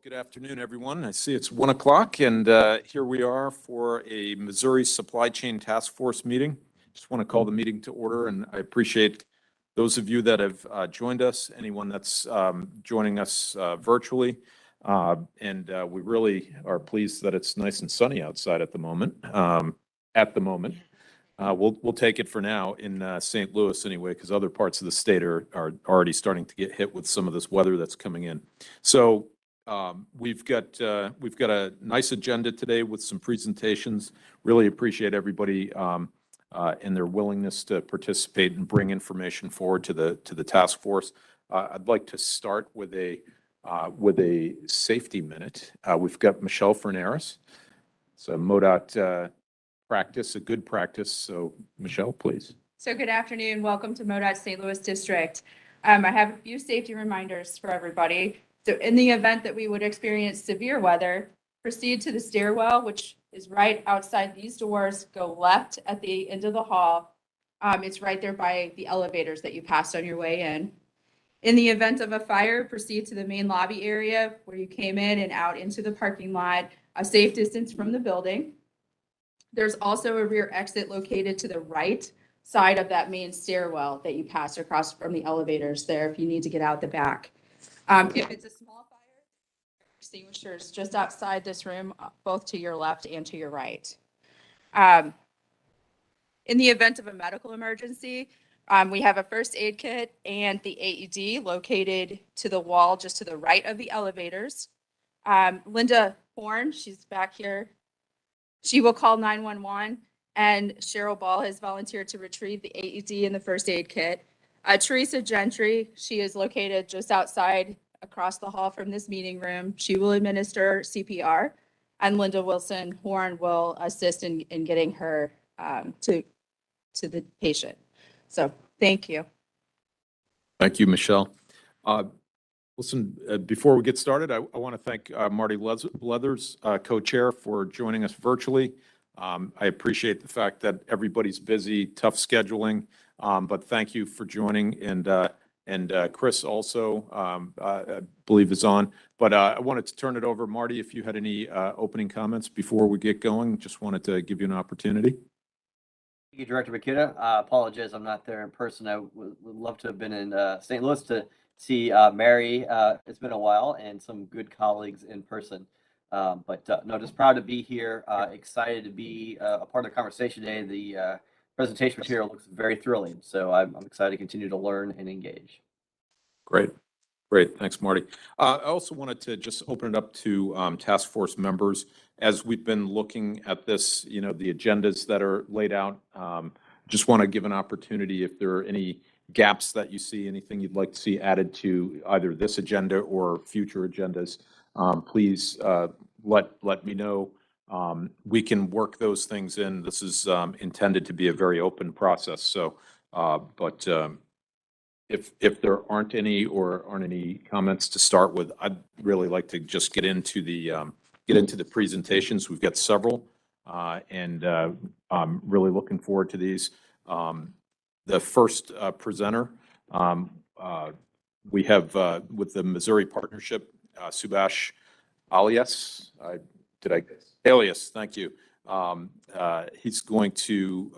Good afternoon, everyone. I see it's 1 o'clock, and here we are for a Missouri Supply Chain Task Force meeting. Just want to call the meeting to order, and I appreciate those of you that have joined us, anyone that's joining us virtually. We really are pleased that it's nice and sunny outside at the moment. We'll take it for now in St. Louis anyway, because other parts of the state are already starting to get hit with some of this weather that's coming in. So we've got a nice agenda today with some presentations. Really appreciate everybody and their willingness to participate and bring information forward to the task force. I'd like to start with a safety minute. We've got Michelle Fernaris. So MoDOT practice, a good practice. So Michelle, please. So good afternoon. Welcome to MoDOT St. Louis District. I have a few safety reminders for everybody. So in the event that we would experience severe weather, proceed to the stairwell, which is right outside these doors. Go left at the end of the hall. It's right there by the elevators that you passed on your way in. In the event of a fire, proceed to the main lobby area where you came in and out into the parking lot, a safe distance from the building. There's also a rear exit located to the right side of that main stairwell that you pass across from the elevators there if you need to get out the back. If it's a small fire, extinguishers just outside this room, both to your left and to your right. In the event of a medical emergency, we have a first aid kit and the AED located to the wall just to the right of the elevators. Linda Horn, she's back here. She will call 911, and Cheryl Ball has volunteered to retrieve the AED and the first aid kit. Teresa Gentry, she is located just outside across the hall from this meeting room. She will administer CPR, and Linda Wilson Horn will assist in getting her to the patient. So thank you. Thank you, Michelle. Listen, before we get started, I want to thank Marty Leathers, co-chair, for joining us virtually. I appreciate the fact that everybody's busy, tough scheduling, but thank you for joining. And Chris also, I believe, is on. But I wanted to turn it over, Marty, if you had any opening comments before we get going. Just wanted to give you an opportunity. Thank you, Director Makita. I apologize I'm not there in person. I would love to have been in St. Louis to see Mary. It's been a while, and some good colleagues in person. No, just proud to be here. Excited to be a part of the conversation today. The presentation material looks very thrilling, so I'm excited to continue to learn and engage. Great. Thanks, Marty. I also wanted to just open it up to task force members. As we've been looking at this, the agendas that are laid out, just want to give an opportunity if there are any gaps that you see, anything you'd like to see added to either this agenda or future agendas, please let me know. We can work those things in. This is intended to be a very open process. So, if there aren't any comments to start with, I'd really like to just get into the presentations. We've got several, and I'm really looking forward to these. The first presenter we have with the Missouri Partnership, Subhash Alias. Alias, thank you. He's going to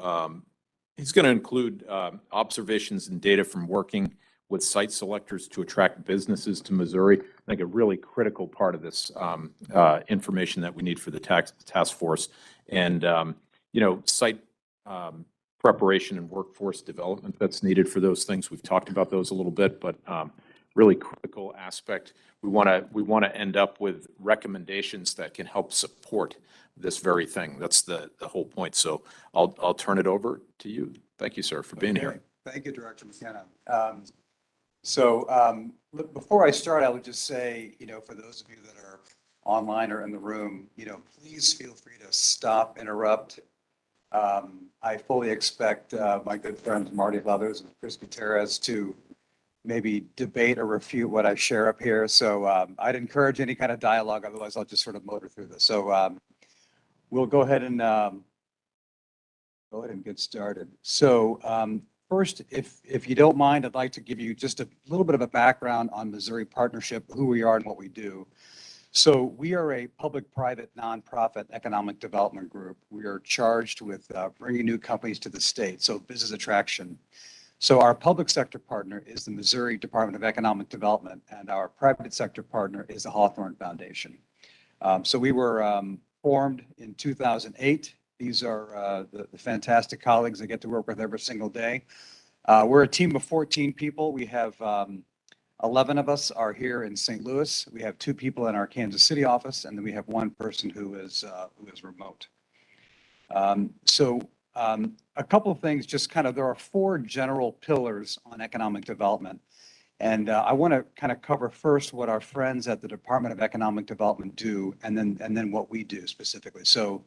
include observations and data from working with site selectors to attract businesses to Missouri. I think a really critical part of this information that we need for the task force, and site preparation and workforce development that's needed for those things. We've talked about those a little bit, but really critical aspect. We want to end up with recommendations that can help support this very thing. That's the whole point. So I'll turn it over to you. Thank you, sir, for being here. Thank you, Director McKenna. Before I start, I would just say, for those of you that are online or in the room, please feel free to stop, interrupt. I fully expect my good friends Marty Leathers and Chris Gutierrez to maybe debate or refute what I share up here. So I'd encourage any kind of dialogue. Otherwise, I'll just sort of motor through this. So we'll go ahead and get started. So first, if you don't mind, I'd like to give you just a little bit of a background on Missouri Partnership, who we are and what we do. So we are a public-private nonprofit economic development group. We are charged with bringing new companies to the state, so business attraction. So our public sector partner is the Missouri Department of Economic Development, and our private sector partner is the Hawthorne Foundation. So we were formed in 2008. These are the fantastic colleagues I get to work with every single day. We're a team of 14 people. We have 11 of us are here in St. Louis. We have 2 people in our Kansas City office, and then we have 1 person who is remote. A couple of things, just kind of, there are 4 general pillars on economic development. And I want to kind of cover first what our friends at the Department of Economic Development do, and then what we do specifically. So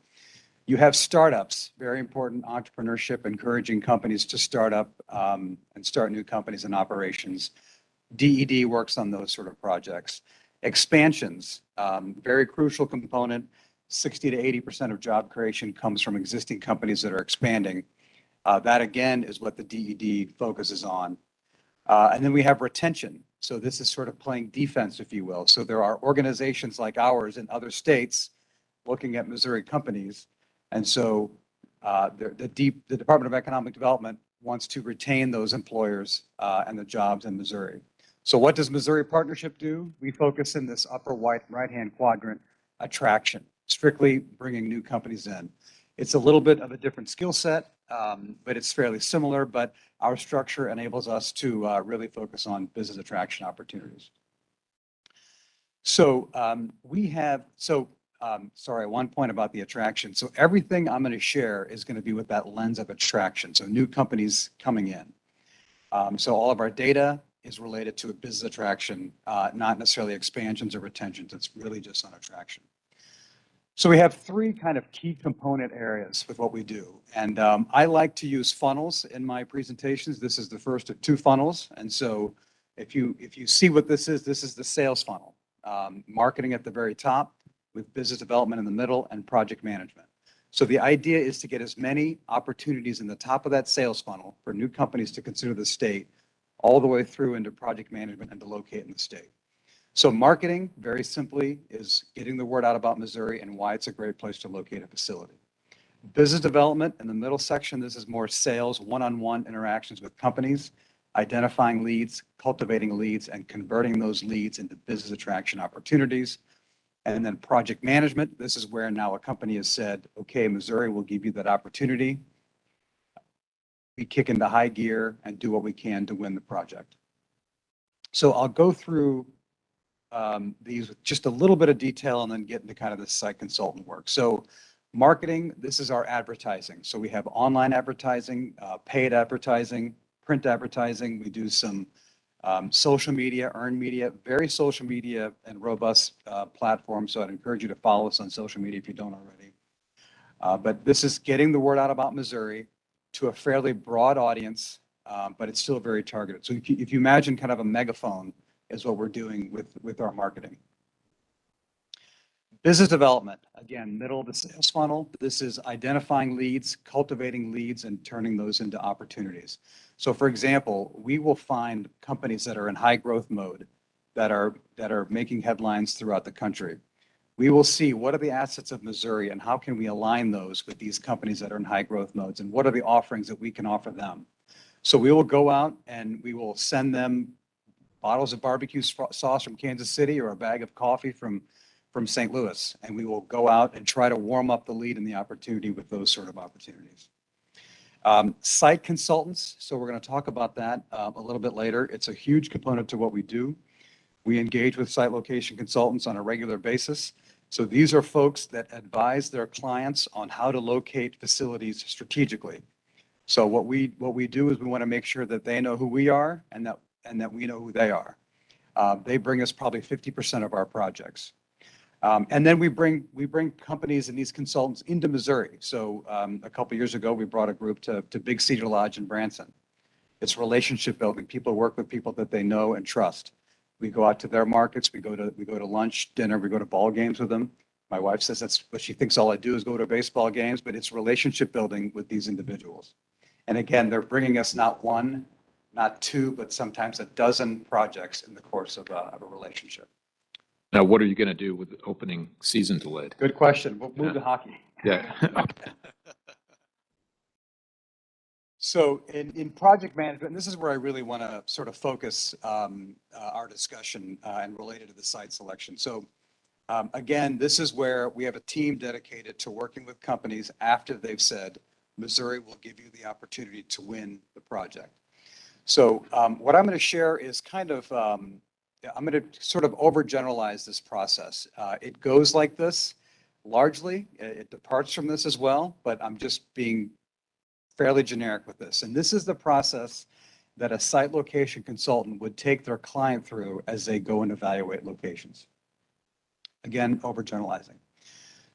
you have startups, very important, entrepreneurship, encouraging companies to start up and start new companies and operations. DED works on those sort of projects. Expansions, very crucial component. 60 to 80% of job creation comes from existing companies that are expanding. That again is what the DED focuses on. And then we have retention. So this is sort of playing defense, if you will. So there are organizations like ours in other states looking at Missouri companies. And so the Department of Economic Development wants to retain those employers and the jobs in Missouri. So what does Missouri Partnership do? We focus in this upper right-hand quadrant, attraction, strictly bringing new companies in. It's a little bit of a different skill set, but it's fairly similar, but our structure enables us to really focus on business attraction opportunities. So sorry, one point about the attraction. So everything I'm going to share is going to be with that lens of attraction. So new companies coming in. So all of our data is related to a business attraction, not necessarily expansions or retentions. It's really just on attraction. So we have 3 kind of key component areas with what we do. And I like to use funnels in my presentations. This is the first of 2 funnels. And so if you see what this is the sales funnel. Marketing at the very top with business development in the middle and project management. So the idea is to get as many opportunities in the top of that sales funnel for new companies to consider the state all the way through into project management and to locate in the state. So marketing, very simply, is getting the word out about Missouri and why it's a great place to locate a facility. Business development in the middle section, this is more sales, one-on-one interactions with companies, identifying leads, cultivating leads, and converting those leads into business attraction opportunities. And then project management, this is where now a company has said, okay, Missouri will give you that opportunity. We kick into high gear and do what we can to win the project. So I'll go through these with just a little bit of detail and then get into kind of the site consultant work. So marketing, this is our advertising. So we have online advertising, paid advertising, print advertising. We do some social media, earned media, very social media and robust platform. So I'd encourage you to follow us on social media if you don't already. But this is getting the word out about Missouri to a fairly broad audience, but it's still very targeted. So if you imagine kind of a megaphone is what we're doing with our marketing. Business development, again, middle of the sales funnel. This is identifying leads, cultivating leads, and turning those into opportunities. So for example, we will find companies that are in high growth mode that are making headlines throughout the country. We will see what are the assets of Missouri and how can we align those with these companies that are in high growth modes and what are the offerings that we can offer them. So we will go out and we will send them bottles of barbecue sauce from Kansas City or a bag of coffee from St. Louis. And we will go out and try to warm up the lead and the opportunity with those sort of opportunities. Site consultants. So we're going to talk about that a little bit later. It's a huge component to what we do. We engage with site location consultants on a regular basis. So these are folks that advise their clients on how to locate facilities strategically. So what we do is we want to make sure that they know who we are and that we know who they are. They bring us probably 50% of our projects. And then we bring companies and these consultants into Missouri. So a couple of years ago, we brought a group to Big Cedar Lodge in Branson. It's relationship building. People work with people that they know and trust. We go out to their markets. We go to lunch, dinner. We go to ball games with them. My wife says that's what she thinks all I do is go to baseball games, but it's relationship building with these individuals. And again, they're bringing us not 1, not 2, but sometimes a dozen projects in the course of a relationship. Now, what are you going to do with the opening season delayed? Good question. We'll move Yeah. to hockey. Yeah. So in project management, and this is where I really want to sort of focus our discussion and related to the site selection. So again, this is where we have a team dedicated to working with companies after they've said, Missouri will give you the opportunity to win the project. So what I'm going to share is kind of, I'm going to sort of overgeneralize this process. It goes like this largely. It departs from this as well, but I'm just being fairly generic with this. And this is the process that a site location consultant would take their client through as they go and evaluate locations. Again, overgeneralizing.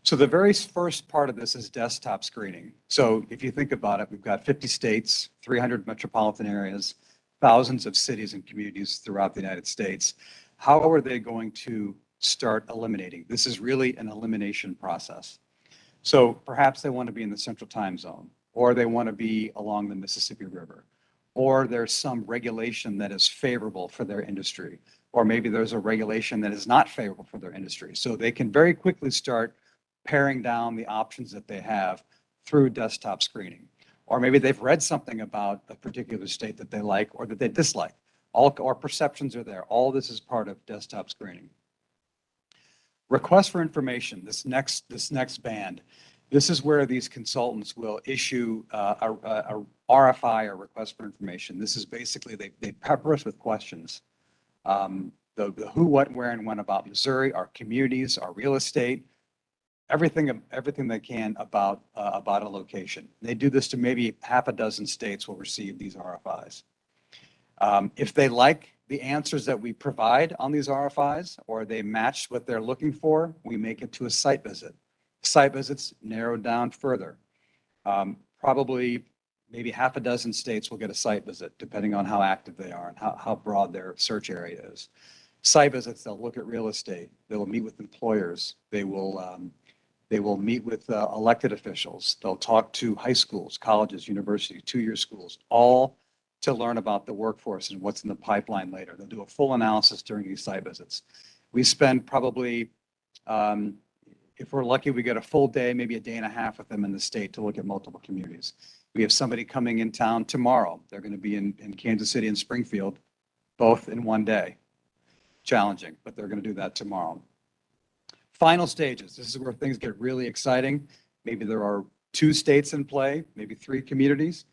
So the very first part of this is desktop screening. So if you think about it, we've got 50 states, 300 metropolitan areas, thousands of cities and communities throughout the United States. How are they going to start eliminating? This is really an elimination process. So perhaps they want to be in the central time zone, or they want to be along the Mississippi River, or there's some regulation that is favorable for their industry, or maybe there's a regulation that is not favorable for their industry. So they can very quickly start paring down the options that they have through desktop screening. Or maybe they've read something about a particular state that they like or that they dislike. All or perceptions are there. All this is part of desktop screening. Request for information, this next band. This is where these consultants will issue a RFI, or request for information. This is basically, they pepper us with questions. The who, what, where, and when about Missouri, our communities, our real estate, everything they can about a location. They do this to maybe half a dozen states will receive these RFIs. If they like the answers that we provide on these RFIs, or they match what they're looking for, we make it to a site visit. Site visits narrowed down further. Probably maybe half a dozen states will get a site visit, depending on how active they are and how broad their search area is. Site visits, they'll look at real estate. They will meet with employers. They will meet with elected officials. They'll talk to high schools, colleges, universities, two-year schools, all to learn about the workforce and what's in the pipeline later. They'll do a full analysis during these site visits. We spend probably, if we're lucky, we get a full day, maybe a day and a half with them in the state to look at multiple communities. We have somebody coming in town tomorrow. They're going to be in Kansas City and Springfield, both in one day. Challenging, but they're going to do that tomorrow. Final stages. This is where things get really exciting. Maybe there are 2 states in play, maybe 3 communities.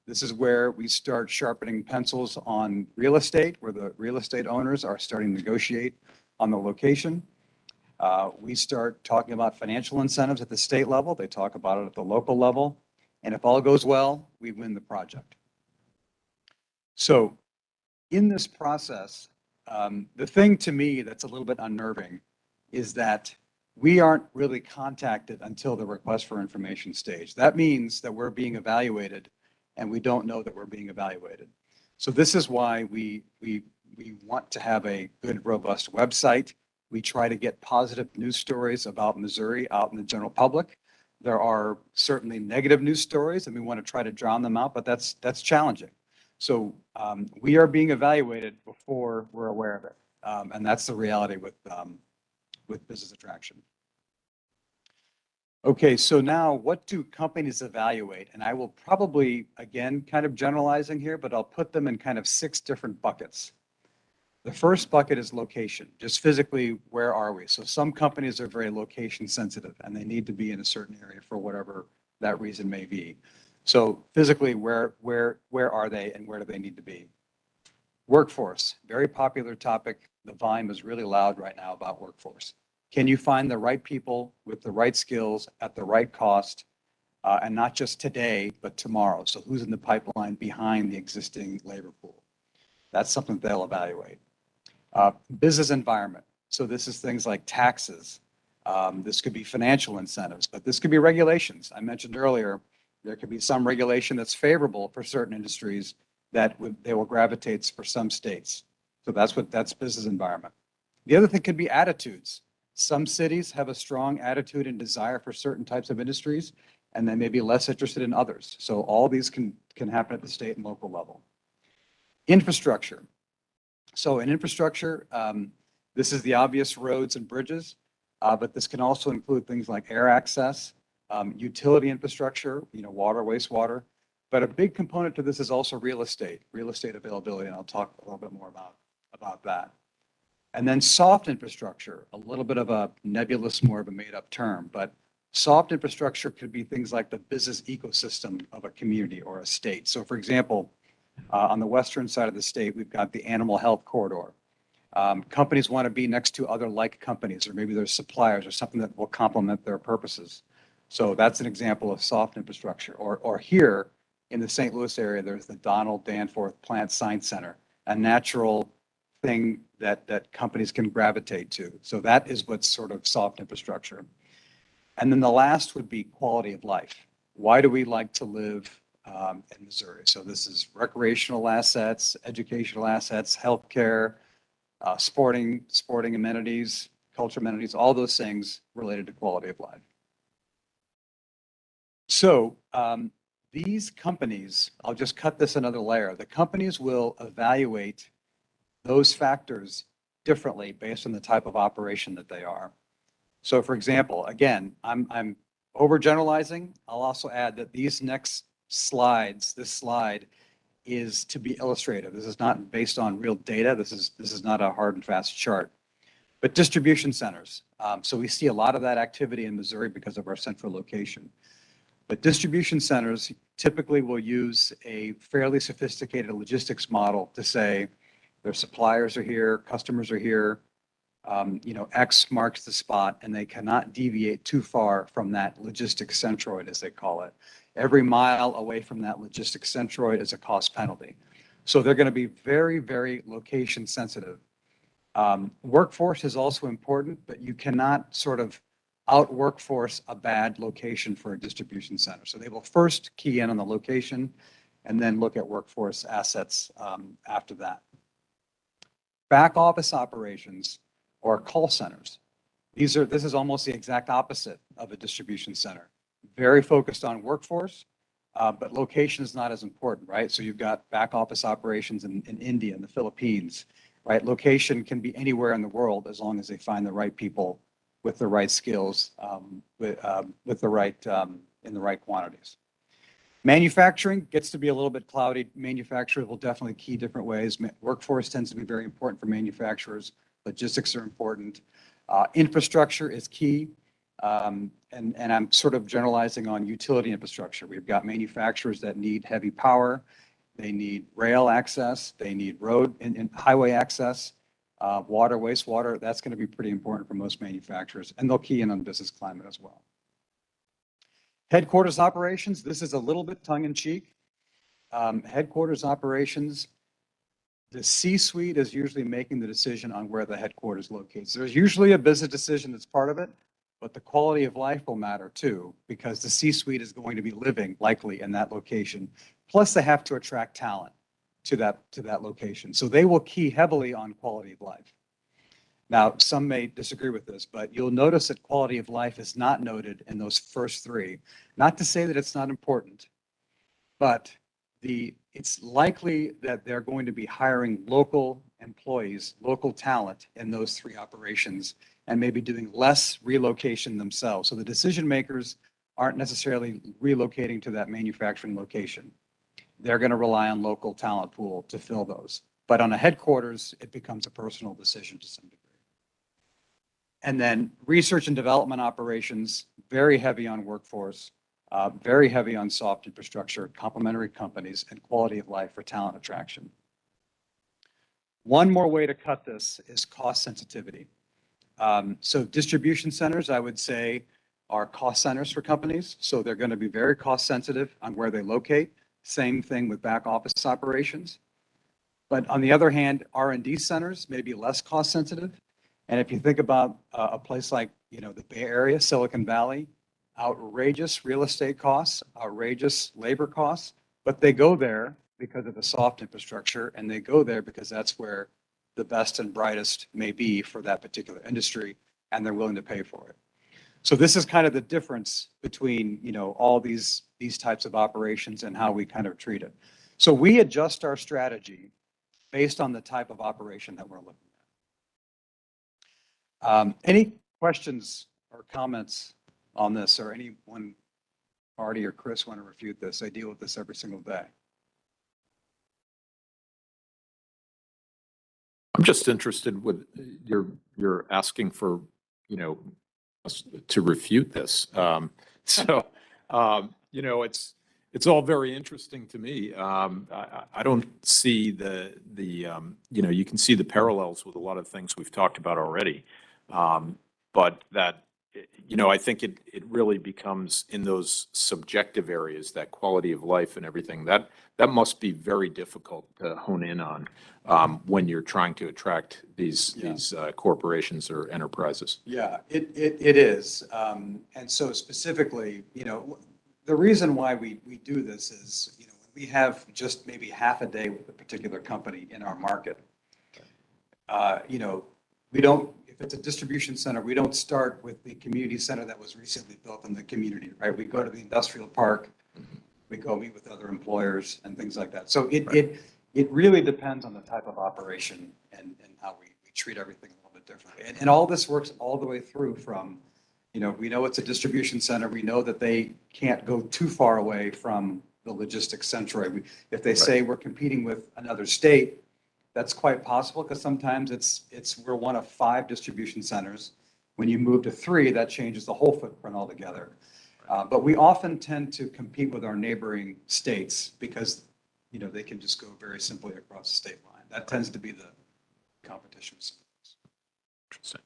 This is where we start sharpening pencils on real estate, where the real estate owners are starting to negotiate on the location. We start talking about financial incentives at the state level. They talk about it at the local level. And if all goes well, we win the project. So in this process, the thing to me that's a little bit unnerving is that we aren't really contacted until the request for information stage. That means that we're being evaluated and we don't know that we're being evaluated. So this is why we want to have a good, robust website. We try to get positive news stories about Missouri out in the general public. There are certainly negative news stories and we want to try to drown them out, but that's challenging. So we are being evaluated before we're aware of it. And that's the reality with business attraction. Okay, so now what do companies evaluate? And I will probably, again, kind of generalizing here, but I'll put them in kind of 6 different buckets. The first bucket is location, just physically, where are we? So some companies are very location sensitive and they need to be in a certain area for whatever that reason may be. So physically, where are they and where do they need to be? Workforce, very popular topic. The volume is really loud right now about workforce. Can you find the right people with the right skills at the right cost, and not just today, but tomorrow? So who's in the pipeline behind the existing labor pool? That's something they'll evaluate. Business environment. So this is things like taxes. This could be financial incentives, but this could be regulations. I mentioned earlier, there could be some regulation that's favorable for certain industries that they will gravitate for some states. So that's business environment. The other thing could be attitudes. Some cities have a strong attitude and desire for certain types of industries, and they may be less interested in others. So all these can happen at the state and local level. Infrastructure. So in infrastructure, This is the obvious roads and bridges, but this can also include things like air access, utility infrastructure, water, wastewater. But a big component to this is also real estate availability, and I'll talk a little bit more about that. And then soft infrastructure, a little bit of a nebulous, more of a made-up term, but soft infrastructure could be things like the business ecosystem of a community or a state. So for example, on the western side of the state, we've got the animal health corridor. Companies want to be next to other like companies, or maybe there's suppliers or something that will complement their purposes. So that's an example of soft infrastructure. Or here in the St. Louis area, there's the Donald Danforth Plant Science Center, a natural thing that companies can gravitate to. So that is what's sort of soft infrastructure. And then the last would be quality of life. Why do we like to live in Missouri? So this is recreational assets, educational assets, healthcare, sporting amenities, culture amenities, all those things related to quality of life. So these companies, I'll just cut this another layer. The companies will evaluate those factors differently based on the type of operation that they are. So for example, again, I'm overgeneralizing. I'll also add that these next slides, this slide is to be illustrative. This is not based on real data. This is not a hard and fast chart. But distribution centers. So we see a lot of that activity in Missouri because of our central location. But distribution centers typically will use a fairly sophisticated logistics model to say their suppliers are here, customers are here, X marks the spot, and they cannot deviate too far from that logistics centroid, as they call it. Every mile away from that logistics centroid is a cost penalty. So they're going to be very, very location sensitive. Workforce is also important, but you cannot sort of out workforce a bad location for a distribution center. So they will first key in on the location and then look at workforce assets after that. Back office operations or call centers. This is almost the exact opposite of a distribution center. Very focused on workforce, but location is not as important, right? So you've got back office operations in India and the Philippines, right? Location can be anywhere in the world as long as they find the right people with the right skills, with the right in the right quantities. Manufacturing gets to be a little bit cloudy. Manufacturers will definitely key different ways. Workforce tends to be very important for manufacturers. Logistics are important. Infrastructure is key. And I'm sort of generalizing on utility infrastructure. We've got manufacturers that need heavy power. They need rail access. They need road and highway access. Water, wastewater, that's going to be pretty important for most manufacturers. And they'll key in on business climate as well. Headquarters operations, this is a little bit tongue-in-cheek. Headquarters operations, the C-suite is usually making the decision on where the headquarters locates. There's usually a business decision that's part of it, but the quality of life will matter too, because the C-suite is going to be living likely in that location. Plus they have to attract talent to that location. So they will key heavily on quality of life. Now, some may disagree with this, but you'll notice that quality of life is not noted in those first three. Not to say that it's not important, but it's likely that they're going to be hiring local employees, local talent in those three operations, and maybe doing less relocation themselves. So the decision makers aren't necessarily relocating to that manufacturing location. They're going to rely on local talent pool to fill those. But on a headquarters, it becomes a personal decision to some degree. And then research and development operations, very heavy on workforce, very heavy on soft infrastructure, complementary companies, and quality of life for talent attraction. One more way to cut this is cost sensitivity. So distribution centers, I would say, are cost centers for companies. So they're going to be very cost sensitive on where they locate. Same thing with back office operations. But on the other hand, R&D centers may be less cost sensitive. And if you think about a place like, the Bay Area, Silicon Valley, outrageous real estate costs, outrageous labor costs, but they go there because of the soft infrastructure, and they go there because that's where the best and brightest may be for that particular industry, and they're willing to pay for it. So this is kind of the difference between, all these types of operations and how we kind of treat it. So we adjust our strategy based on the type of operation that we're looking at. Any questions or comments on this, or anyone, Artie or Chris, want to refute this? I deal with this every single day. I'm just interested with you're asking for, you know, us to refute this. So, you know, it's all very interesting to me. I don't see you know, you can see the parallels with a lot of things we've talked about already. But that, you know, I think it really becomes in those subjective areas, that quality of life and everything, that must be very difficult to hone in on when you're trying to attract these corporations or enterprises. Yeah, it is. And so specifically, you know, the reason why we do this is, you know, we have just maybe half a day with a particular company in our market. You know, we don't, if it's a distribution center, we don't start with the community center that was recently built in the community, right? We go to the industrial park, we go meet with other employers and things like that. So it really depends on the type of operation and how we treat everything a little bit differently. And all this works all the way through from, you know, we know it's a distribution center. We know that they can't go too far away from the logistics centroid. If they say we're competing with another state, that's quite possible because sometimes we're one of 5 distribution centers. When you move to 3, that changes the whole footprint altogether. But we often tend to compete with our neighboring states because, you know, they can just go very simply across the state line. That tends to be the competition. Interesting.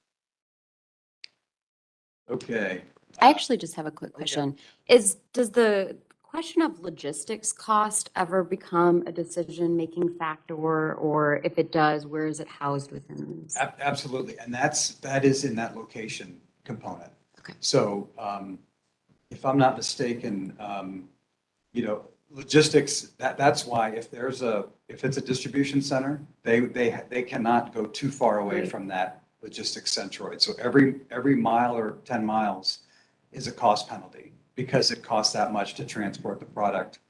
Okay. I actually just have a quick question. Does the question of logistics cost ever become a decision-making factor, or if it does, where is it housed within this? Absolutely. And that is in that location component. Okay. So if I'm not mistaken, you know, logistics, that's why if it's a distribution center, they cannot go too far away Right. from that logistics centroid. So every mile or 10 miles is a cost penalty because it costs that much to transport the product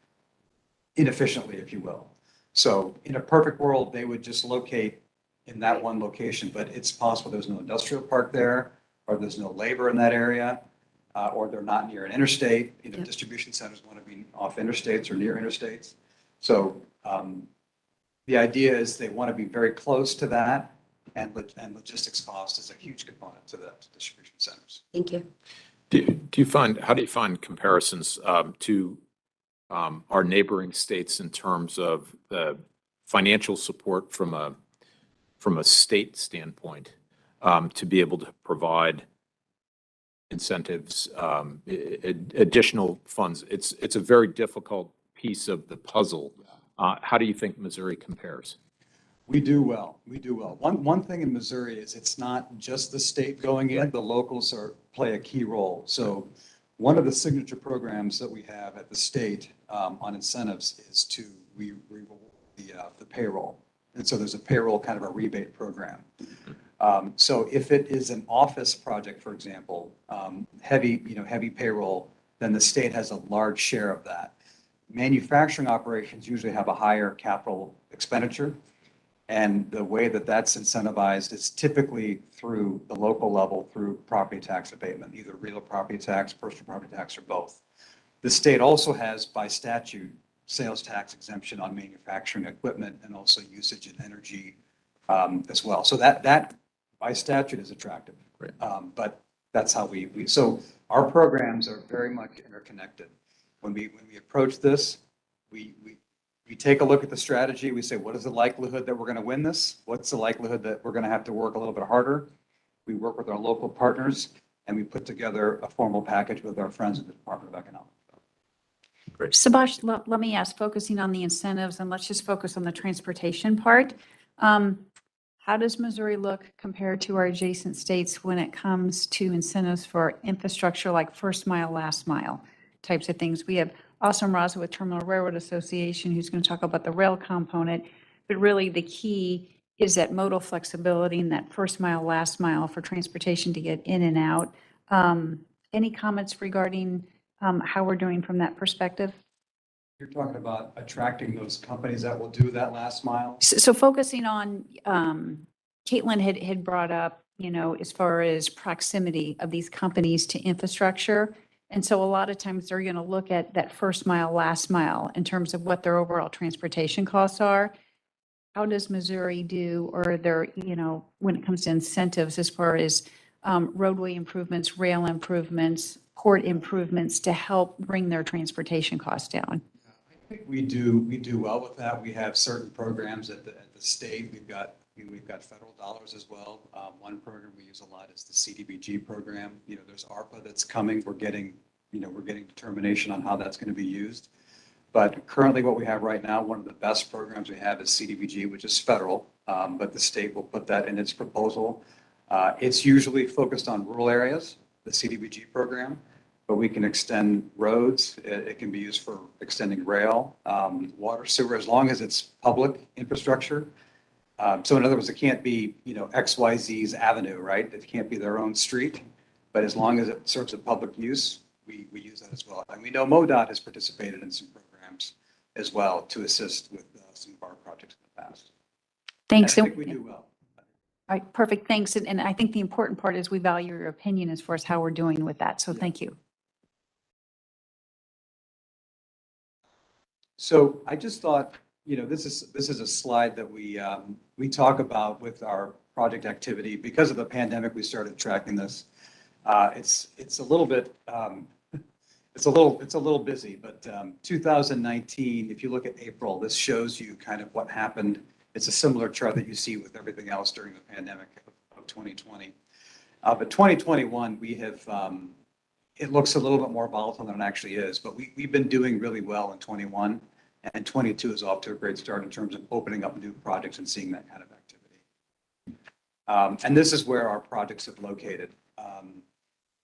inefficiently, if you will. So in a perfect world, they would just locate in that one location, but it's possible there's no industrial park there, or there's no labor in that area, or they're not near an interstate. You know, Yep. distribution centers want to be off interstates or near interstates. So the idea is they want to be very close to that, and logistics cost is a huge component to the distribution centers. Thank you. How do you find comparisons to our neighboring states in terms of the financial support from a state standpoint to be able to provide incentives, additional funds? It's a very difficult piece of the puzzle. How do you think Missouri compares? We do well. We do well. One thing in Missouri is it's not just the state going in, the locals play a key role. So one of the signature programs that we have at the state on incentives is to reward the payroll. And so there's a payroll kind of a rebate program. So if it is an office project, for example, heavy payroll, then the state has a large share of that. Manufacturing operations usually have a higher capital expenditure. And the way that that's incentivized is typically through the local level, through property tax abatement, either real property tax, personal property tax, or both. The state also has, by statute, sales tax exemption on manufacturing equipment and also usage and energy as well. So that by statute is attractive. Right. But that's how so our programs are very much interconnected. When we approach this, we take a look at the strategy. We say, what is the likelihood that we're going to win this? What's the likelihood that we're going to have to work a little bit harder? We work with our local partners, and we put together a formal package with our friends at the Department of Economics. Great. Subash, let me ask, focusing on the incentives, and let's just focus on the transportation part. How does Missouri look compared to our adjacent states when it comes to incentives for infrastructure like first mile, last mile types of things? We have Austin Raza with Terminal Railroad Association, who's going to talk about the rail component, but really the key is that modal flexibility and that first mile, last mile for transportation to get in and out. Any comments regarding how we're doing from that perspective? You're talking about attracting those companies that will do that last mile? So focusing on, Caitlin had brought up as far as proximity of these companies to infrastructure. And so a lot of times they're going to look at that first mile, last mile in terms of what their overall transportation costs are. How does Missouri do, or their, when it comes to incentives as far as roadway improvements, rail improvements, port improvements to help bring their transportation costs down? I think we do well with that. We have certain programs at the state. We've got federal dollars as well. One program we use a lot is the CDBG program. There's ARPA that's coming. We're getting determination on how that's going to be used. But currently what we have right now, one of the best programs we have is CDBG, which is federal, but the state will put that in its proposal. It's usually focused on rural areas, the CDBG program, but we can extend roads. It can be used for extending rail, water, sewer, as long as it's public infrastructure. So in other words, it can't be, XYZ's avenue, right? It can't be their own street, but as long as it serves a public use, we use that as well. And we know MoDOT has participated in some programs as well to assist with some of our projects in the past. Thanks. And I think we do well. All right, perfect, thanks. And I think the important part is we value your opinion as far as how we're doing with that, so thank you. So I just thought, this is a slide that we talk about with our project activity. Because of the pandemic, we started tracking this. It's a little bit, it's a little busy, but 2019, if you look at April, this shows you kind of what happened. It's a similar chart that you see with everything else during the pandemic of 2020. But 2021, we have, it looks a little bit more volatile than it actually is, but we've been doing really well in 21, and 22 is off to a great start in terms of opening up new projects and seeing that kind of activity. And this is where our projects have located.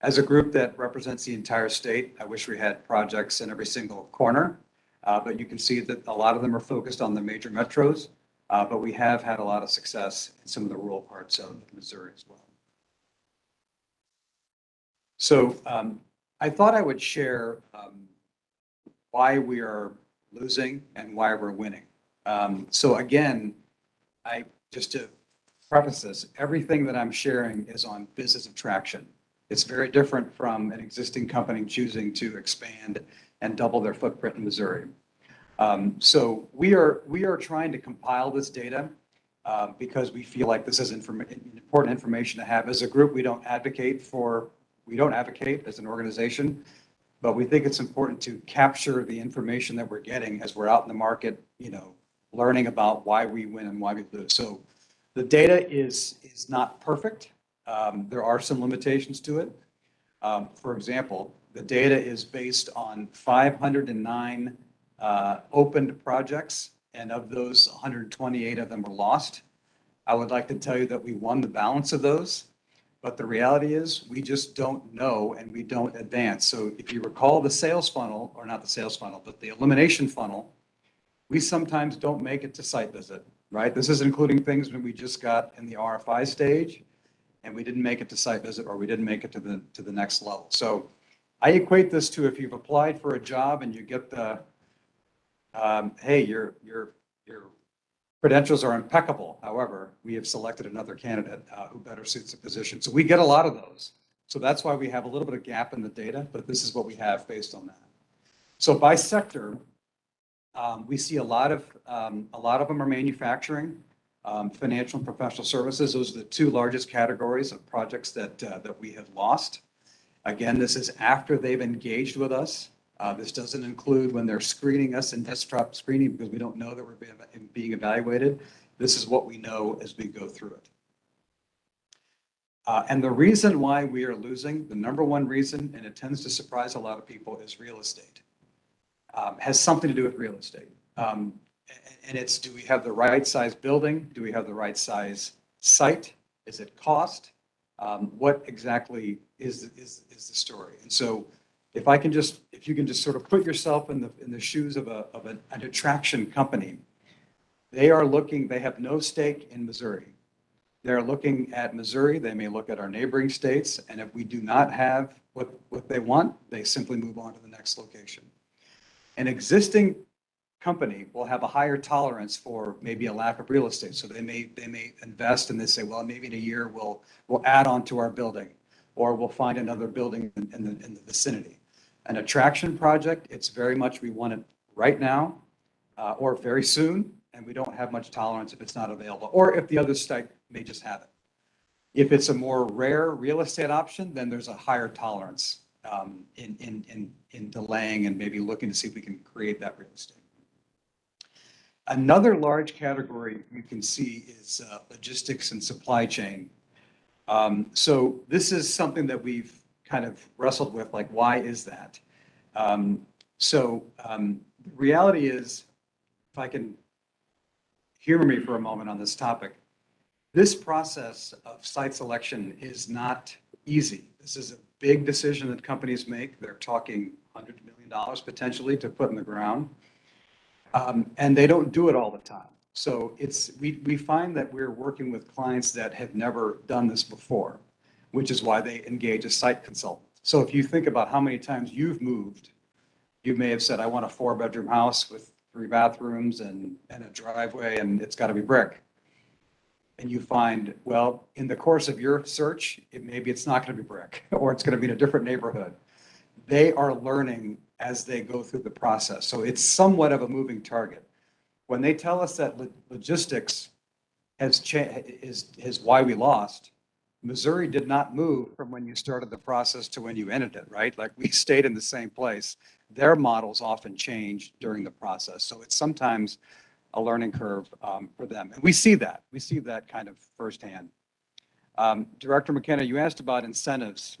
As a group that represents the entire state, I wish we had projects in every single corner, but you can see that a lot of them are focused on the major metros, but we have had a lot of success in some of the rural parts of Missouri as well. So I thought I would share why we are losing and why we're winning. So again, just to preface this, everything that I'm sharing is on business attraction. It's very different from an existing company choosing to expand and double their footprint in Missouri. So we are trying to compile this data because we feel like this is important information to have. As a group, we don't advocate as an organization, but we think it's important to capture the information that we're getting as we're out in the market, learning about why we win and why we lose. So the data is not perfect. There are some limitations to it. For example, the data is based on 509 opened projects, and of those, 128 of them were lost. I would like to tell you that we won the balance of those, but the reality is we just don't know and we don't advance. So if you recall the sales funnel, or not the sales funnel, but the elimination funnel, we sometimes don't make it to site visit, right? This is including things when we just got in the RFI stage and we didn't make it to site visit, or we didn't make it to the next level. So I equate this to if you've applied for a job and you get the, hey, your credentials are impeccable. However, we have selected another candidate who better suits the position. So we get a lot of those. So that's why we have a little bit of gap in the data, but this is what we have based on that. So by sector, we see a lot of them are manufacturing, financial and professional services. Those are the two largest categories of projects that we have lost. Again, this is after they've engaged with us. This doesn't include when they're screening us in desktop screening, because we don't know that we're being evaluated. This is what we know as we go through it. And the reason why we are losing, the number one reason, and it tends to surprise a lot of people, is real estate. Has something to do with real estate. And it's, do we have the right size building? Do we have the right size site? Is it cost? What exactly is the story? And so if you can just sort of put yourself in the shoes of an attraction company, they have no stake in Missouri. They're looking at Missouri. They may look at our neighboring states. And if we do not have what they want, they simply move on to the next location. An existing company will have a higher tolerance for maybe a lack of real estate. So they may invest and they say, well, maybe in a year we'll add on to our building, or we'll find another building in the vicinity. An attraction project, it's very much we want it right now or very soon, and we don't have much tolerance if it's not available, or if the other site may just have it. If it's a more rare real estate option, then there's a higher tolerance in delaying and maybe looking to see if we can create that real estate. Another large category you can see is logistics and supply chain. So this is something that we've kind of wrestled with, like, why is that? The reality is, if I can humor me for a moment on this topic, this process of site selection is not easy. This is a big decision that companies make. They're talking $100 million potentially to put in the ground. And they don't do it all the time. So we find that we're working with clients that have never done this before, which is why they engage a site consultant. So if you think about how many times you've moved, you may have said, I want a 4-bedroom house with 3 bathrooms and a driveway, and it's got to be brick. And you find, well, in the course of your search, maybe it's not going to be brick, or it's going to be in a different neighborhood. They are learning as they go through the process. So it's somewhat of a moving target. When they tell us that logistics is why we lost, Missouri did not move from when you started the process to when you ended it, right? Like, we stayed in the same place. Their models often change during the process. So it's sometimes a learning curve for them. And we see that. We see that kind of firsthand. Director McKenna, you asked about incentives.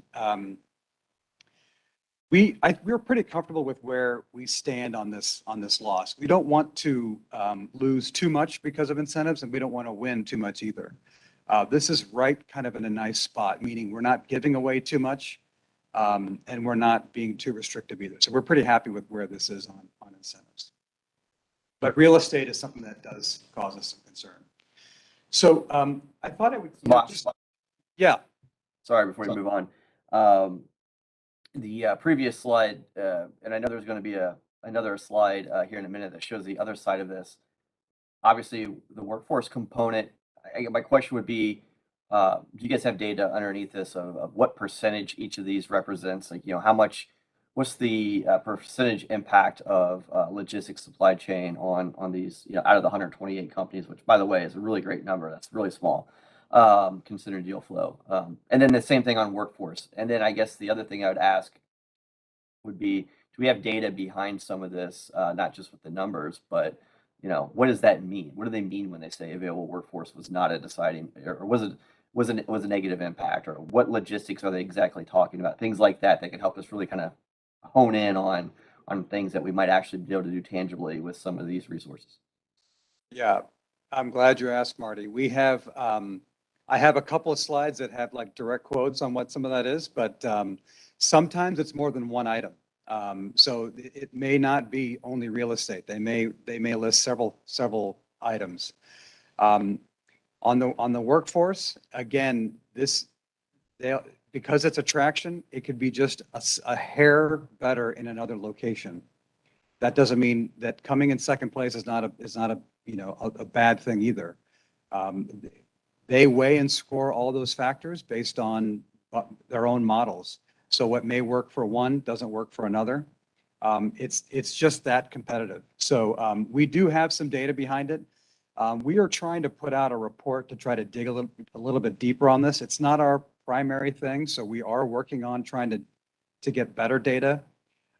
We're pretty comfortable with where we stand on this loss. We don't want to lose too much because of incentives, and we don't want to win too much either. This is right kind of in a nice spot, meaning we're not giving away too much, and we're not being too restrictive either. So we're pretty happy with where this is on incentives. But real estate is something that does cause us some concern. So I thought I would just, yeah. Sorry, before we move on. The previous slide, and I know there's going to be another slide here in a minute that shows the other side of this. Obviously, the workforce component, my question would be, do you guys have data underneath this of what percentage each of these represents? Like, how much, what's the percentage impact of logistics supply chain on these, out of the 128 companies, which, by the way, is a really great number. That's really small. Considering deal flow. And then the same thing on workforce. And then I guess the other thing I would ask would be, do we have data behind some of this, not just with the numbers, but, what does that mean? What do they mean when they say available workforce was not a deciding, or was a negative impact, or what logistics are they exactly talking about? Things like that can help us really kind of hone in on things that we might actually be able to do tangibly with some of these resources. Yeah, I'm glad you asked, Marty. We have, I have a couple of slides that have like direct quotes on what some of that is, but sometimes it's more than one item. So it may not be only real estate. They may list several items. On the workforce, again, because it's attraction, it could be just a hair better in another location. That doesn't mean that coming in second place is not a bad thing either. They weigh and score all those factors based on their own models. So what may work for one doesn't work for another. It's just that competitive. So we do have some data behind it. We are trying to put out a report to try to dig a little bit deeper on this. It's not our primary thing, so we are working on trying to get better data.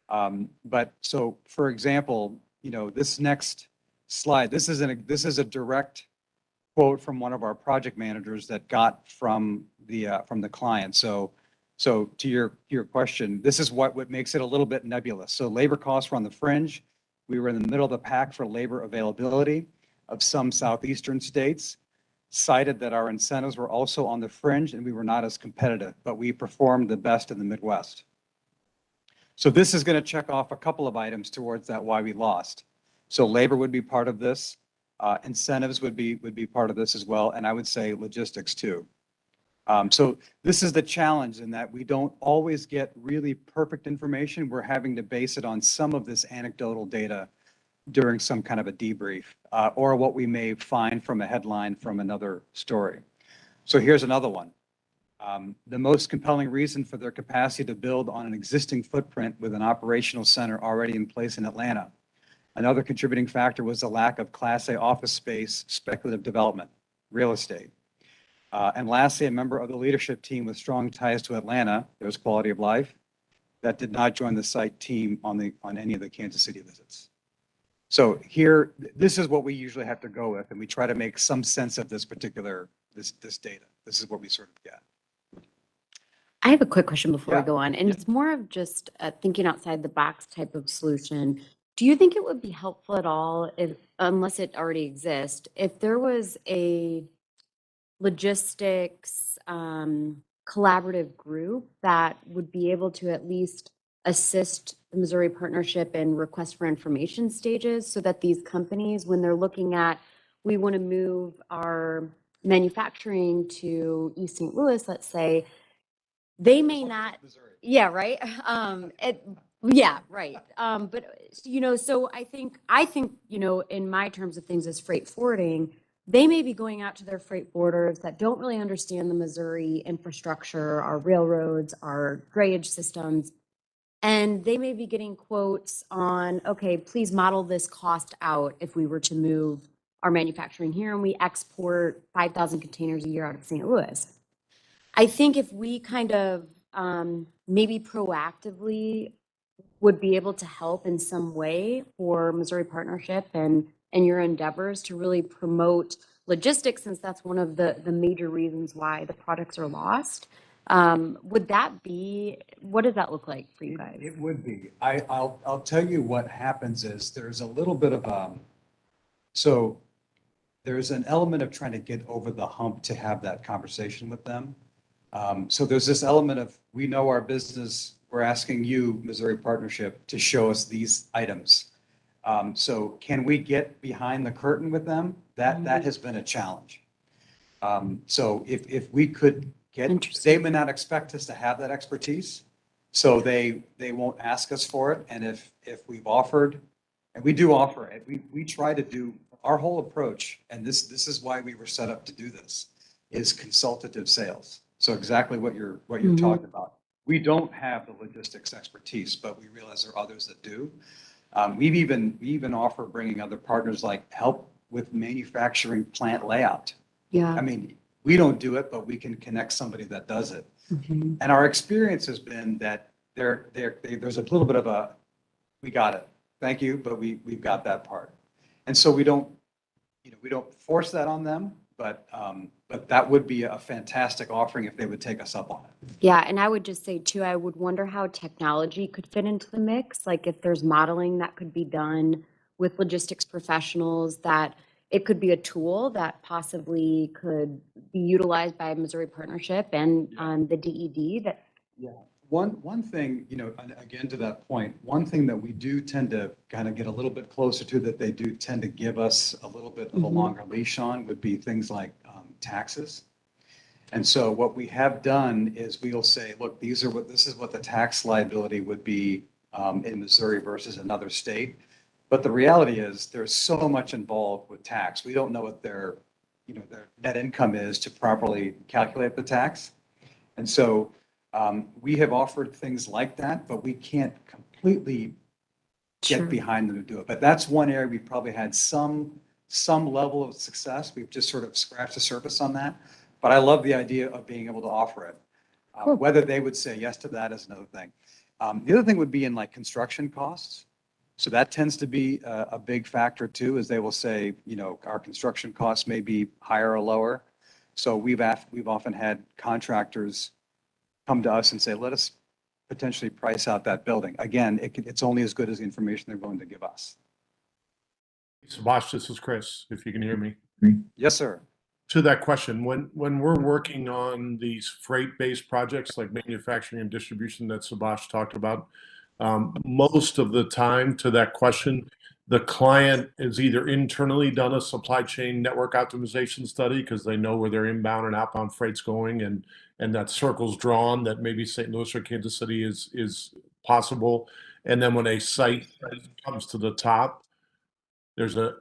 But so, for example, this next slide, this is a direct quote from one of our project managers that got from the client. So to your question, this is what makes it a little bit nebulous. So labor costs were on the fringe. We were in the middle of the pack for labor availability of some southeastern states. Cited that our incentives were also on the fringe and we were not as competitive, but we performed the best in the Midwest. So this is going to check off a couple of items towards that why we lost. So labor would be part of this. Incentives would be part of this as well. And I would say logistics too. So this is the challenge in that we don't always get really perfect information. We're having to base it on some of this anecdotal data during some kind of a debrief, or what we may find from a headline from another story. So here's another one. The most compelling reason for their capacity to build on an existing footprint with an operational center already in place in Atlanta. Another contributing factor was the lack of Class A office space, speculative development, real estate. And lastly, a member of the leadership team with strong ties to Atlanta, there's quality of life, that did not join the site team on any of the Kansas City visits. So here, this is what we usually have to go with, and we try to make some sense of this particular, this data. This is what we sort of get. I have a quick question before we Yeah. go on, and Yeah. it's more of just thinking outside the box type of solution. Do you think it would be helpful at all if, unless it already exists, if there was a logistics collaborative group that would be able to at least assist the Missouri Partnership in request for information stages so that these companies, when they're looking at, we want to move our manufacturing to East St. Louis, let's say, they may not, yeah, right. Yeah, right. But so I think, in my terms of things as freight forwarding, they may be going out to their freight forwarders that don't really understand the Missouri infrastructure, our railroads, our drayage systems. And they may be getting quotes on, okay, please model this cost out if we were to move our manufacturing here and we export 5,000 containers a year out of St. Louis. I think if we kind of maybe proactively would be able to help in some way for Missouri Partnership and your endeavors to really promote logistics, since that's one of the major reasons why the products are lost. Would that be, what does that look like for you guys? It would be. I'll tell you what happens is there's a little bit of, so there's an element of trying to get over the hump to have that conversation with them. So there's this element of, we know our business, we're asking you, Missouri Partnership, to show us these items. So can we get behind the curtain with them? That has been a challenge. So if we could get, they may not expect us to have that expertise, so they won't ask us for it. And if we've offered, and we do offer it, we try to do, our whole approach, and this is why we were set up to do this, is consultative sales. So exactly what you're talking about. We don't have the logistics expertise, but we realize there are others that do. We even offer bringing other partners, like help with manufacturing plant layout. Yeah. I mean, we don't do it, but we can connect somebody that does it. Mhm. And our experience has been that there's a little bit of a, we got it, thank you, but we've got that part. And so we don't force that on them, but that would be a fantastic offering if they would take us up on it. Yeah, and I would just say too, I would wonder how technology could fit into the mix. Like if there's modeling that could be done with logistics professionals, that it could be a tool that possibly could be utilized by Missouri Partnership and the DED that. Yeah. One thing, and again, to that point, one thing that we do tend to kind of get a little bit closer to, that they do tend to give us a little bit of a longer leash on, would be things like taxes. And so what we have done is we'll say, look, this is what the tax liability would be in Missouri versus another state. But the reality is there's so much involved with tax. We don't know what their net income is to properly calculate the tax. And so we have offered things like that, but we can't completely get behind them to do it. But that's one area we probably had some level of success. We've just sort of scratched the surface on that. But I love the idea of being able to offer it. Whether they would say yes to that is another thing. The other thing would be in like construction costs. So that tends to be a big factor too, is they will say, our construction costs may be higher or lower. So we've often had contractors come to us and say, let us potentially price out that building. Again, it's only as good as the information they're going to give us. Subash, this is Chris, if you can hear me. Yes, sir. To that question, when we're working on these freight-based projects like manufacturing and distribution that Subash talked about, most of the time, to that question, the client has either internally done a supply chain network optimization study because they know where their inbound and outbound freight's going, and that circle's drawn that maybe St. Louis or Kansas City is possible. And then when a site comes to the top, there's a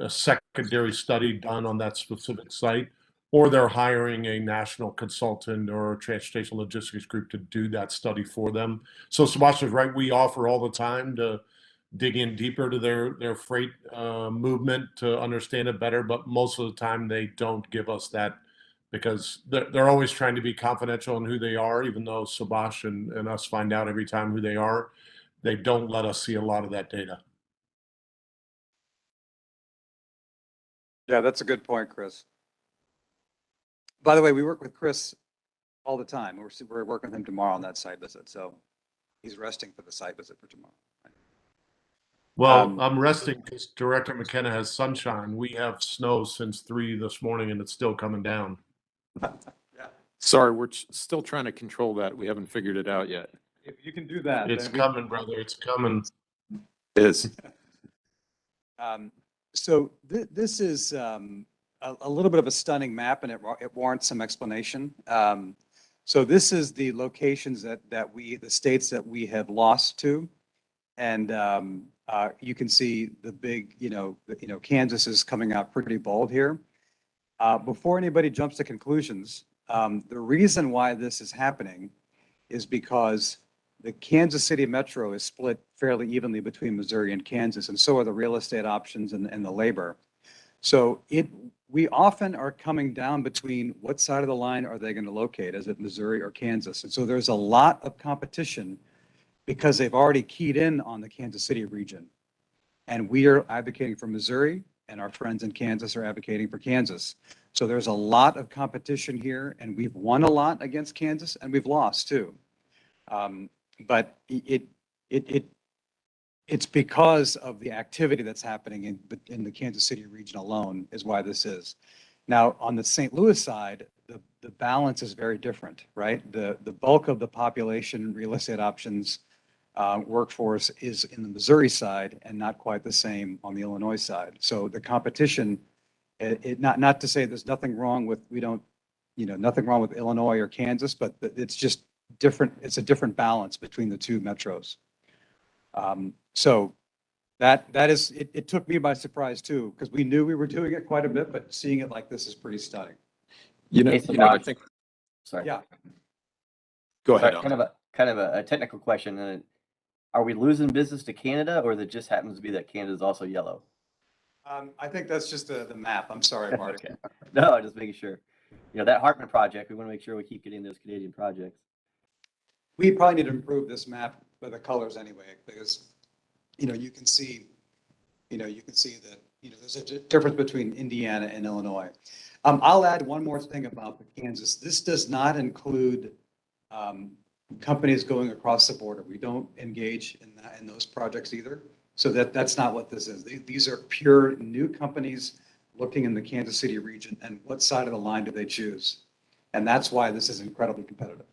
secondary study done on that specific site, or they're hiring a national consultant or a transportation logistics group to do that study for them. So Subhash is right. We offer all the time to dig in deeper to their freight movement to understand it better, but most of the time they don't give us that because they're always trying to be confidential in who they are, even though Subhash and us find out every time who they are. They don't let us see a lot of that data. Yeah, that's a good point, Chris. By the way, we work with Chris all the time. We're working with him tomorrow on that site visit, so he's resting for the site visit for tomorrow. Well, I'm resting because Director McKenna has sunshine. We have snow since 3 this morning and it's still coming down. Sorry, we're still trying to control that. We haven't figured it out yet. If you can do that. It's then we- coming, brother. It's coming. It is. So this is a little bit of a stunning map, and it warrants some explanation. So this is the locations the states that we have lost to. And you can see the big, Kansas is coming out pretty bold here. Before anybody jumps to conclusions, the reason why this is happening is because the Kansas City Metro is split fairly evenly between Missouri and Kansas, and so are the real estate options and the labor. So we often are coming down between what side of the line are they going to locate? Is it Missouri or Kansas? And so there's a lot of competition because they've already keyed in on the Kansas City region. And we are advocating for Missouri, and our friends in Kansas are advocating for Kansas. So there's a lot of competition here, and we've won a lot against Kansas, and we've lost too. But it's because of the activity that's happening in the Kansas City region alone is why this is. Now, on the St. Louis side, the balance is very different, right? The bulk of the population real estate options workforce is in the Missouri side and not quite the same on the Illinois side. So the competition, not to say there's nothing wrong with, nothing wrong with Illinois or Kansas, but it's just different. It's a different balance between the two metros. So that is, it took me by surprise too, because we knew we were doing it quite a bit, but seeing it like this is pretty stunning. Hey, I think, Sorry. Yeah. go ahead. Sorry, kind of a technical question. Are we losing business to Canada, or that just happens to be that Canada is also yellow? I think that's just the map. I'm sorry, Marty. Okay. No, just making sure. That Hartman project, we want to make sure we keep getting those Canadian projects. We probably need to improve this map by the colors anyway, because, you can see that, there's a difference between Indiana and Illinois. I'll add one more thing about the Kansas. This does not include companies going across the border. We don't engage in those projects either. So that's not what this is. These are pure new companies looking in the Kansas City region, and what side of the line do they choose? And that's why this is incredibly competitive.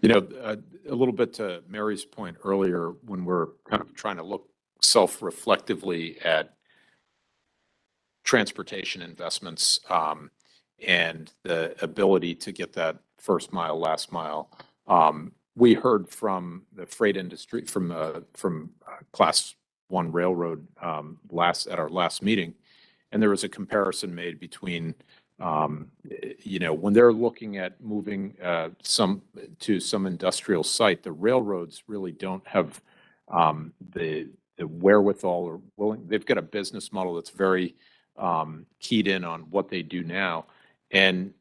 A little bit to Mary's point earlier, when we're kind of trying to look self-reflectively at transportation investments and the ability to get that first mile, last mile. We heard from the freight industry, from Class 1 railroad at our last meeting, and there was a comparison made between when they're looking at moving some industrial site, the railroads really don't have the wherewithal or willing. They've got a business model that's very keyed in on what they do now, and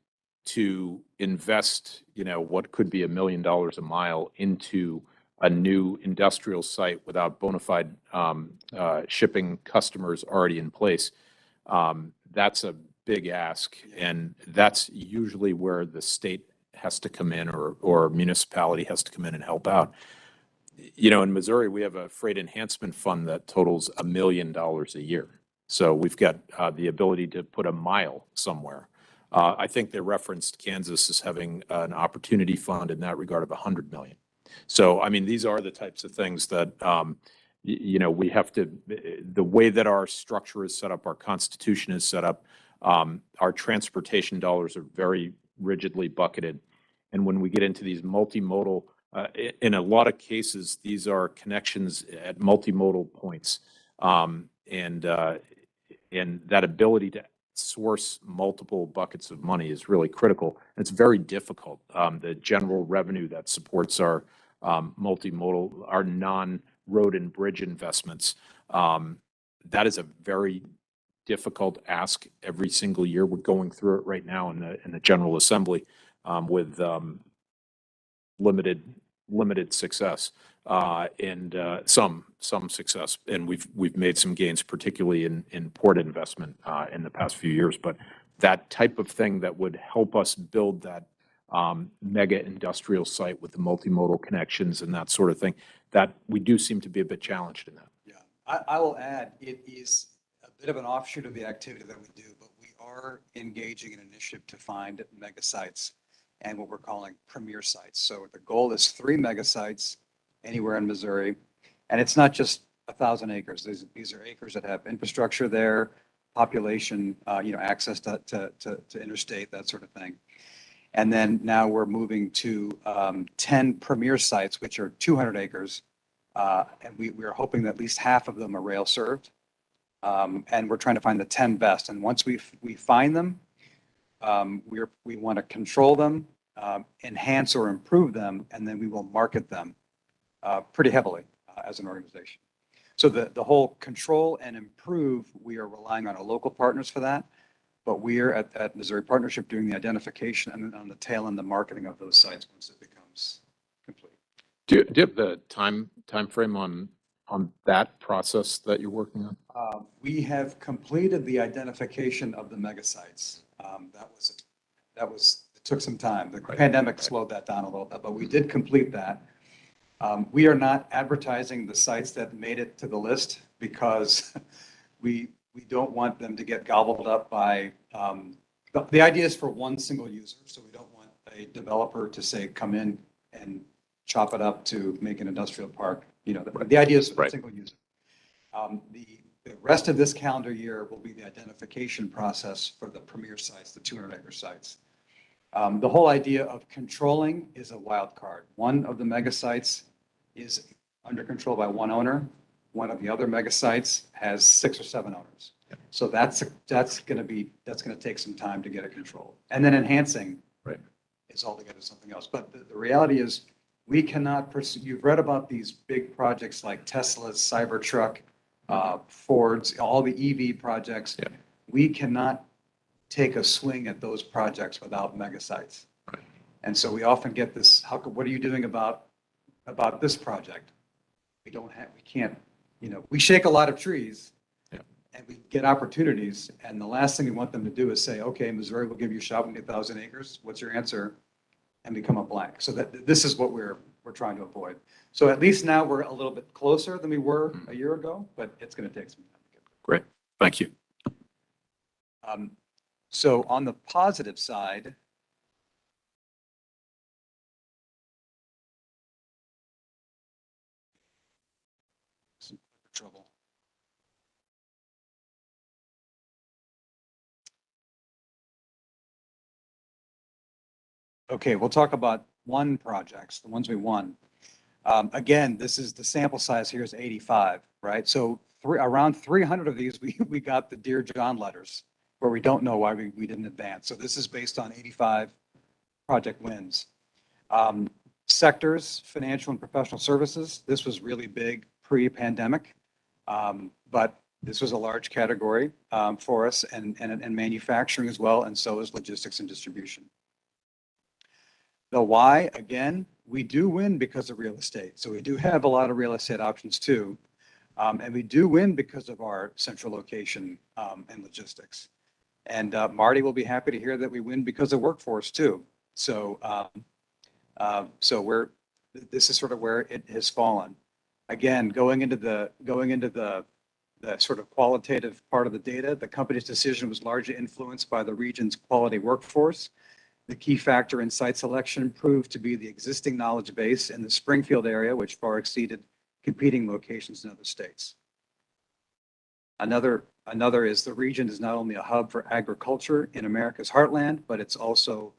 to invest, what could be $1 million a mile into a new industrial site without bona fide shipping customers already in place. That's a big ask, and that's usually where the state has to come in or municipality has to come in and help out. In Missouri, we have a freight enhancement fund that totals $1 million a year. So we've got the ability to put a mile somewhere. I think they referenced Kansas as having an opportunity fund in that regard of $100 million. So, I mean, these are the types of things that, we have to, the way that our structure is set up, our constitution is set up, our transportation dollars are very rigidly bucketed. And when we get into these multimodal, in a lot of cases, these are connections at multimodal points. And that ability to source multiple buckets of money is really critical. It's very difficult. The general revenue that supports our multimodal, our non-road and bridge investments, that is a very difficult ask every single year. We're going through it right now in the General Assembly with limited success and some success. And we've made some gains, particularly in port investment in the past few years. But that type of thing that would help us build that mega industrial site with the multimodal connections and that sort of thing, that we do seem to be a bit challenged in that. Yeah, I will add, it is a bit of an offshoot of the activity that we do, but we are engaging in an initiative to find mega sites and what we're calling premier sites. So the goal is 3 mega sites anywhere in Missouri. And it's not just 1,000 acres. These are acres that have infrastructure there, population, access to interstate, that sort of thing. And then now we're moving to 10 premier sites, which are 200 acres. And we're hoping that at least half of them are rail served. And we're trying to find the 10 best. And once we find them, we want to control them, enhance or improve them, and then we will market them pretty heavily as an organization. So the whole control and improve, we are relying on our local partners for that. But we are at Missouri Partnership doing the identification and then on the tail end, the marketing of those sites once it becomes complete. Do you have the time frame on that process that you're working on? We have completed the identification of the mega sites. It took some time. The pandemic slowed that down a little bit, but we did complete that. We are not advertising the sites that made it to the list because we don't want them to get gobbled up by, the idea is for one single user. So we don't want a developer to say, come in and chop it up to make an industrial park. The idea is for a single user. The rest of this calendar year will be the identification process for the premier sites, the 200-acre sites. The whole idea of controlling is a wild card. One of the mega sites is under control by one owner. One of the other mega sites has 6 or 7 owners. So that's going to take some time to get it controlled. And then enhancing is altogether something else. But the reality is we cannot pursue. You've read about these big projects like Tesla's Cybertruck, Ford's, all the EV projects. Yeah. We cannot take a swing at those projects without mega sites. Right. And so we often get this, what are you doing about this project? We can't, we shake a lot of trees. Yeah. And we get opportunities. And the last thing we want them to do is say, okay, Missouri will give you a shot with 1,000 acres. What's your answer? And become a blank. So this is what we're trying to avoid. So at least now we're a little bit closer than we were a year ago, but it's going to take some time to get there. Great. Thank you. So on the positive side, some trouble. Okay, we'll talk about one projects, the ones we won. Again, this is the sample size here is 85, right? So around 300 of these, we got the Dear John letters where we don't know why we didn't advance. So this is based on 85 project wins. Sectors, financial and professional services. This was really big pre-pandemic, but this was a large category for us and manufacturing as well, and so is logistics and distribution. The why, again, we do win because of real estate. So we do have a lot of real estate options too. And we do win because of our central location and logistics. And Marty will be happy to hear that we win because of workforce too. So this is sort of where it has fallen. Again, going into the sort of qualitative part of the data, the company's decision was largely influenced by the region's quality workforce. The key factor in site selection proved to be the existing knowledge base in the Springfield area, which far exceeded competing locations in other states. Another is the region is not only a hub for agriculture in America's heartland, but it's also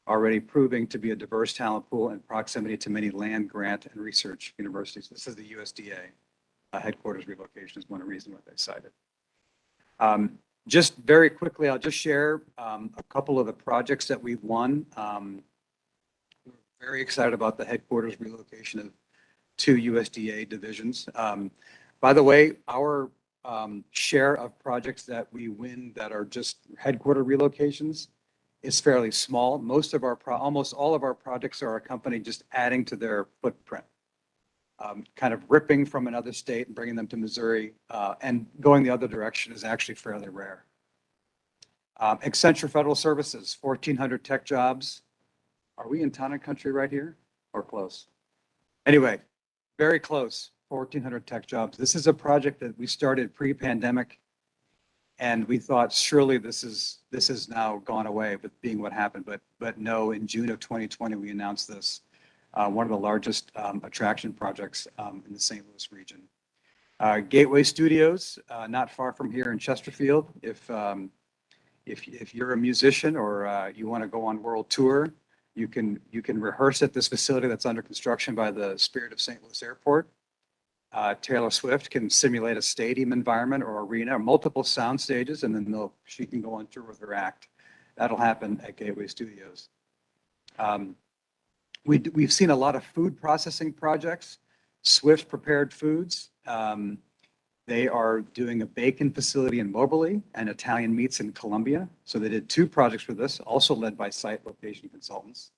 already proving to be a diverse talent pool in proximity to many land grant and research universities. This is the USDA. headquarters relocation is one reason why they cited. Just very quickly, I'll just share a couple of the projects that we've won. We're very excited about the headquarters relocation of 2 USDA divisions. By the way, our share of projects that we win that are just headquarter relocations is fairly small. Almost all of our projects are a company just adding to their footprint. Kind of ripping from another state and bringing them to Missouri, and going the other direction is actually fairly rare. Accenture Federal Services, 1,400 tech jobs. Are we in town and country right here or close? Anyway, very close, 1,400 tech jobs. This is a project that we started pre-pandemic, and we thought surely this is now gone away with being what happened, but no, in June of 2020, we announced this. One of the largest attraction projects in the St. Louis region. Gateway Studios, not far from here in Chesterfield. If you're a musician or you want to go on world tour, you can rehearse at this facility that's under construction by the Spirit of St. Louis Airport. Taylor Swift can simulate a stadium environment or arena, or multiple sound stages, and then she can go on tour with her act. That'll happen at Gateway Studios. We've seen a lot of food processing projects. Swift Prepared Foods. They are doing a bacon facility in Moberly and Italian meats in Columbia. So they did 2 projects for this, also led by Site Location Consultants.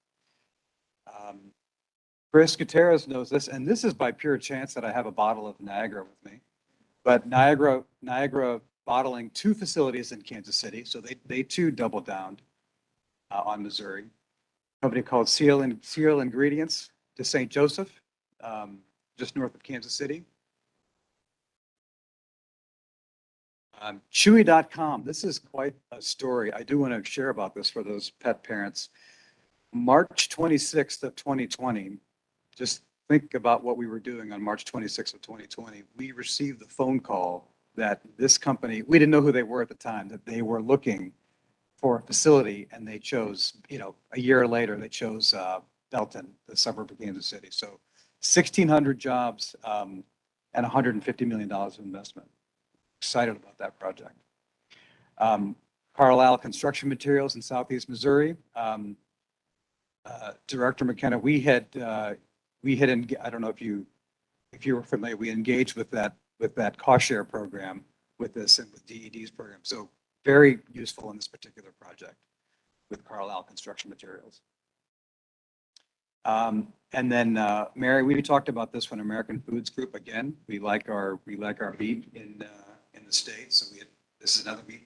Chris Gutierrez knows this, and this is by pure chance that I have a bottle of Niagara with me. But Niagara bottling 2 facilities in Kansas City, so they too doubled down on Missouri. A company called Seal Ingredients to St. Joseph, just north of Kansas City. Chewy.com, this is quite a story. I do want to share about this for those pet parents. March 26th of 2020, just think about what we were doing on March 26th of 2020. We received the phone call that this company, we didn't know who they were at the time, that they were looking for a facility, and they chose, a year later, they chose Belton, the suburb of Kansas City. So 1,600 jobs and $150 million of investment. Excited about that project. Carlisle Construction Materials in Southeast Missouri. Director McKenna, I don't know if you were familiar, we engaged with that cost share program with this and with DED's program. So very useful in this particular project with Carlisle Construction Materials. And then Mary, we talked about this one, American Foods Group. Again, we like our beef in the state. So this is another beef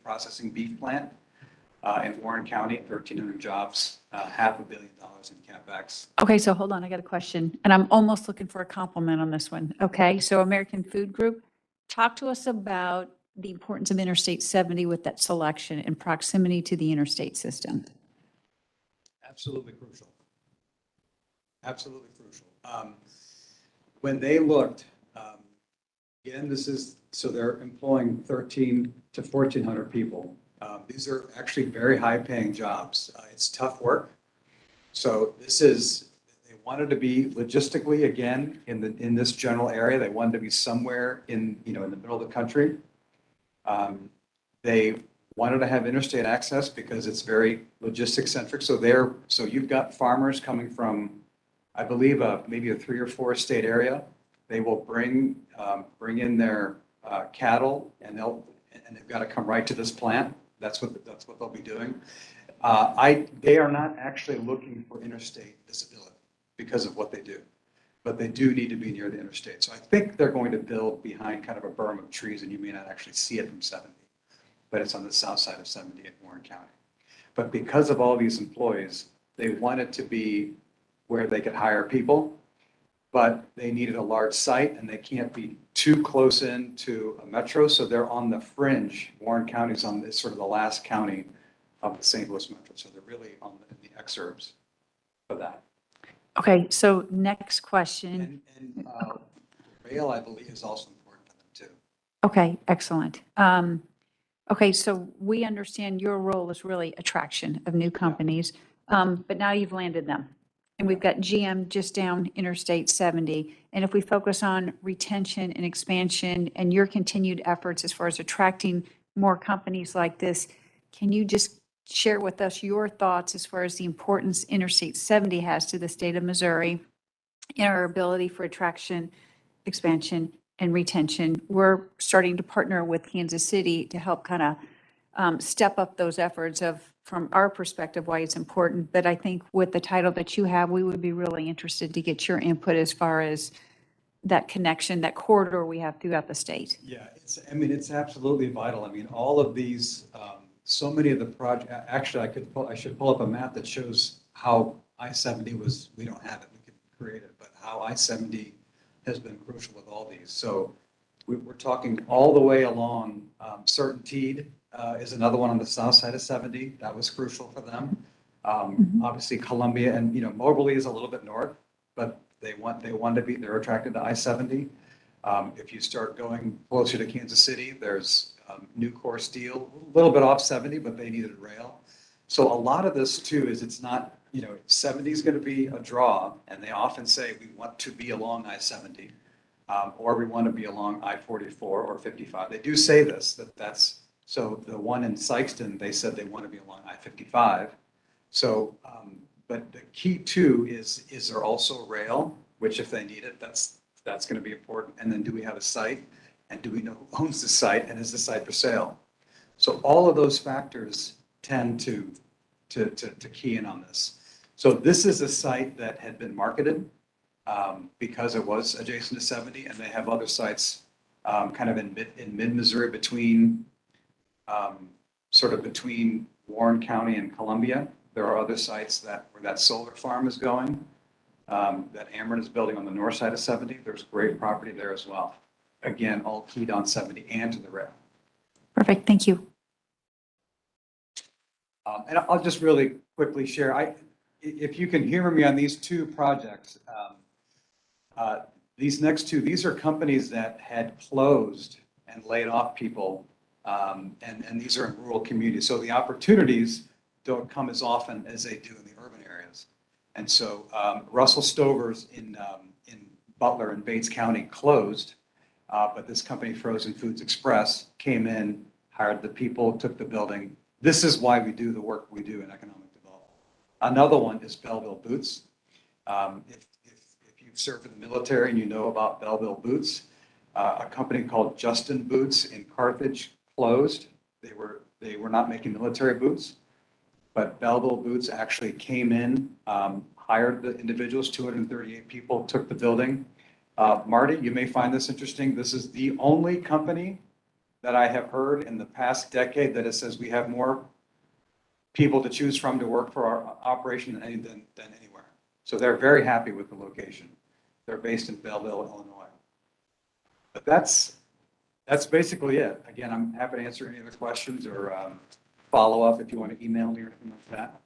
plant in Warren County, 1,300 jobs, $500 million in CapEx. Okay, so hold on, I got a question, and I'm almost looking for a compliment on this one. Okay, so American Food Group, talk to us about the importance of Interstate 70 with that selection and proximity to the interstate system. Absolutely crucial. Absolutely crucial. When they looked, again, so they're employing 1,300 to 1,400 people. These are actually very high-paying jobs. It's tough work. So they wanted to be logistically, again, in this general area. They wanted to be somewhere in the middle of the country. They wanted to have interstate access because it's very logistics centric. So you've got farmers coming from, I believe, maybe a 3 or 4 state area. They will bring in their cattle, and they've got to come right to this plant. That's what they'll be doing. They are not actually looking for interstate visibility because of what they do, but they do need to be near the interstate. So I think they're going to build behind kind of a berm of trees, and you may not actually see it from 70, but it's on the south side of 70 in Warren County. But because of all these employees, they wanted to be where they could hire people, but they needed a large site, and they can't be too close in to a metro, so they're on the fringe. Warren County is sort of the last county of the St. Louis metro, so they're really in the exurbs for that. Okay, so next question. And rail, I believe, is also important to them too. Okay, excellent. Okay, so we understand your role is really attraction of new companies, but now you've landed them. And we've got GM just down Interstate 70. And if we focus on retention and expansion and your continued efforts as far as attracting more companies like this, can you just share with us your thoughts as far as the importance Interstate 70 has to the state of Missouri in our ability for attraction, expansion, and retention? We're starting to partner with Kansas City to help kind of step up those efforts of, from our perspective, why it's important. But I think with the title that you have, we would be really interested to get your input as far as that connection, that corridor we have throughout the state. Yeah, it's absolutely vital. I mean, all of these, so many of the projects, actually, I should pull up a map that shows how I-70 was, we don't have it, we could create it, but how I-70 has been crucial with all these. So we're talking all the way along, Certainteed is another one on the south side of 70. That was crucial for them. Obviously Columbia and, Moberly is a little bit north, but they're attracted to I-70. If you start going closer to Kansas City, there's Nucor Steel, a little bit off 70, but they needed rail. So a lot of this too is it's not, 70 is going to be a draw, and they often say we want to be along I-70, or we want to be along I-44 or 55. They do say this, that's, so the one in Sykeston, they said they want to be along I-55. So, but the key too is there also rail, which if they need it, that's going to be important. And then do we have a site? And do we know who owns the site? And is the site for sale? So all of those factors tend to key in on this. So this is a site that had been marketed because it was adjacent to 70, and they have other sites kind of in mid-Missouri between between Warren County and Columbia. There are other sites where that solar farm is going, that Ameren is building on the north side of 70. There's great property there as well. Again, all keyed on 70 and to the rail. Perfect. Thank you. And I'll just really quickly share, if you can hear me on these two projects, these next two, these are companies that had closed and laid off people, and these are in rural communities. So the opportunities don't come as often as they do in the urban areas. And so Russell Stover's in Butler and Bates County closed, but this company, Frozen Foods Express, came in, hired the people, took the building. This is why we do the work we do in economic development. Another one is Belleville Boots. If you've served in the military and you know about Belleville Boots, a company called Justin Boots in Carthage closed. They were not making military boots, but Belleville Boots actually came in, hired the individuals, 238 people, took the building. Marty, you may find this interesting. This is the only company that I have heard in the past decade that it says we have more people to choose from to work for our operation than anywhere. So they're very happy with the location. They're based in Belleville, Illinois. But that's basically it. Again, I'm happy to answer any other questions or follow up if you want to email me or anything like that.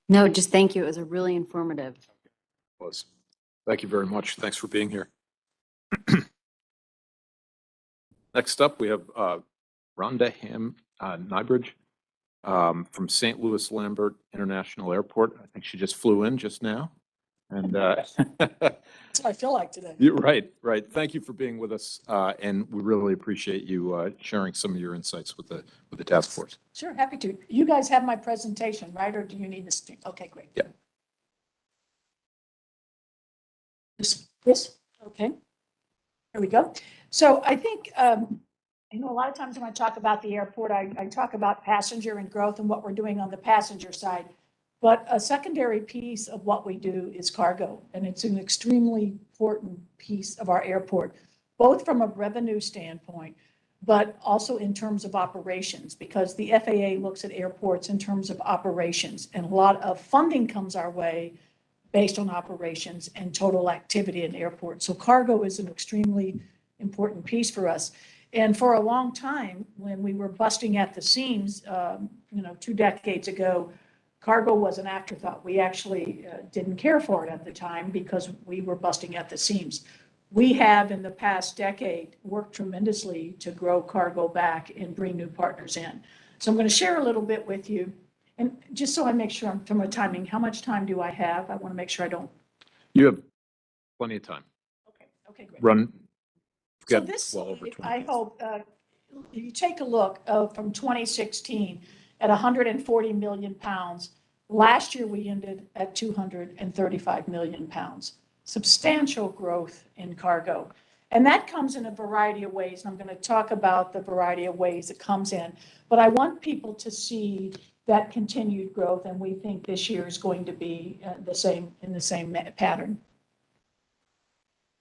No, just thank you. It was a really informative. Was. Thank you very much. Thanks for being here. Next up, we have Rhonda Nybridge from St. Louis Lambert International Airport. I think she just flew in just now. And That's what I feel like today. you're right. Thank you for being with us, and we really appreciate you sharing some of your insights with the task force. Sure, happy to. You guys have my presentation, right? Or do you need this? Okay, great. Yeah. This, okay. Here we go. So I think, a lot of times when I talk about the airport, I talk about passenger and growth and what we're doing on the passenger side. But a secondary piece of what we do is cargo, and it's an extremely important piece of our airport, both from a revenue standpoint, but also in terms of operations, because the FAA looks at airports in terms of operations, and a lot of funding comes our way based on operations and total activity in airports. So cargo is an extremely important piece for us. And for a long time, when we were busting at the seams, 2 decades ago, cargo was an afterthought. We actually didn't care for it at the time because we were busting at the seams. We have, in the past decade, worked tremendously to grow cargo back and bring new partners in. So I'm going to share a little bit with you. And just so I make sure I'm from a timing, how much time do I have? I want to make sure I don't. You have plenty of time. Okay, great. Run. So Got this, well over 20 I minutes. hope, you take a look from 2016 at 140 million pounds. Last year, we ended at 235 million pounds. Substantial growth in cargo. And that comes in a variety of ways. And I'm going to talk about the variety of ways it comes in. But I want people to see that continued growth. And we think this year is going to be the same pattern.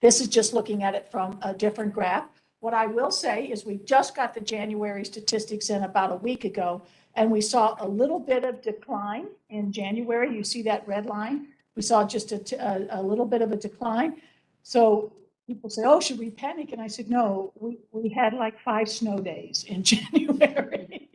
This is just looking at it from a different graph. What I will say is we just got the January statistics in about a week ago, and we saw a little bit of decline in January. You see that red line? We saw just a little bit of a decline. So people say, oh, should we panic? And I said, no, we had like 5 snow days in January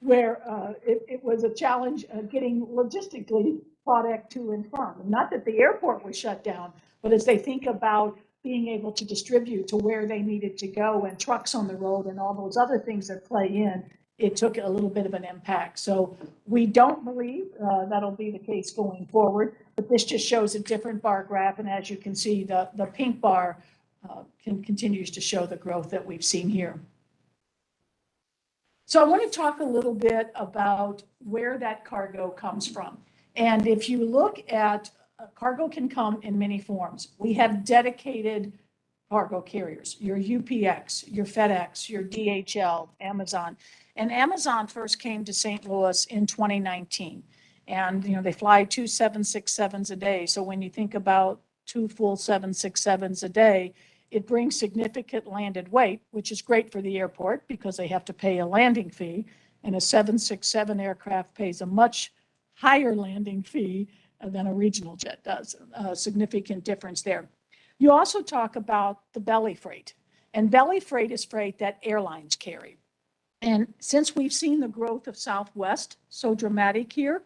where it was a challenge getting logistically product to and from. Not that the airport was shut down, but as they think about being able to distribute to where they needed to go and trucks on the road and all those other things that play in, it took a little bit of an impact. So we don't believe that'll be the case going forward, but this just shows a different bar graph. And as you can see, the pink bar continues to show the growth that we've seen here. So I want to talk a little bit about where that cargo comes from. And if you look at cargo can come in many forms. We have dedicated cargo carriers, your UPX, your FedEx, your DHL, Amazon. And Amazon first came to St. Louis in 2019. And, they fly 2 767s a day. So when you think about 2 full 767s a day, it brings significant landed weight, which is great for the airport because they have to pay a landing fee. And a 767 aircraft pays a much higher landing fee than a regional jet does. A significant difference there. You also talk about the belly freight. And belly freight is freight that airlines carry. And since we've seen the growth of Southwest so dramatic here,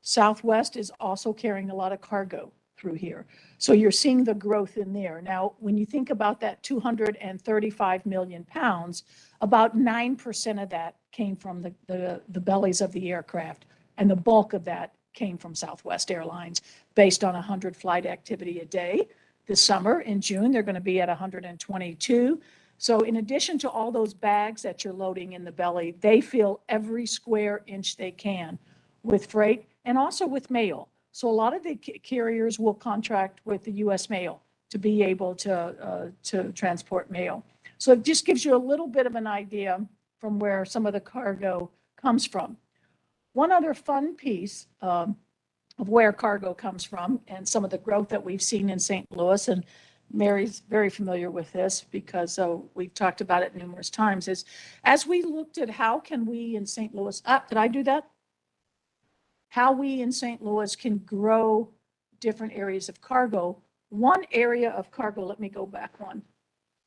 Southwest is also carrying a lot of cargo through here. So you're seeing the growth in there. Now, when you think about that 235 million pounds, about 9% of that came from the bellies of the aircraft. And the bulk of that came from Southwest Airlines based on 100 flight activity a day. This summer in June, they're going to be at 122. So in addition to all those bags that you're loading in the belly, they fill every square inch they can with freight and also with mail. So a lot of the carriers will contract with the U.S. Mail to be able to transport mail. So it just gives you a little bit of an idea from where some of the cargo comes from. One other fun piece of where cargo comes from and some of the growth that we've seen in St. Louis, and Mary's very familiar with this because we've talked about it numerous times, is as we looked at how can we in St. Louis, did I do that? How we in St. Louis can grow different areas of cargo. One area of cargo, let me go back one.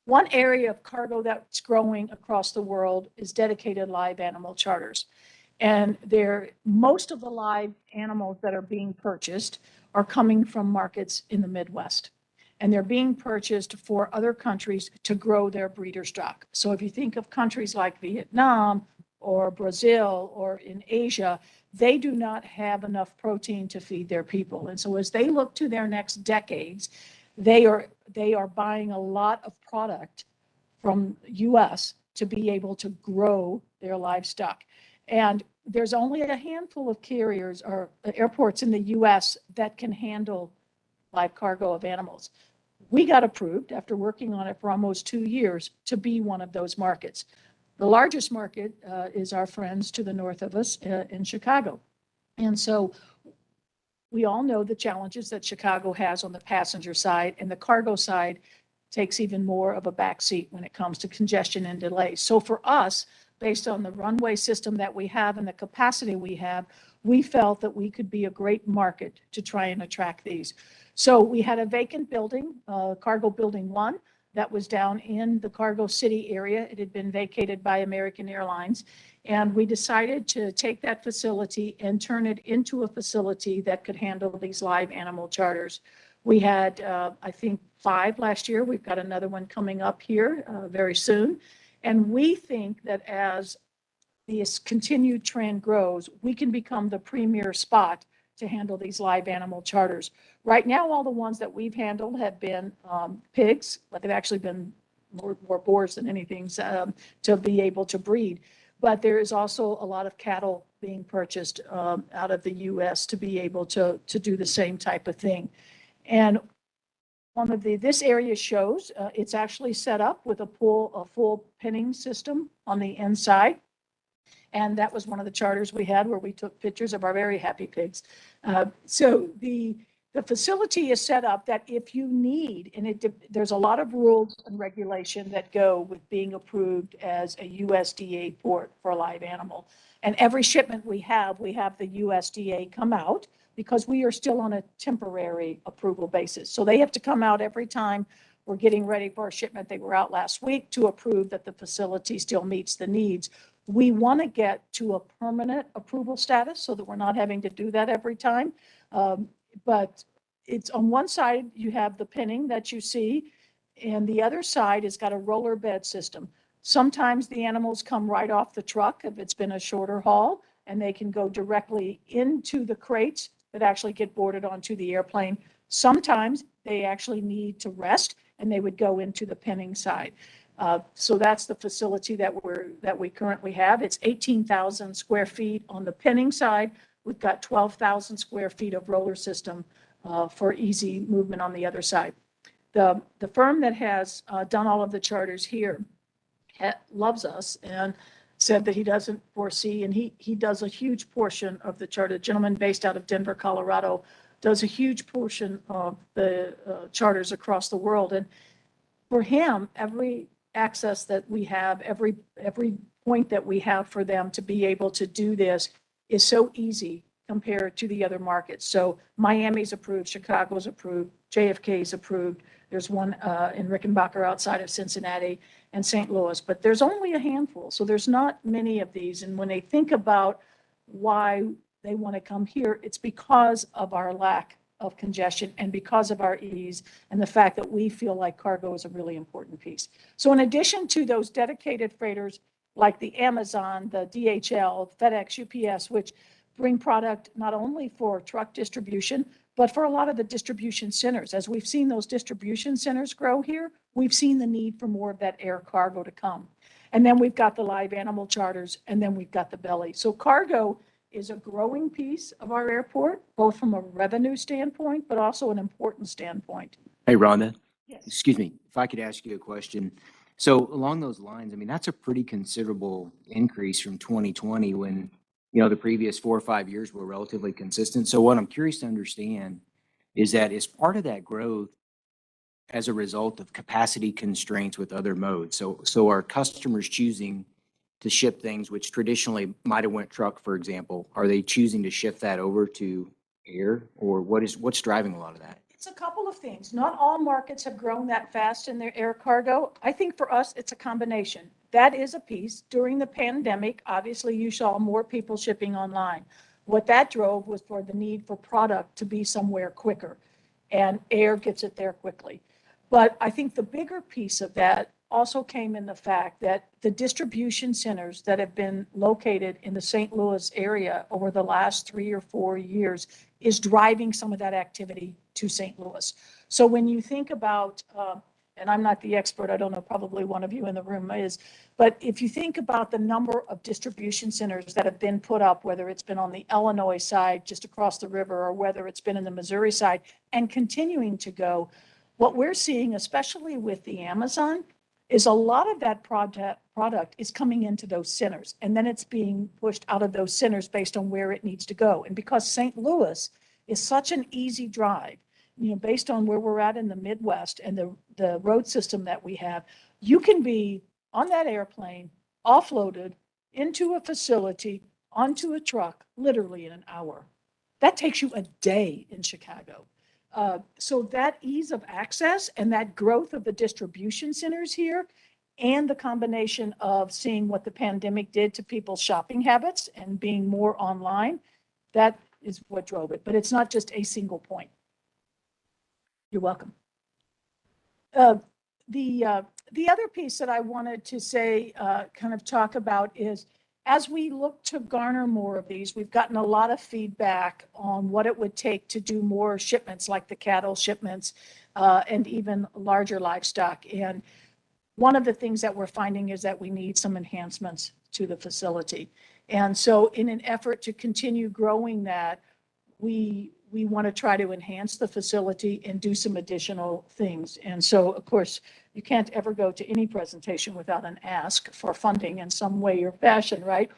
One area of cargo that's growing across the world is dedicated live animal charters. And most of the live animals that are being purchased are coming from markets in the Midwest. And they're being purchased for other countries to grow their breeder stock. So if you think of countries like Vietnam or Brazil or in Asia, they do not have enough protein to feed their people. And so as they look to their next decades, they are buying a lot of product from US to be able to grow their livestock. And there's only a handful of carriers or airports in the US that can handle live cargo of animals. We got approved after working on it for almost 2 years to be one of those markets. The largest market is our friends to the north of us in Chicago. And so we all know the challenges that Chicago has on the passenger side, and the cargo side takes even more of a backseat when it comes to congestion and delays. So for us, based on the runway system that we have and the capacity we have, we felt that we could be a great market to try and attract these. So we had a vacant building, Cargo Building 1, that was down in the Cargo City area. It had been vacated by American Airlines. And we decided to take that facility and turn it into a facility that could handle these live animal charters. We had, I think, 5 last year. We've got another one coming up here very soon. And we think that as this continued trend grows, we can become the premier spot to handle these live animal charters. Right now, all the ones that we've handled have been pigs, but they've actually been more boars than anything to be able to breed. But there is also a lot of cattle being purchased out of the U.S. to be able to do the same type of thing. And one of this area shows it's actually set up with a full pinning system on the inside. And that was one of the charters we had where we took pictures of our very happy pigs. So the facility is set up that if you need, and there's a lot of rules and regulation that go with being approved as a USDA port for a live animal. And every shipment we have the USDA come out because we are still on a temporary approval basis. So they have to come out every time we're getting ready for a shipment. They were out last week to approve that the facility still meets the needs. We want to get to a permanent approval status so that we're not having to do that every time. But it's on one side, you have the pinning that you see, and the other side has got a roller bed system. Sometimes the animals come right off the truck if it's been a shorter haul, and they can go directly into the crates that actually get boarded onto the airplane. Sometimes they actually need to rest, and they would go into the pinning side. So that's the facility that we currently have. It's 18,000 square feet on the pinning side. We've got 12,000 square feet of roller system for easy movement on the other side. The firm that has done all of the charters here loves us and said that he doesn't foresee, and he does a huge portion of the charter. A gentleman based out of Denver, Colorado, does a huge portion of the charters across the world. And for him, every access that we have, every point that we have for them to be able to do this is so easy compared to the other markets. So Miami's approved, Chicago's approved, JFK's approved. There's one in Rickenbacker outside of Cincinnati and St. Louis, but there's only a handful. So there's not many of these. And when they think about why they want to come here, it's because of our lack of congestion and because of our ease and the fact that we feel like cargo is a really important piece. So in addition to those dedicated freighters like the Amazon, the DHL, FedEx, UPS, which bring product not only for truck distribution, but for a lot of the distribution centers. As we've seen those distribution centers grow here, we've seen the need for more of that air cargo to come. And then we've got the live animal charters, and then we've got the belly. So cargo is a growing piece of our airport, both from a revenue standpoint, but also an important standpoint. Hey, Rhonda, Yes. excuse me, if I could ask you a question. So along those lines, I mean, that's a pretty considerable increase from 2020 when, you know, the previous 4 or 5 years were relatively consistent. So what I'm curious to understand is that is part of that growth as a result of capacity constraints with other modes? So are customers choosing to ship things which traditionally might have went truck, for example? Are they choosing to shift that over to air, or what's driving a lot of that? It's a couple of things. Not all markets have grown that fast in their air cargo. I think for us, it's a combination. That is a piece. During the pandemic, obviously you saw more people shipping online. What that drove was for the need for product to be somewhere quicker, and air gets it there quickly. But I think the bigger piece of that also came in the fact that the distribution centers that have been located in the St. Louis area over the last 3 or 4 years is driving some of that activity to St. Louis. So when you think about, and I'm not the expert, I don't know, probably one of you in the room is, but if you think about the number of distribution centers that have been put up, whether it's been on the Illinois side just across the river or whether it's been in the Missouri side and continuing to go, what we're seeing, especially with the Amazon, is a lot of that product is coming into those centers, and then it's being pushed out of those centers based on where it needs to go. And because St. Louis is such an easy drive, you know, based on where we're at in the Midwest and the road system that we have, you can be on that airplane, offloaded into a facility, onto a truck, literally in an hour. That takes you a day in Chicago. So that ease of access and that growth of the distribution centers here and the combination of seeing what the pandemic did to people's shopping habits and being more online, that is what drove it. But it's not just a single point. You're welcome. The other piece that I wanted to say, kind of talk about is as we look to garner more of these, we've gotten a lot of feedback on what it would take to do more shipments, like the cattle shipments, and even larger livestock. And one of the things that we're finding is that we need some enhancements to the facility. And so in an effort to continue growing that, we want to try to enhance the facility and do some additional things. And so, of course, you can't ever go to any presentation without an ask for funding in some way or fashion, right?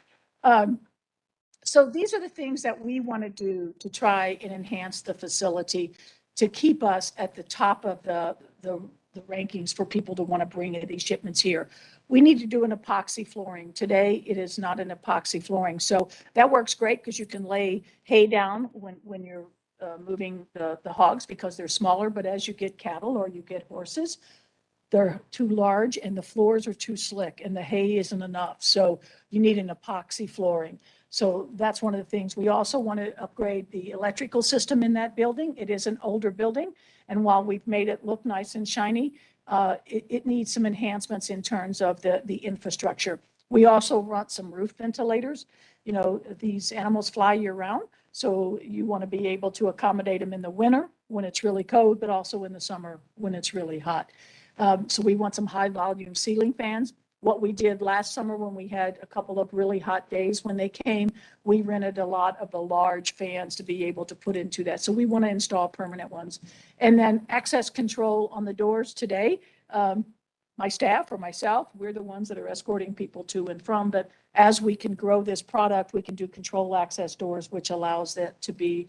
So these are the things that we want to do to try and enhance the facility to keep us at the top of the rankings for people to want to bring these shipments here. We need to do an epoxy flooring. Today, it is not an epoxy flooring. So that works great because you can lay hay down when you're moving the hogs because they're smaller. But as you get cattle or you get horses, they're too large and the floors are too slick and the hay isn't enough. So you need an epoxy flooring. So that's one of the things. We also want to upgrade the electrical system in that building. It is an older building. And while we've made it look nice and shiny, it needs some enhancements in terms of the infrastructure. We also run some roof ventilators. You know, these animals fly year round. So you want to be able to accommodate them in the winter when it's really cold, but also in the summer when it's really hot. So we want some high volume ceiling fans. What we did last summer when we had a couple of really hot days when they came, we rented a lot of the large fans to be able to put into that. So we want to install permanent ones. And then access control on the doors today. My staff or myself, we're the ones that are escorting people to and from, but as we can grow this product, we can do control access doors, which allows that to be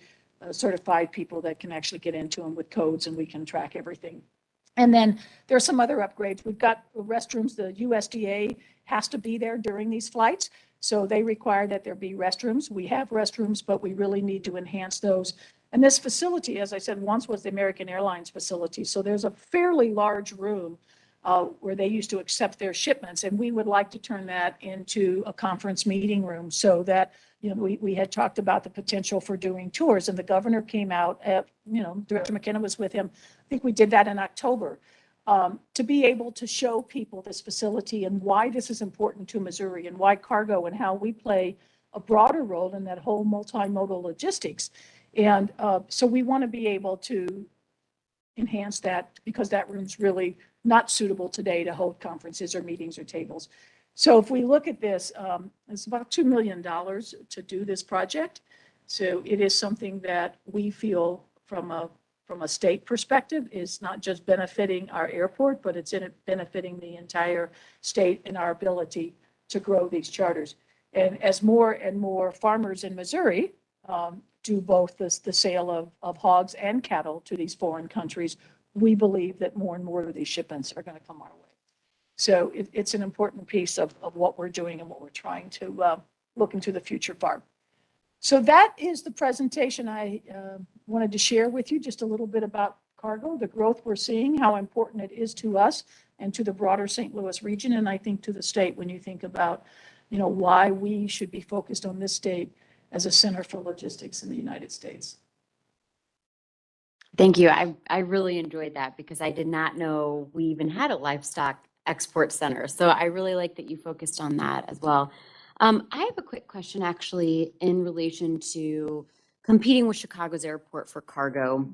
certified people that can actually get into them with codes and we can track everything. And then there's some other upgrades. We've got restrooms. The USDA has to be there during these flights. So they require that there be restrooms. We have restrooms, but we really need to enhance those. And this facility, as I said, once was the American Airlines facility. So there's a fairly large room where they used to accept their shipments. And we would like to turn that into a conference meeting room so that, you know, we had talked about the potential for doing tours and the governor came out, Director McKenna was with him. I think we did that in October to be able to show people this facility and why this is important to Missouri and why cargo and how we play a broader role in that whole multimodal logistics. And so we want to be able to enhance that because that room's really not suitable today to hold conferences or meetings or tables. So if we look at this, it's about $2 million to do this project. So it is something that we feel from a state perspective is not just benefiting our airport, but it's benefiting the entire state and our ability to grow these charters. And as more and more farmers in Missouri do both the sale of hogs and cattle to these foreign countries, we believe that more and more of these shipments are going to come our way. So it's an important piece of what we're doing and what we're trying to look into the future for. So that is the presentation I wanted to share with you, just a little bit about cargo, the growth we're seeing, how important it is to us and to the broader St. Louis region, and I think to the state when you think about, why we should be focused on this state as a center for logistics in the United States. Thank you. I really enjoyed that because I did not know we even had a livestock export center. So I really like that you focused on that as well. I have a quick question actually in relation to competing with Chicago's airport for cargo.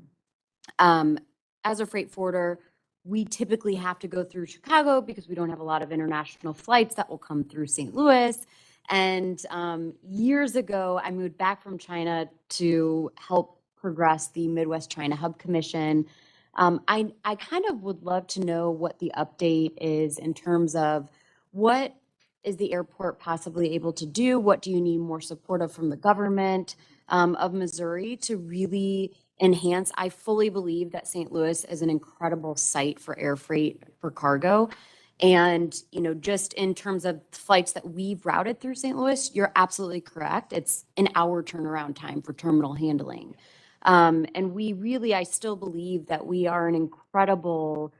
As a freight forwarder, we typically have to go through Chicago because we don't have a lot of international flights that will come through St. Louis. And years ago, I moved back from China to help progress the Midwest China Hub Commission. I kind of would love to know what the update is in terms of what is the airport possibly able to do? What do you need more support of from the government of Missouri to really enhance? I fully believe that St. Louis is an incredible site for air freight for cargo. And, just in terms of flights that we've routed through St. Louis, you're absolutely correct. It's an hour turnaround time for terminal handling. And I still believe that we are an incredible,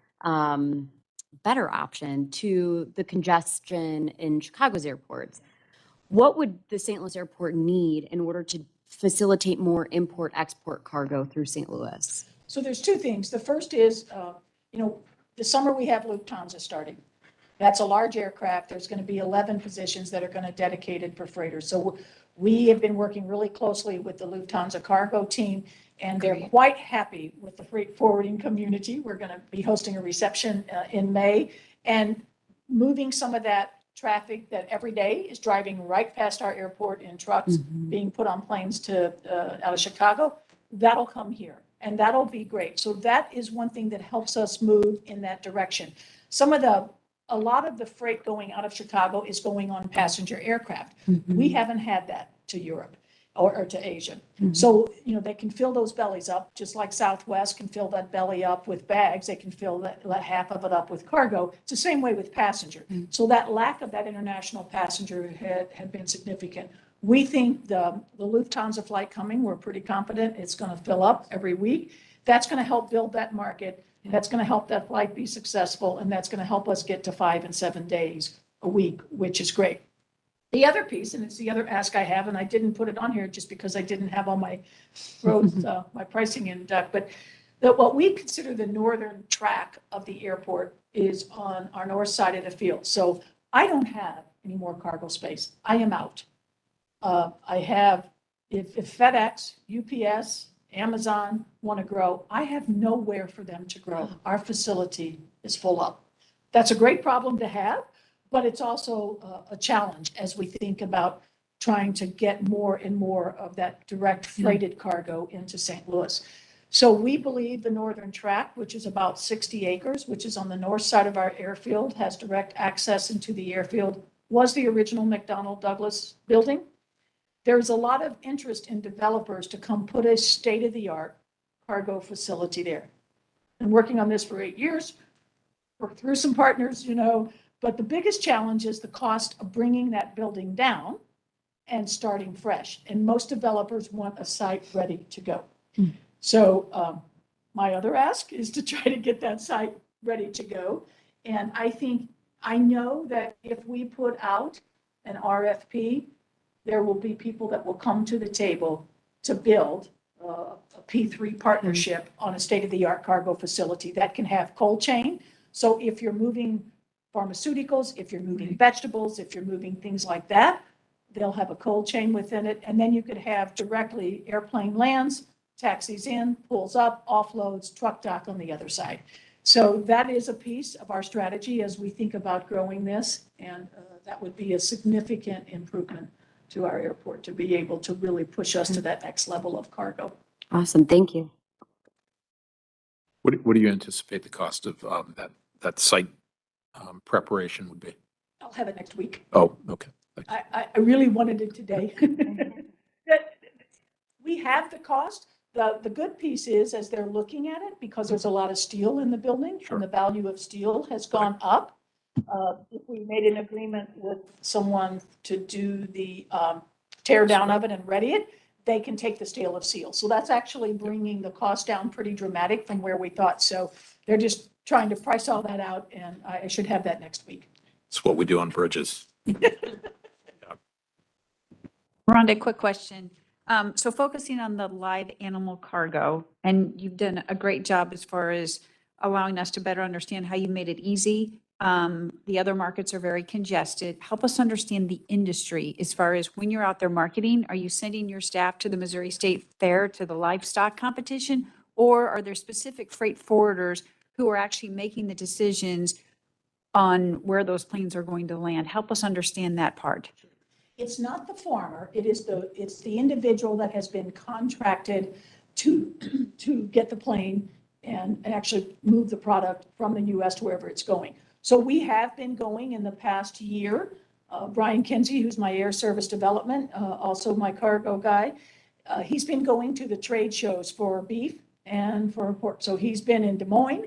better option to the congestion in Chicago's airports. What would the St. Louis airport need in order to facilitate more import-export cargo through St. Louis? So there's two things. The first is, the summer we have Lufthansa starting. That's a large aircraft. There's going to be 11 positions that are going to dedicated for freighters. So we have been working really closely with the Lufthansa cargo team, and they're Great. quite happy with the freight forwarding community. We're going to be hosting a reception in May and moving some of that traffic that every day is driving right past our airport in trucks, being put on planes to out of Chicago. That'll come here, and that'll be great. So that is one thing that helps us move in that direction. A lot of the freight going out of Chicago is going on passenger aircraft. We haven't had that to Europe or to Asia. So, they can fill those bellies up, just like Southwest can fill that belly up with bags. They can fill that half of it up with cargo. It's the same way with passenger. So that lack of that international passenger had been significant. We think the Lufthansa flight coming, we're pretty confident it's going to fill up every week. That's going to help build that market. That's going to help that flight be successful, and that's going to help us get to 5 and 7 days a week, which is great. The other piece, and it's the other ask I have, and I didn't put it on here just because I didn't have all my roads, my pricing in duck, but that what we consider the northern track of the airport is on our north side of the field. So I don't have any more cargo space. I am out. I have, if FedEx, UPS, Amazon want to grow, I have nowhere for them to grow. Our facility is full up. That's a great problem to have, but it's also a challenge as we think about trying to get more and more of that direct freighted cargo into St. Louis. So we believe the northern track, which is about 60 acres, which is on the north side of our airfield, has direct access into the airfield, was the original McDonnell Douglas building. There's a lot of interest in developers to come put a state-of-the-art cargo facility there. Been working on this for 8 years, worked through some partners, but the biggest challenge is the cost of bringing that building down and starting fresh. And most developers want a site ready to go. So my other ask is to try to get that site ready to go. And I know that if we put out an RFP, there will be people that will come to the table to build a P3 partnership on a state-of-the-art cargo facility that can have cold chain. So if you're moving pharmaceuticals, if you're moving vegetables, if you're moving things like that, they'll have a cold chain within it. And then you could have directly airplane lands, taxis in, pulls up, offloads, truck dock on the other side. So that is a piece of our strategy as we think about growing this. And that would be a significant improvement to our airport to be able to really push us to that next level of cargo. Awesome, thank you. What do you anticipate the cost of that site preparation would be? I'll have it next week. Oh, okay. I really wanted it today. We have the cost. The good piece is, as they're looking at it, because there's a lot of steel in the building and the value of steel has gone up. If we made an agreement with someone to do the tear down of it and ready it, they can take the steel of seal. So that's actually bringing the cost down pretty dramatic from where we thought. So they're just trying to price all that out, and I should have that next week. It's what we do on bridges. Rhonda, quick question. So focusing on the live animal cargo, and you've done a great job as far as allowing us to better understand how you made it easy. The other markets are very congested. Help us understand the industry as far as when you're out there marketing, are you sending your staff to the Missouri State Fair to the livestock competition? Or are there specific freight forwarders who are actually making the decisions on where those planes are going to land? Help us understand that part. It's not the farmer, it's the individual that has been contracted to get the plane and actually move the product from the US to wherever it's going. So we have been going in the past year. Brian Kinsey, who's my air service development, also my cargo guy, he's been going to the trade shows for beef and for pork. So he's been in Des Moines.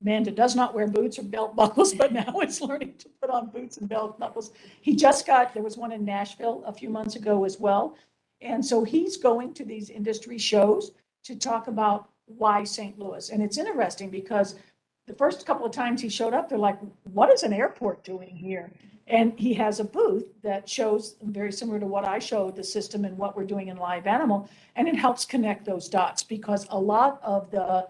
Amanda does not wear boots or belt buckles, but now is learning to put on boots and belt buckles. There was one in Nashville a few months ago as well. And so he's going to these industry shows to talk about why St. Louis. And it's interesting because the first couple of times he showed up, they're like, what is an airport doing here? And he has a booth that shows very similar to what I showed, the system and what we're doing in live animal. And it helps connect those dots because a lot of the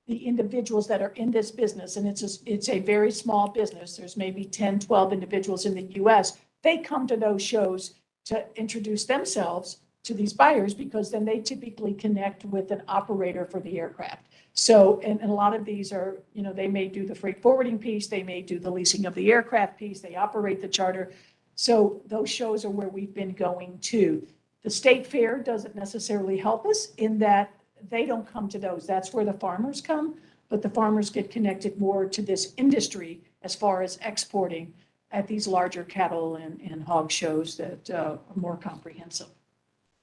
the individuals that are in this business, and it's a very small business, there's maybe 10, 12 individuals in the US, they come to those shows to introduce themselves to these buyers because then they typically connect with an operator for the aircraft. So, and a lot of these are, you know, they may do the freight forwarding piece, they may do the leasing of the aircraft piece, they operate the charter. So those shows are where we've been going to. The state fair doesn't necessarily help us in that they don't come to those. That's where the farmers come, but the farmers get connected more to this industry as far as exporting at these larger cattle and hog shows that are more comprehensive.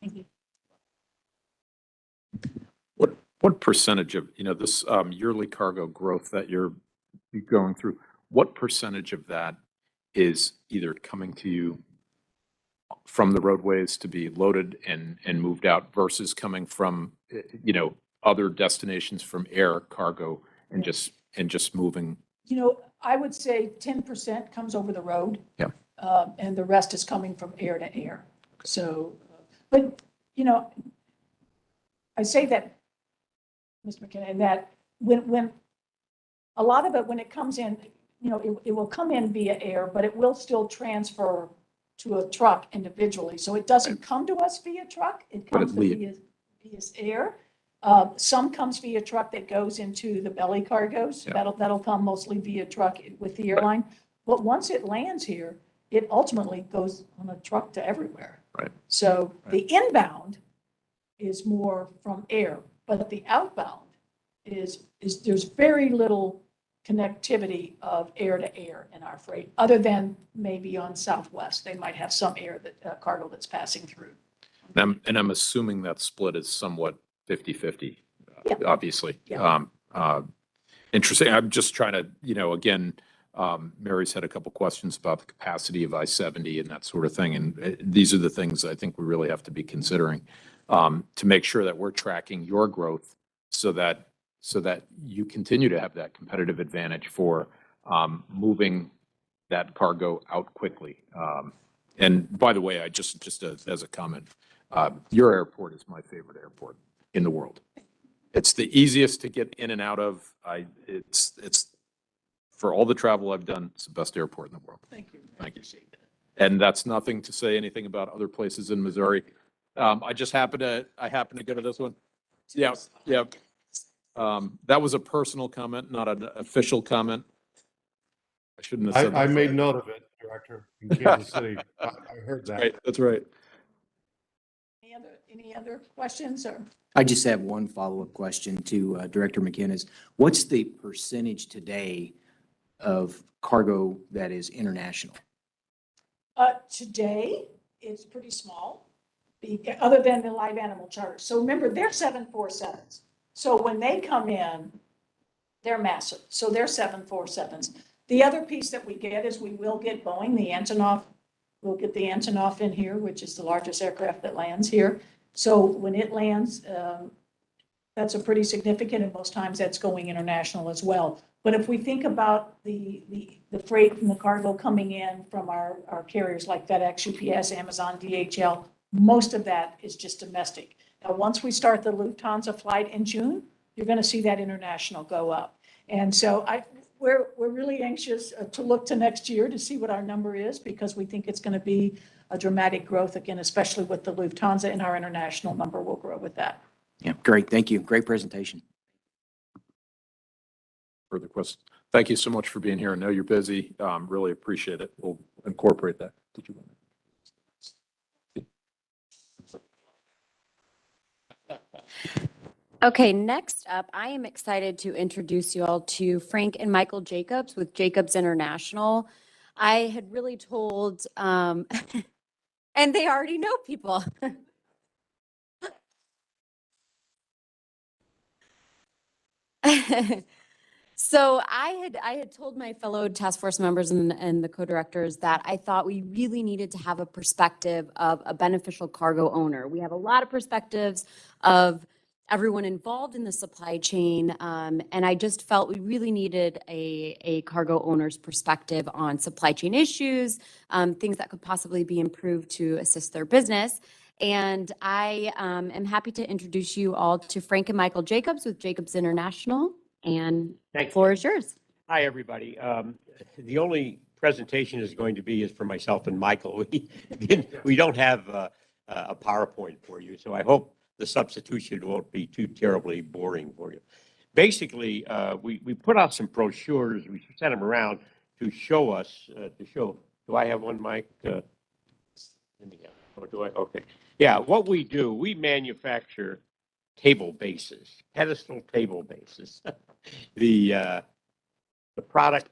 Thank you. What percentage of, this yearly cargo growth that you're going through, what percentage of that is either coming to you from the roadways to be loaded and moved out versus coming from, other destinations from air cargo and just moving? You know, I would say 10% comes over the road. Yeah. And the rest is coming from air to air. So, but, I say that, Mr. McKenna, and that when a lot of it, when it comes in, it will come in via air, but it will still transfer to a truck individually. So it doesn't come to us via truck, it But comes it leaves. via air. Some comes via truck that goes into the belly cargoes. Yeah. That'll come mostly via truck with the airline. But once it lands here, it ultimately goes on a truck to everywhere. Right. So Right. the inbound is more from air, but the outbound is there's very little connectivity of air to air in our freight, other than maybe on Southwest. They might have some air that cargo that's passing through. And I'm assuming that split is somewhat 50/50, Yeah. obviously. Yeah. Interesting. I'm just trying to, again, Mary's had a couple questions about the capacity of I-70 and that sort of thing. And these are the things I think we really have to be considering to make sure that we're tracking your growth so that you continue to have that competitive advantage for moving that cargo out quickly. And by the way, just as a comment, your airport is my favorite airport in the world. It's the easiest to get in and out of. It's for all the travel I've done, it's the best airport in the world. Thank you. Thank you. And that's nothing to say anything about other places in Missouri. I happen to go to this one. Yeah, yeah. That was a personal comment, not an official comment. I shouldn't have said that. I made note of it, Director, in Kansas City. I heard that. Right, that's right. Any other questions or? I just have one follow-up question to Director McKenna's. What's the percentage today of cargo that is international? Today, it's pretty small, other than the live animal charter. So remember, they're 747s. So when they come in, they're massive. So they're 747s. The other piece that we get is we will get Boeing, the Antonov. We'll get the Antonov in here, which is the largest aircraft that lands here. So when it lands, that's a pretty significant, and most times that's going international as well. But if we think about the freight and the cargo coming in from our carriers like FedEx, UPS, Amazon, DHL, most of that is just domestic. Now, once we start the Lufthansa flight in June, you're going to see that international go up. And so we're really anxious to look to next year to see what our number is, because we think it's going to be a dramatic growth again, especially with the Lufthansa, and our international number will grow with that. Yeah, great. Thank you. Great presentation. Further questions? Thank you so much for being here. I know you're busy. Really appreciate it. We'll incorporate that. Did you want to? Okay, next up, I am excited to introduce you all to Frank and Michael Jacobs with Jacobs International. I had really told, and they already know people. So I had told my fellow task force members and the co-directors that I thought we really needed to have a perspective of a beneficial cargo owner. We have a lot of perspectives of everyone involved in the supply chain, and I just felt we really needed a cargo owner's perspective on supply chain issues, things that could possibly be improved to assist their business. And I am happy to introduce you all to Frank and Michael Jacobs with Jacobs International. and Thank you. floor is yours. Hi, everybody. The only presentation is going to be is for myself and Michael. We don't have a PowerPoint for you, so I hope the substitution won't be too terribly boring for you. Basically, we put out some brochures. We sent them around to show us, do I have one, Mike? Or do I? Okay. Yeah, what we do, we manufacture table bases, pedestal table bases. The product,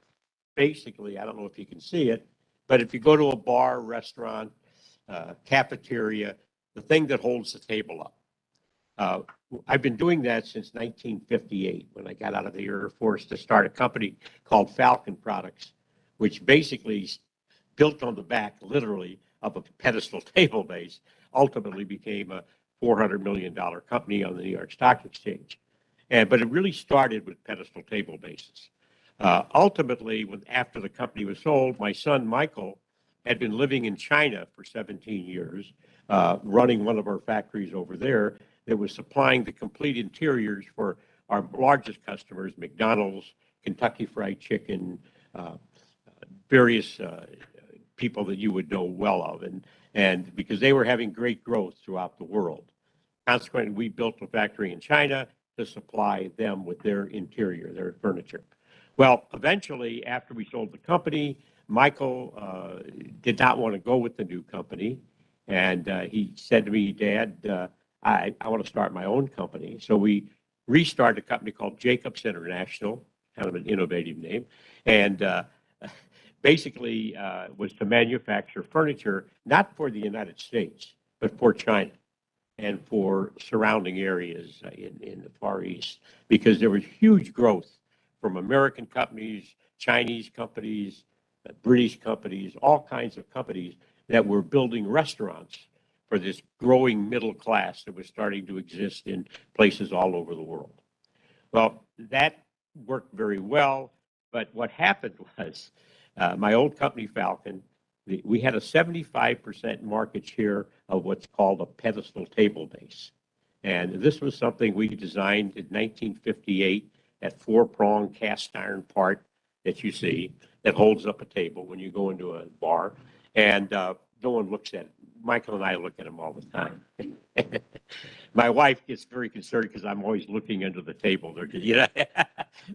basically, I don't know if you can see it, but if you go to a bar, restaurant, cafeteria, the thing that holds the table up. I've been doing that since 1958 when I got out of the Air Force to start a company called Falcon Products, which basically built on the back, literally, of a pedestal table base, ultimately became a $400 million company on the New York Stock Exchange. But it really started with pedestal table bases. Ultimately, after the company was sold, my son Michael had been living in China for 17 years, running one of our factories over there that was supplying the complete interiors for our largest customers, McDonald's, Kentucky Fried Chicken, various people that you would know well of, and because they were having great growth throughout the world. Consequently, we built a factory in China to supply them with their interior, their furniture. Well, eventually, after we sold the company, Michael did not want to go with the new company. And he said to me, Dad, I want to start my own company. So we restarted a company called Jacobs International, kind of an innovative name. And basically was to manufacture furniture, not for the United States, but for China and for surrounding areas in the Far East, because there was huge growth from American companies, Chinese companies, British companies, all kinds of companies that were building restaurants for this growing middle class that was starting to exist in places all over the world. Well, that worked very well, but what happened was my old company, Falcon, we had a 75% market share of what's called a pedestal table base. And this was something we designed in 1958, that four-pronged cast iron part that you see that holds up a table when you go into a bar. And no one looks at it. Michael and I look at them all the time. My wife gets very concerned because I'm always looking under the table. You know,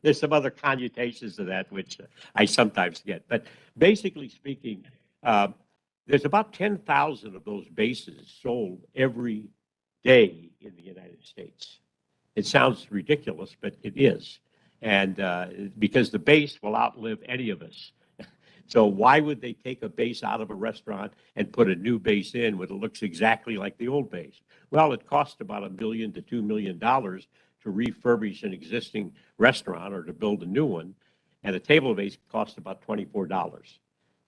there's some other connotations to that, which I sometimes get. But basically speaking, there's about 10,000 of those bases sold every day in the United States. It sounds ridiculous, but it is. And because the base will outlive any of us. So why would they take a base out of a restaurant and put a new base in when it looks exactly like the old base? Well, it costs about $1 million to $2 million to refurbish an existing restaurant or to build a new one. And a table base costs about $24.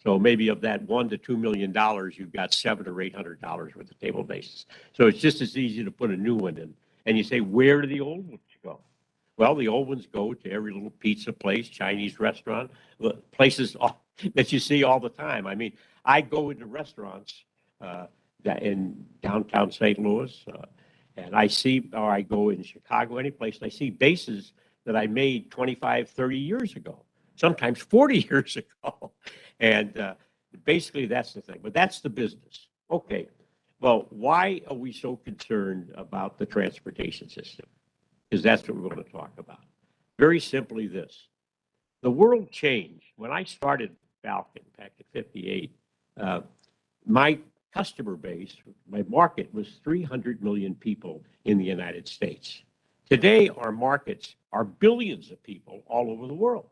So maybe of that $1 to $2 million, you've got $700 or $800 worth of table bases. So it's just as easy to put a new one in. And you say, where do the old ones go? Well, the old ones go to every little pizza place, Chinese restaurant, places that you see all the time. I mean, I go into restaurants in downtown St. Louis, and I see, or I go in Chicago, any place, and I see bases that I made 25, 30 years ago, sometimes 40 years ago. And basically, that's the thing. But that's the business. Okay. Well, why are we so concerned about the transportation system? Because that's what we're going to talk about. Very simply this. The world changed. When I started Falcon back in 58, my customer base, my market was 300 million people in the United States. Today, our markets are billions of people all over the world.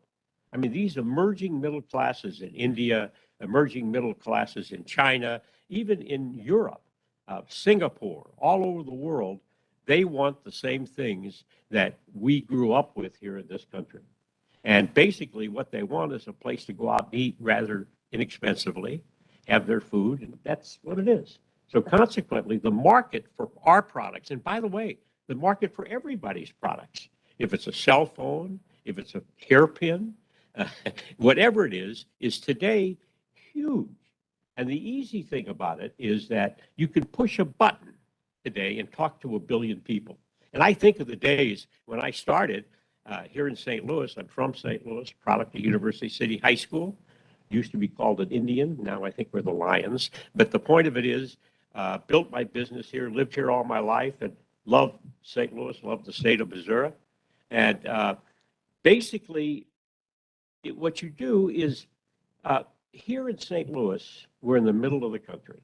I mean, these emerging middle classes in India, emerging middle classes in China, even in Europe, Singapore, all over the world, they want the same things that we grew up with here in this country. And basically what they want is a place to go out and eat rather inexpensively, have their food, and that's what it is. So consequently, the market for our products, and by the way, the market for everybody's products, if it's a cell phone, if it's a hairpin, whatever it is today huge. And the easy thing about it is that you can push a button today and talk to 1 billion people. And I think of the days when I started, here in St. Louis. I'm from St. Louis, product of University City High School. Used to be called an Indian. Now I think we're the Lions. But the point of it is, built my business here, lived here all my life, and love St. Louis, love the state of Missouri. And basically, what you do is here in St. Louis, we're in the middle of the country.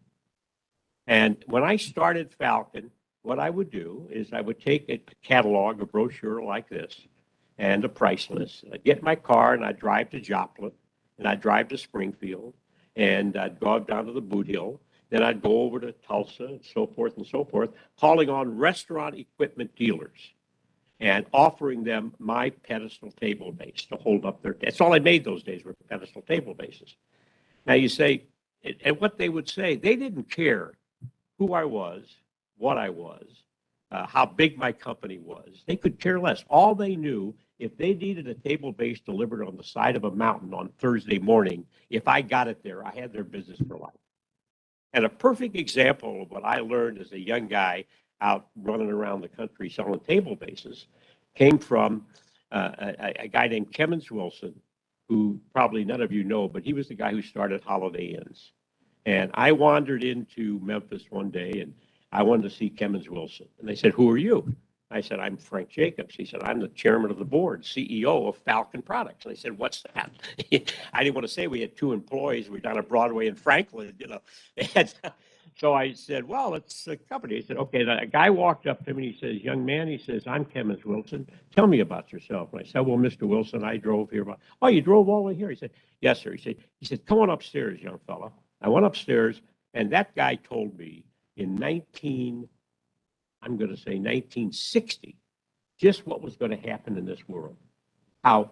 And when I started Falcon, what I would do is I would take a catalog, a brochure like this, and a price list. I'd get in my car and I'd drive to Joplin, and I'd drive to Springfield, and I'd go down to the Boot Hill. Then I'd go over to Tulsa and so forth, calling on restaurant equipment dealers and offering them my pedestal table base to hold up their, that's all I made those days were pedestal table bases. Now you say, and what they would say, they didn't care who I was, what I was, how big my company was. They could care less. All they knew, if they needed a table base delivered on the side of a mountain on Thursday morning, if I got it there, I had their business for life. And a perfect example of what I learned as a young guy out running around the country selling table bases came from a guy named Kemmons Wilson, who probably none of you know, but he was the guy who started Holiday Inns. And I wandered into Memphis one day and I wanted to see Kemmons Wilson. And they said, "Who are you?" I said, "I'm Frank Jacobs." He said, "I'm the chairman of the board, CEO of Falcon Products." And they said, "What's that?" I didn't want to say we had 2 employees. We're down at Broadway in Franklin, you know. And so I said, "Well, it's a company." He said, "Okay." A guy walked up to me and he says, "Young man," he says, "I'm Kemmons Wilson. Tell me about yourself." And I said, "Well, Mr. Wilson, I drove here." "Oh, you drove all the way here?" He said, "Yes, sir." He said, "Come on upstairs, young fella." I went upstairs, and that guy told me in 1960, just what was going to happen in this world. How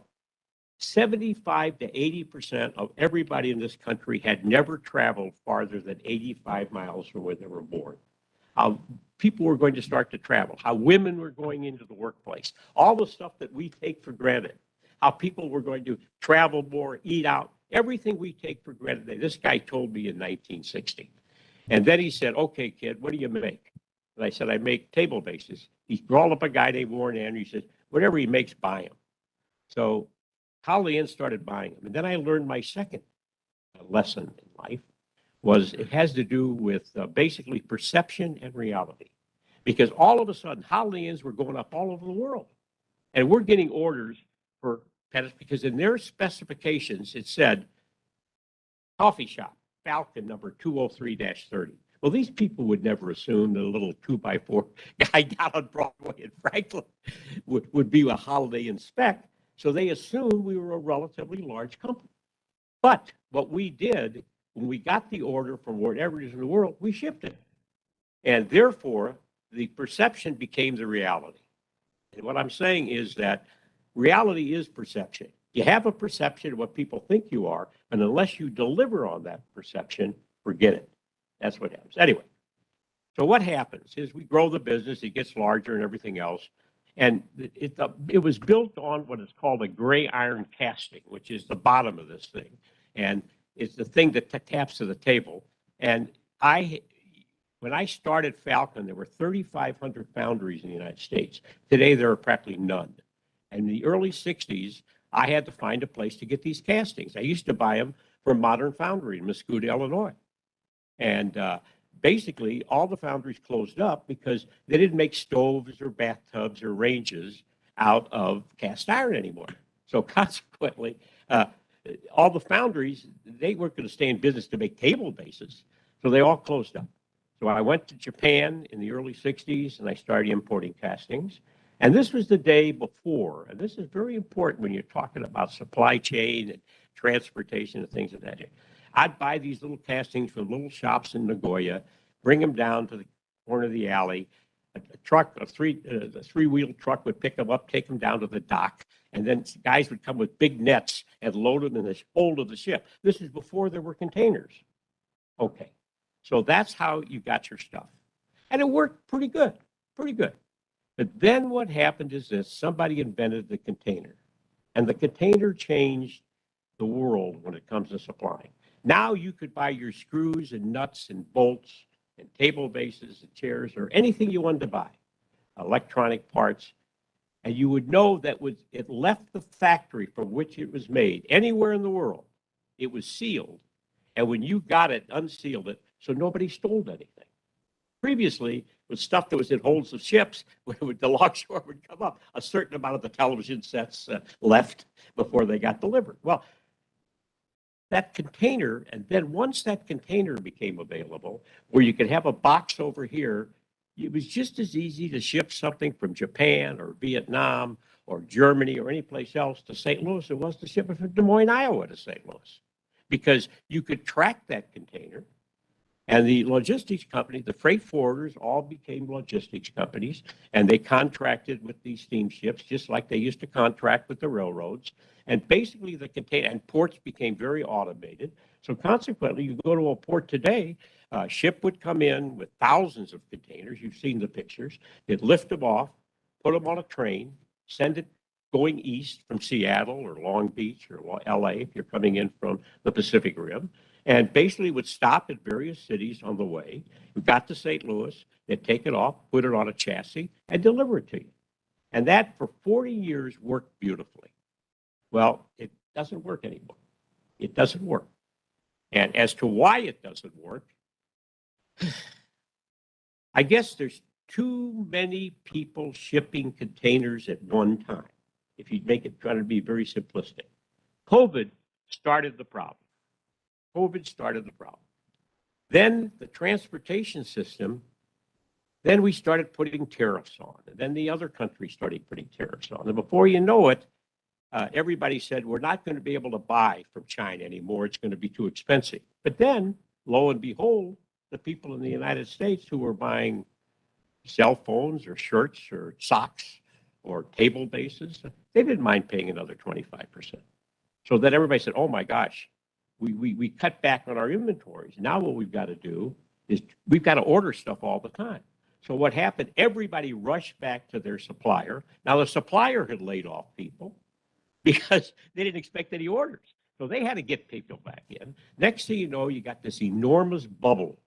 75 to 80% of everybody in this country had never traveled farther than 85 miles from where they were born. How people were going to start to travel, how women were going into the workplace, all the stuff that we take for granted, how people were going to travel more, eat out, everything we take for granted. This guy told me in 1960. And then he said, "Okay, kid, what do you make?" And I said, "I make table bases." He called up a guy named Warren Andrews. He said, "Whatever he makes, buy him." So Holiday Inn started buying them. And then I learned my second lesson in life was it has to do with basically perception and reality. Because all of a sudden, Holiday Inns were going up all over the world. And we're getting orders for pedestals because in their specifications, it said, "Coffee shop, Falcon number 203-30. Well, these people would never assume that a little 2x4 guy down on Broadway in Franklin would be a Holiday Inn spec. So they assumed we were a relatively large company. But what we did, when we got the order from wherever it is in the world, we shipped it. And therefore, the perception became the reality. And what I'm saying is that reality is perception. You have a perception of what people think you are, and unless you deliver on that perception, forget it. That's what happens. Anyway, so what happens is we grow the business, it gets larger and everything else. And it was built on what is called a gray iron casting, which is the bottom of this thing. And it's the thing that taps to the table. And when I started Falcon, there were 3,500 foundries in the United States. Today, there are practically none. In the early 60s, I had to find a place to get these castings. I used to buy them from Modern Foundry in Muscoda, Illinois. And basically, all the foundries closed up because they didn't make stoves or bathtubs or ranges out of cast iron anymore. So consequently, all the foundries, they weren't going to stay in business to make table bases. So they all closed up. So I went to Japan in the early 60s and I started importing castings. And this was the day before, and this is very important when you're talking about supply chain and transportation and things of that nature. I'd buy these little castings from little shops in Nagoya, bring them down to the corner of the alley. A three-wheel truck would pick them up, take them down to the dock, and then guys would come with big nets and load them in the hold of the ship. This is before there were containers. Okay, so that's how you got your stuff. And it worked pretty good, pretty good. But then what happened is this, somebody invented the container. And the container changed the world when it comes to supplying. Now you could buy your screws and nuts and bolts and table bases and chairs or anything you wanted to buy, electronic parts, And you would know that it left the factory from which it was made, anywhere in the world, it was sealed. And when you got it, unsealed it, so nobody stole anything. Previously, with stuff that was in holds of ships, when the longshore would come up, a certain amount of the television sets left before they got delivered. Well, that container, and then once that container became available, where you could have a box over here, it was just as easy to ship something from Japan or Vietnam or Germany or any place else to St. Louis as it was to ship it from Des Moines, Iowa to St. Louis, because you could track that container. And the logistics company, the freight forwarders, all became logistics companies, and they contracted with these steamships, just like they used to contract with the railroads. And basically, the container and ports became very automated. So consequently, you go to a port today, a ship would come in with thousands of containers. You've seen the pictures. They'd lift them off, put them on a train, send it going east from Seattle or Long Beach or LA if you're coming in from the Pacific Rim, and basically would stop at various cities on the way. We got to St. Louis, they'd take it off, put it on a chassis, and deliver it to you. And that for 40 years worked beautifully. Well, it doesn't work anymore. It doesn't work. And as to why it doesn't work, I guess there's too many people shipping containers at one time, if you make it try to be very simplistic. COVID started the problem. COVID started the problem. Then the transportation system, then we started putting tariffs on. And then the other countries started putting tariffs on. And before you know it, everybody said, we're not going to be able to buy from China anymore. It's going to be too expensive. But then, lo and behold, the people in the United States who were buying cell phones or shirts or socks or table bases, they didn't mind paying another 25%. So then everybody said, oh my gosh, we cut back on our inventories. Now what we've got to do is we've got to order stuff all the time. So what happened, everybody rushed back to their supplier. Now the supplier had laid off people because they didn't expect any orders. So they had to get people back in. Next thing you know, you got this enormous bubble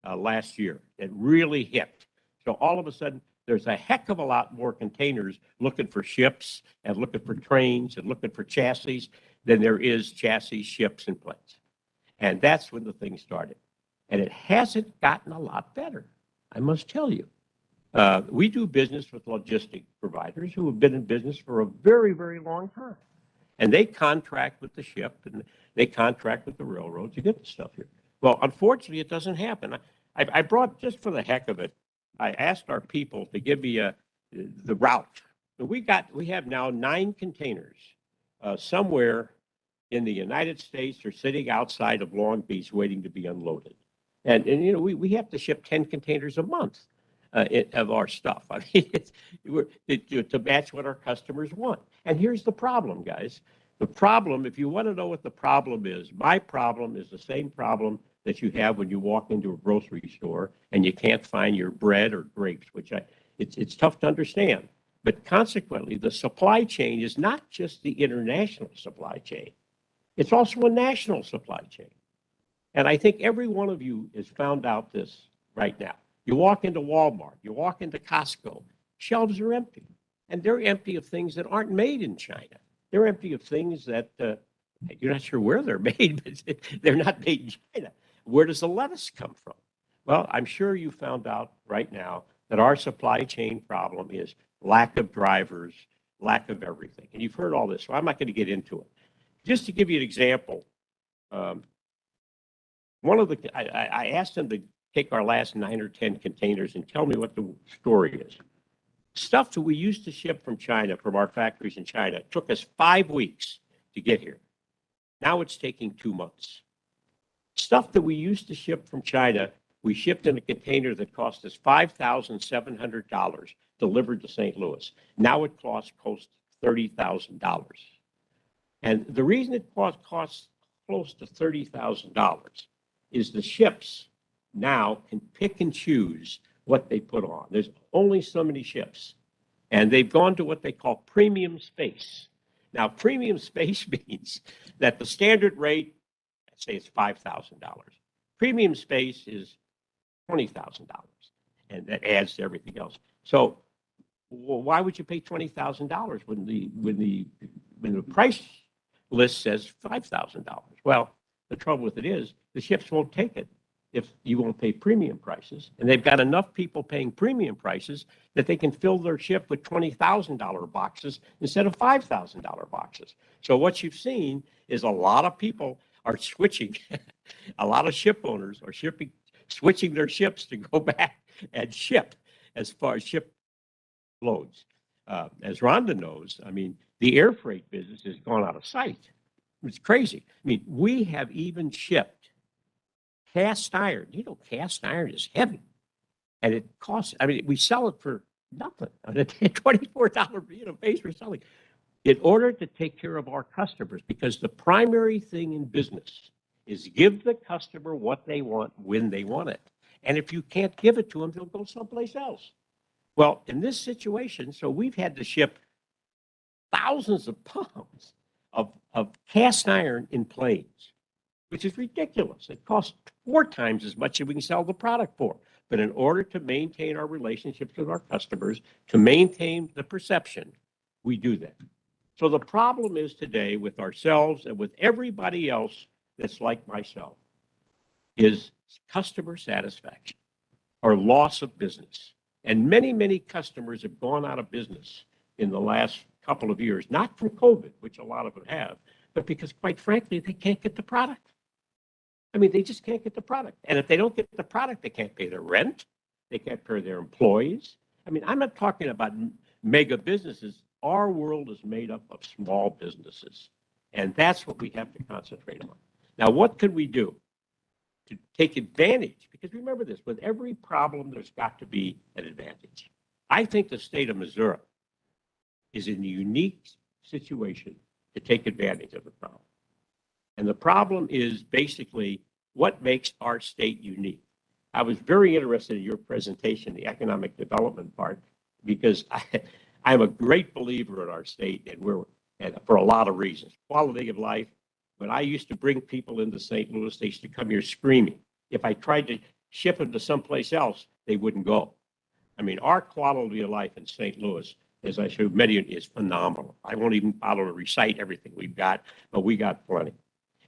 last year. It really hit. So all of a sudden, there's a heck of a lot more containers looking for ships and looking for trains and looking for chassis than there is chassis, ships, and planes. And that's when the thing started. And it hasn't gotten a lot better, I must tell you. We do business with logistic providers who have been in business for a very, very long time. And they contract with the ship and they contract with the railroad to get the stuff here. Well, unfortunately, it doesn't happen. I brought, just for the heck of it, I asked our people to give me the route. We have now 9 containers somewhere in the United States or sitting outside of Long Beach waiting to be unloaded. And you know, we have to ship 10 containers a month of our stuff. I mean, to match what our customers want. And here's the problem, guys. The problem, if you want to know what the problem is, my problem is the same problem that you have when you walk into a grocery store and you can't find your bread or grapes, which it's tough to understand. But consequently, the supply chain is not just the international supply chain. It's also a national supply chain. And I think every one of you has found out this right now. You walk into Walmart, you walk into Costco, shelves are empty. And they're empty of things that aren't made in China. They're empty of things that you're not sure where they're made, but they're not made in China. Where does the lettuce come from? Well, I'm sure you found out right now that our supply chain problem is lack of drivers, lack of everything. And you've heard all this, so I'm not going to get into it. Just to give you an example, I asked them to take our last 9 or 10 containers and tell me what the story is. Stuff that we used to ship from China, from our factories in China, took us 5 weeks to get here. Now it's taking 2 months. Stuff that we used to ship from China, we shipped in a container that cost us $5,700 delivered to St. Louis. Now it costs close to $30,000. And the reason it costs close to $30,000 is the ships now can pick and choose what they put on. There's only so many ships. And they've gone to what they call premium space. Now, premium space means that the standard rate, let's say it's $5,000. Premium space is $20,000. And that adds to everything else. So Well, why would you pay $20,000 when the price list says $5,000? Well, the trouble with it is the ships won't take it if you won't pay premium prices. And they've got enough people paying premium prices that they can fill their ship with $20,000 boxes instead of $5,000 boxes. So what you've seen is a lot of people are switching. A lot of ship owners are switching their ships to go back and ship as far as ship loads. As Rhonda knows, I mean, the air freight business has gone out of sight. It's crazy. I mean, we have even shipped cast iron. You know, cast iron is heavy. And it costs, I mean, we sell it for nothing. On a $24 base we're selling. In order to take care of our customers, because the primary thing in business is give the customer what they want when they want it. And if you can't give it to them, they'll go someplace else. Well, in this situation, so we've had to ship thousands of pounds of cast iron in planes, which is ridiculous. It costs 4 times as much as we can sell the product for. But in order to maintain our relationships with our customers, to maintain the perception, we do that. So the problem is today with ourselves and with everybody else that's like myself is customer satisfaction or loss of business. And many, many customers have gone out of business in the last couple of years, not from COVID, which a lot of them have, but because, quite frankly, they can't get the product. I mean, they just can't get the product. And if they don't get the product, they can't pay their rent. They can't pay their employees. I mean, I'm not talking about mega businesses. Our world is made up of small businesses. And that's what we have to concentrate on. Now, what could we do to take advantage? Because remember this, with every problem, there's got to be an advantage. I think the state of Missouri is in a unique situation to take advantage of the problem. And the problem is basically what makes our state unique. I was very interested in your presentation, the economic development part, because I'm a great believer in our state, and for a lot of reasons. Quality of life. When I used to bring people into St. Louis, they used to come here screaming. If I tried to ship them to someplace else, they wouldn't go. I mean, our quality of life in St. Louis, as I showed many, is phenomenal. I won't even bother to recite everything we've got, but we got plenty.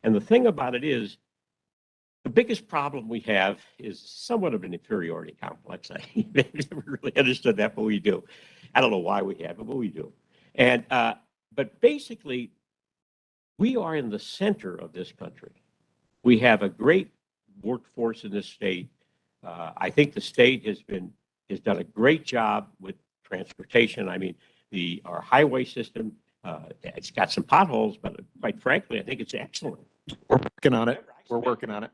And the thing about it is, the biggest problem we have is somewhat of an inferiority complex. I never really understood that, but we do. I don't know why we have it, but we do. And but basically, we are in the center of this country. We have a great workforce in this state. I think the state has done a great job with transportation. I mean, our highway system, it's got some potholes, but quite frankly, I think it's excellent. We're working on it. We're working on it.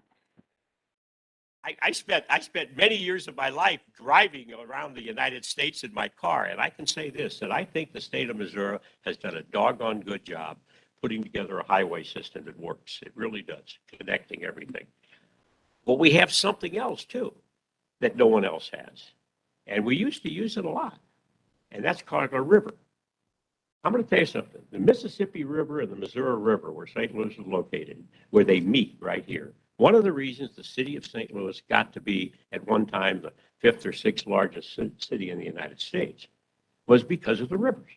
I spent many years of my life driving around the United States in my car, and I can say this, that I think the state of Missouri has done a doggone good job putting together a highway system that works. It really does, connecting everything. But we have something else, too, that no one else has. And we used to use it a lot, and that's called a river. I'm going to tell you something. The Mississippi River and the Missouri River, where St. Louis is located, where they meet right here. One of the reasons the city of St. Louis got to be, at one time, the 5th or 6th largest city in the United States was because of the rivers.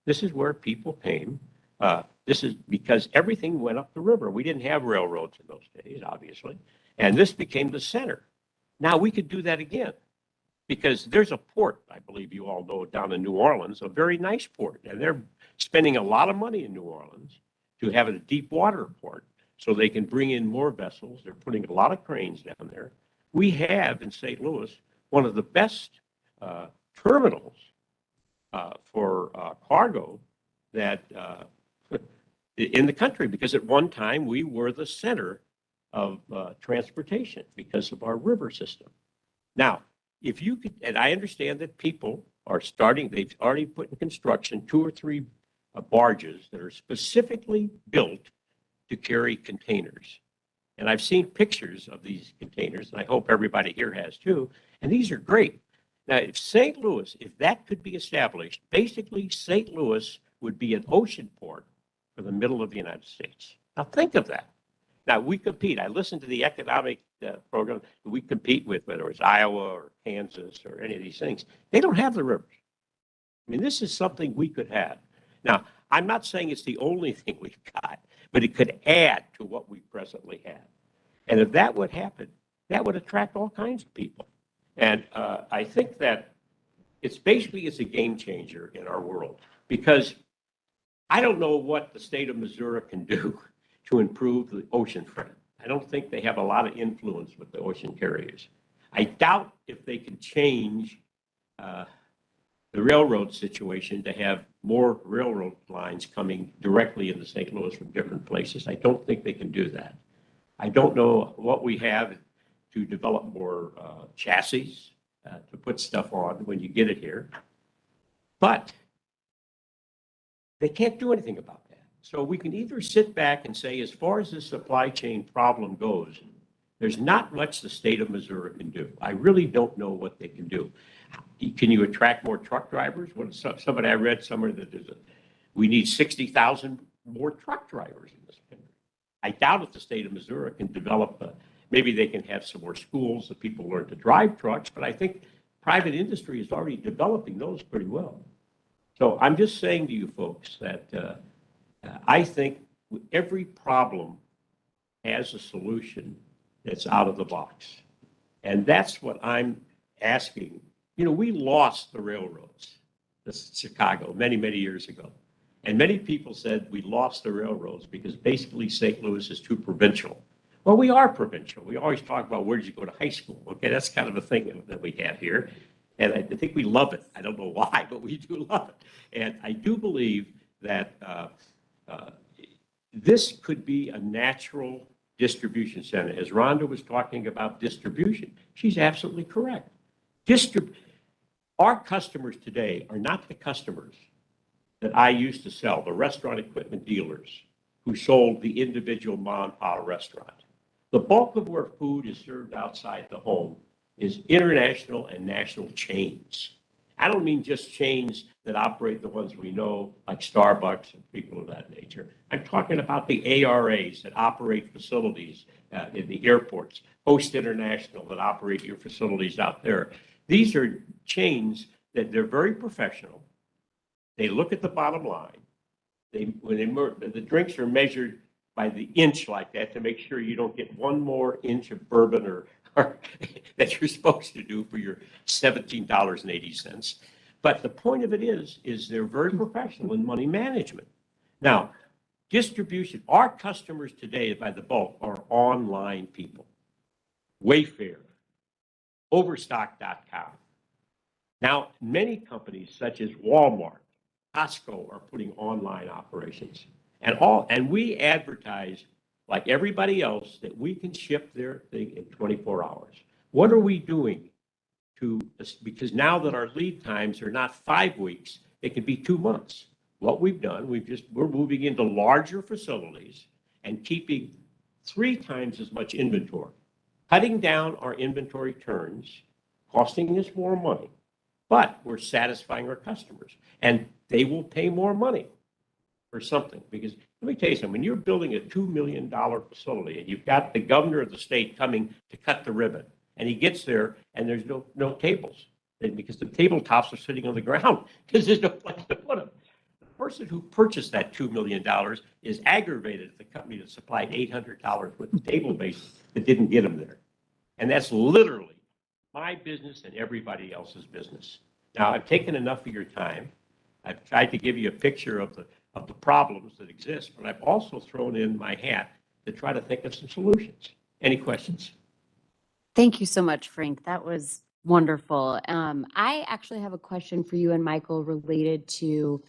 This is where people came. This is because everything went up the river. We didn't have railroads in those days, obviously. And this became the center. Now we could do that again because there's a port, I believe you all know, down in New Orleans, a very nice port. And they're spending a lot of money in New Orleans to have a deep water port so they can bring in more vessels. They're putting a lot of cranes down there. We have in St. Louis one of the best terminals for cargo that in the country, because at one time we were the center of transportation because of our river system. Now, if you could, and I understand that people are they've already put in construction 2 or 3 barges that are specifically built to carry containers. And I've seen pictures of these containers, and I hope everybody here has too, and these are great. Now, if St. Louis, if that could be established, basically St. Louis would be an ocean port for the middle of the United States. Now, think of that. Now, we compete. I listened to the economic program we compete with, whether it's Iowa or Kansas or any of these things. They don't have the rivers. I mean, this is something we could have. Now, I'm not saying it's the only thing we've got, but it could add to what we presently have. And if that would happen, that would attract all kinds of people. And I think that it's a game changer in our world, because I don't know what the state of Missouri can do to improve the ocean front. I don't think they have a lot of influence with the ocean carriers. I doubt if they can change the railroad situation to have more railroad lines coming directly into St. Louis from different places. I don't think they can do that. I don't know what we have to develop more chassis to put stuff on when you get it here. But they can't do anything about that. So we can either sit back and say, as far as the supply chain problem goes, there's not much the state of Missouri can do. I really don't know what they can do. Can you attract more truck drivers? Somebody I read somewhere that we need 60,000 more truck drivers in this country. I doubt if the state of Missouri can develop, maybe they can have some more schools that people learn to drive trucks, but I think private industry is already developing those pretty well. So I'm just saying to you folks that I think every problem has a solution that's out of the box. And that's what I'm asking. You know, we lost the railroads, Chicago, many, many years ago. And many people said we lost the railroads because basically St. Louis is too provincial. Well, we are provincial. We always talk about where did you go to high school? Okay, that's kind of a thing that we have here. And I think we love it. I don't know why, but we do love it. And I do believe that this could be a natural distribution center. As Rhonda was talking about distribution, she's absolutely correct. Our customers today are not the customers that I used to sell, the restaurant equipment dealers who sold the individual mom and pop restaurant. The bulk of where food is served outside the home is international and national chains. I don't mean just chains that operate the ones we know, like Starbucks and people of that nature. I'm talking about the ARAs that operate facilities in the airports, Host International that operate your facilities out there. These are chains that they're very professional. They look at the bottom line. The drinks are measured by the inch like that to make sure you don't get one more inch of bourbon or that you're supposed to do for your $17.80. But the point of it is they're very professional in money management. Now, distribution, our customers today by the bulk are online people. Wayfair, Overstock.com. Now, many companies such as Walmart, Costco are putting online operations. And we advertise like everybody else that we can ship their thing in 24 hours. What are we doing because now that our lead times are not 5 weeks, it can be 2 months. What we've done, we're moving into larger facilities and keeping 3 times as much inventory, cutting down our inventory turns, costing us more money, but we're satisfying our customers and they will pay more money for something. Because let me tell you something, when you're building a $2 million facility and you've got the governor of the state coming to cut the ribbon, and he gets there and there's no tables, because the tabletops are sitting on the ground because there's no place to put them. The person who purchased that $2 million is aggravated at the company that supplied $800 worth of table bases that didn't get them there. And that's literally my business and everybody else's business. Now, I've taken enough of your time. I've tried to give you a picture of the problems that exist, but I've also thrown in my hat to try to think of some solutions. Any questions? Thank you so much, Frank. That was wonderful. I actually have a question for you and Michael related to,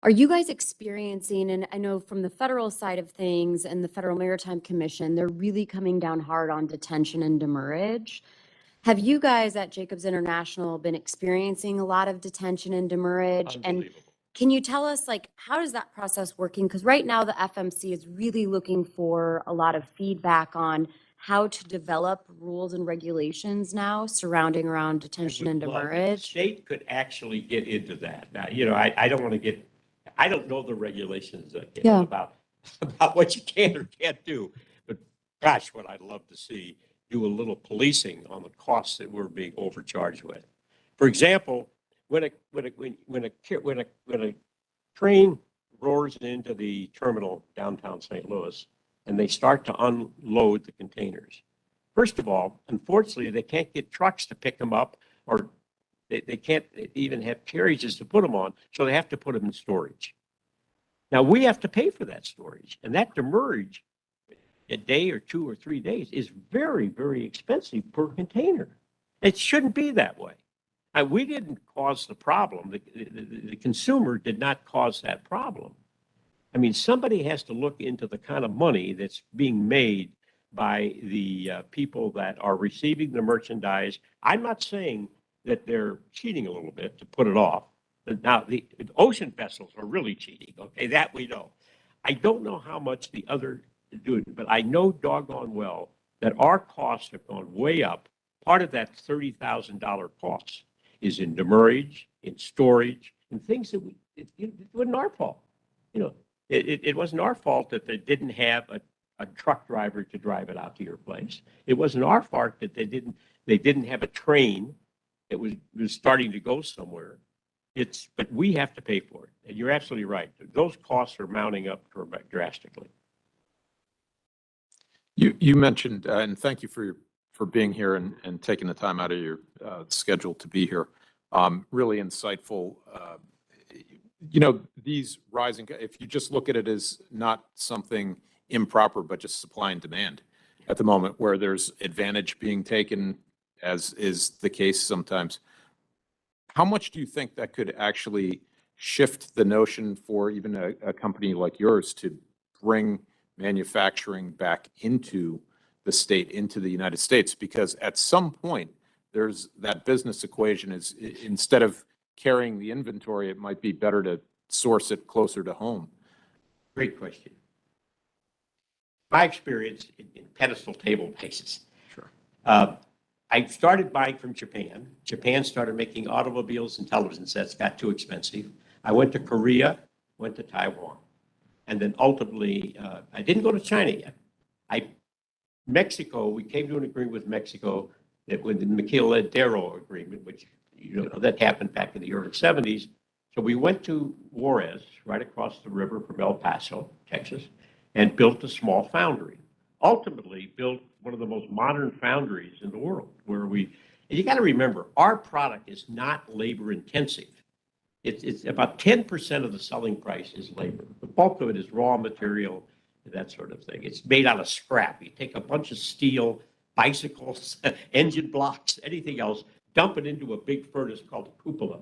are you guys experiencing, and I know from the federal side of things and the Federal Maritime Commission, they're really coming down hard on detention and demurrage. Have you guys at Jacobs International been experiencing a lot of detention and demurrage? And can you tell us, like, how is that process working? Because right now the FMC is really looking for a lot of feedback on how to develop rules and regulations now surrounding around detention and demurrage. The state could actually get into that. Now, you know, I don't want to get, I don't know the regulations about what you can or can't do. But gosh, what I'd love to see, do a little policing on the costs that we're being overcharged with. For example, when a train roars into the terminal downtown St. Louis and they start to unload the containers, first of all, unfortunately, they can't get trucks to pick them up, or they can't even have carriages to put them on, so they have to put them in storage. Now, we have to pay for that storage, and that demurrage, a day or 2 or 3 days, is very, very expensive per container. It shouldn't be that way. We didn't cause the problem. The consumer did not cause that problem. I mean, somebody has to look into the kind of money that's being made by the people that are receiving the merchandise. I'm not saying that they're cheating a little bit to put it off. Now, the ocean vessels are really cheating, okay, that we know. I don't know how much the other do, but I know doggone well that our costs have gone way up. Part of that $30,000 cost is in demurrage, in storage, and things that it wasn't our fault. You know, it wasn't our fault that they didn't have a truck driver to drive it out to your place. It wasn't our fault that they didn't have a train that was starting to go somewhere. But we have to pay for it. And you're absolutely right. Those costs are mounting up drastically. You mentioned, and thank you for being here and taking the time out of your schedule to be here. Really insightful. These rising, if you just look at it as not something improper, but just supply and demand at the moment, where there's advantage being taken, as is the case sometimes. How much do you think that could actually shift the notion for even a company like yours to bring manufacturing back into the state, into the United States? Because at some point, there's that business equation is, instead of carrying the inventory, it might be better to source it closer to home. Great question. My experience in pedestal table bases. Sure. I started buying from Japan. Japan started making automobiles and television sets, got too expensive. I went to Korea, went to Taiwan. And then ultimately, I didn't go to China yet. Mexico, we came to an agreement with Mexico that with the Maquiladero agreement, which that happened back in the early 70s. So we went to Juarez, right across the river from El Paso, Texas, and built a small foundry. Ultimately built one of the most modern foundries in the world, and you got to remember, our product is not labor intensive. It's about 10% of the selling price is labor. The bulk of it is raw material, that sort of thing. It's made out of scrap. You take a bunch of steel, bicycles, engine blocks, anything else, dump it into a big furnace called a cupola,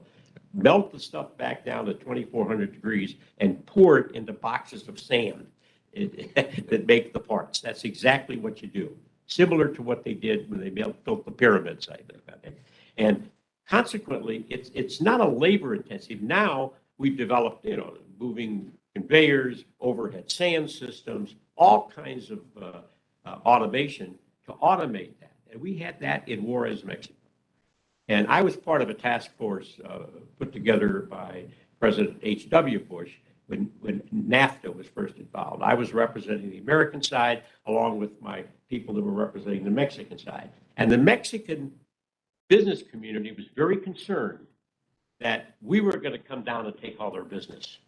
melt the stuff back down to 2,400 degrees, and pour it into boxes of sand that make the parts. That's exactly what you do. Similar to what they did when they built the pyramids, I think. And consequently, it's not a labor intensive. Now we've developed, moving conveyors, overhead sand systems, all kinds of automation to automate that. And we had that in Juarez, Mexico. And I was part of a task force put together by President H.W. Bush when NAFTA was first involved. I was representing the American side along with my people that were representing the Mexican side. And the Mexican business community was very concerned that we were going to come down and take all their business.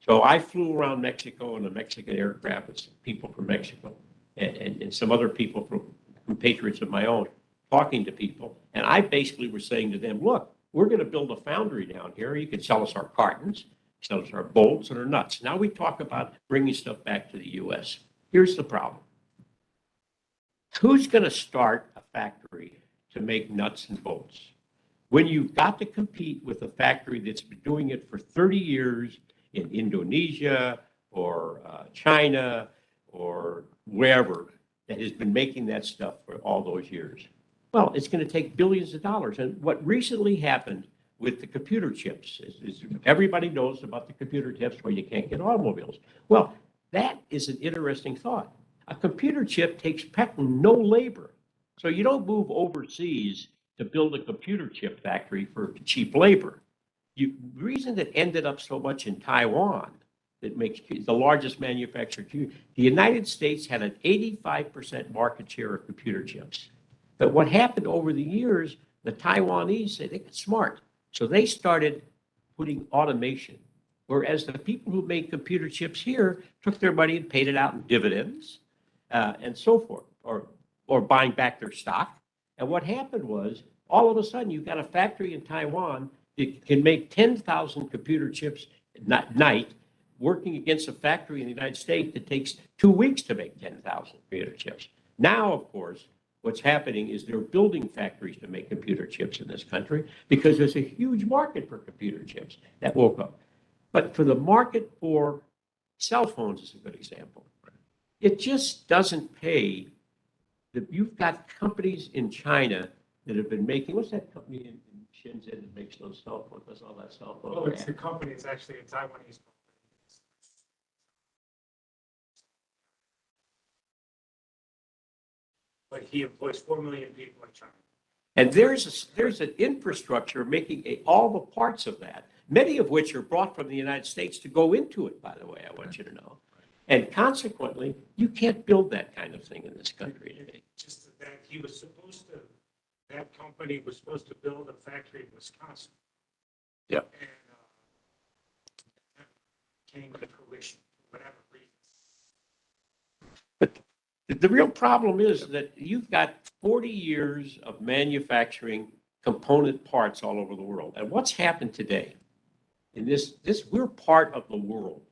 So I flew around Mexico in a Mexican aircraft with some people from Mexico and some other people from compatriots of my own, talking to people. And I basically was saying to them, look, we're going to build a foundry down here. You can sell us our cartons, sell us our bolts and our nuts. Now we talk about bringing stuff back to the U.S. Here's the problem. Who's going to start a factory to make nuts and bolts when you've got to compete with a factory that's been doing it for 30 years in Indonesia or China or wherever that has been making that stuff for all those years? Well, it's going to take billions of dollars. And what recently happened with the computer chips is everybody knows about the computer chips where you can't get automobiles. Well, that is an interesting thought. A computer chip takes no labor. So you don't move overseas to build a computer chip factory for cheap labor. The reason that ended up so much in Taiwan, that makes the largest manufacturer, the United States had an 85% market share of computer chips. But what happened over the years, the Taiwanese, they got smart. So they started putting automation, whereas the people who made computer chips here took their money and paid it out in dividends and so forth, or buying back their stock. And what happened was, all of a sudden, you've got a factory in Taiwan that can make 10,000 computer chips at night, working against a factory in the United States that takes 2 weeks to make 10,000 computer chips. Now, of course, what's happening is they're building factories to make computer chips in this country because there's a huge market for computer chips that woke up. But for the market for cell phones is a good example. It just doesn't pay. You've got companies in China that have been making, what's that company in Shenzhen that makes those cell phones, does all that cell phone? Well, it's the company, it's actually a Taiwanese company. But he employs 4 million people in China. And there's an infrastructure making all the parts of that, many of which are brought from the United States to go into it, by the way, I want you to know. And consequently, you can't build that kind of thing in this country today. Just that he was supposed to, that company was supposed to build a factory in Wisconsin. Yeah. And that came to fruition for whatever reason. But the real problem is that you've got 40 years of manufacturing component parts all over the world. And what's happened today? In this we're part of the world.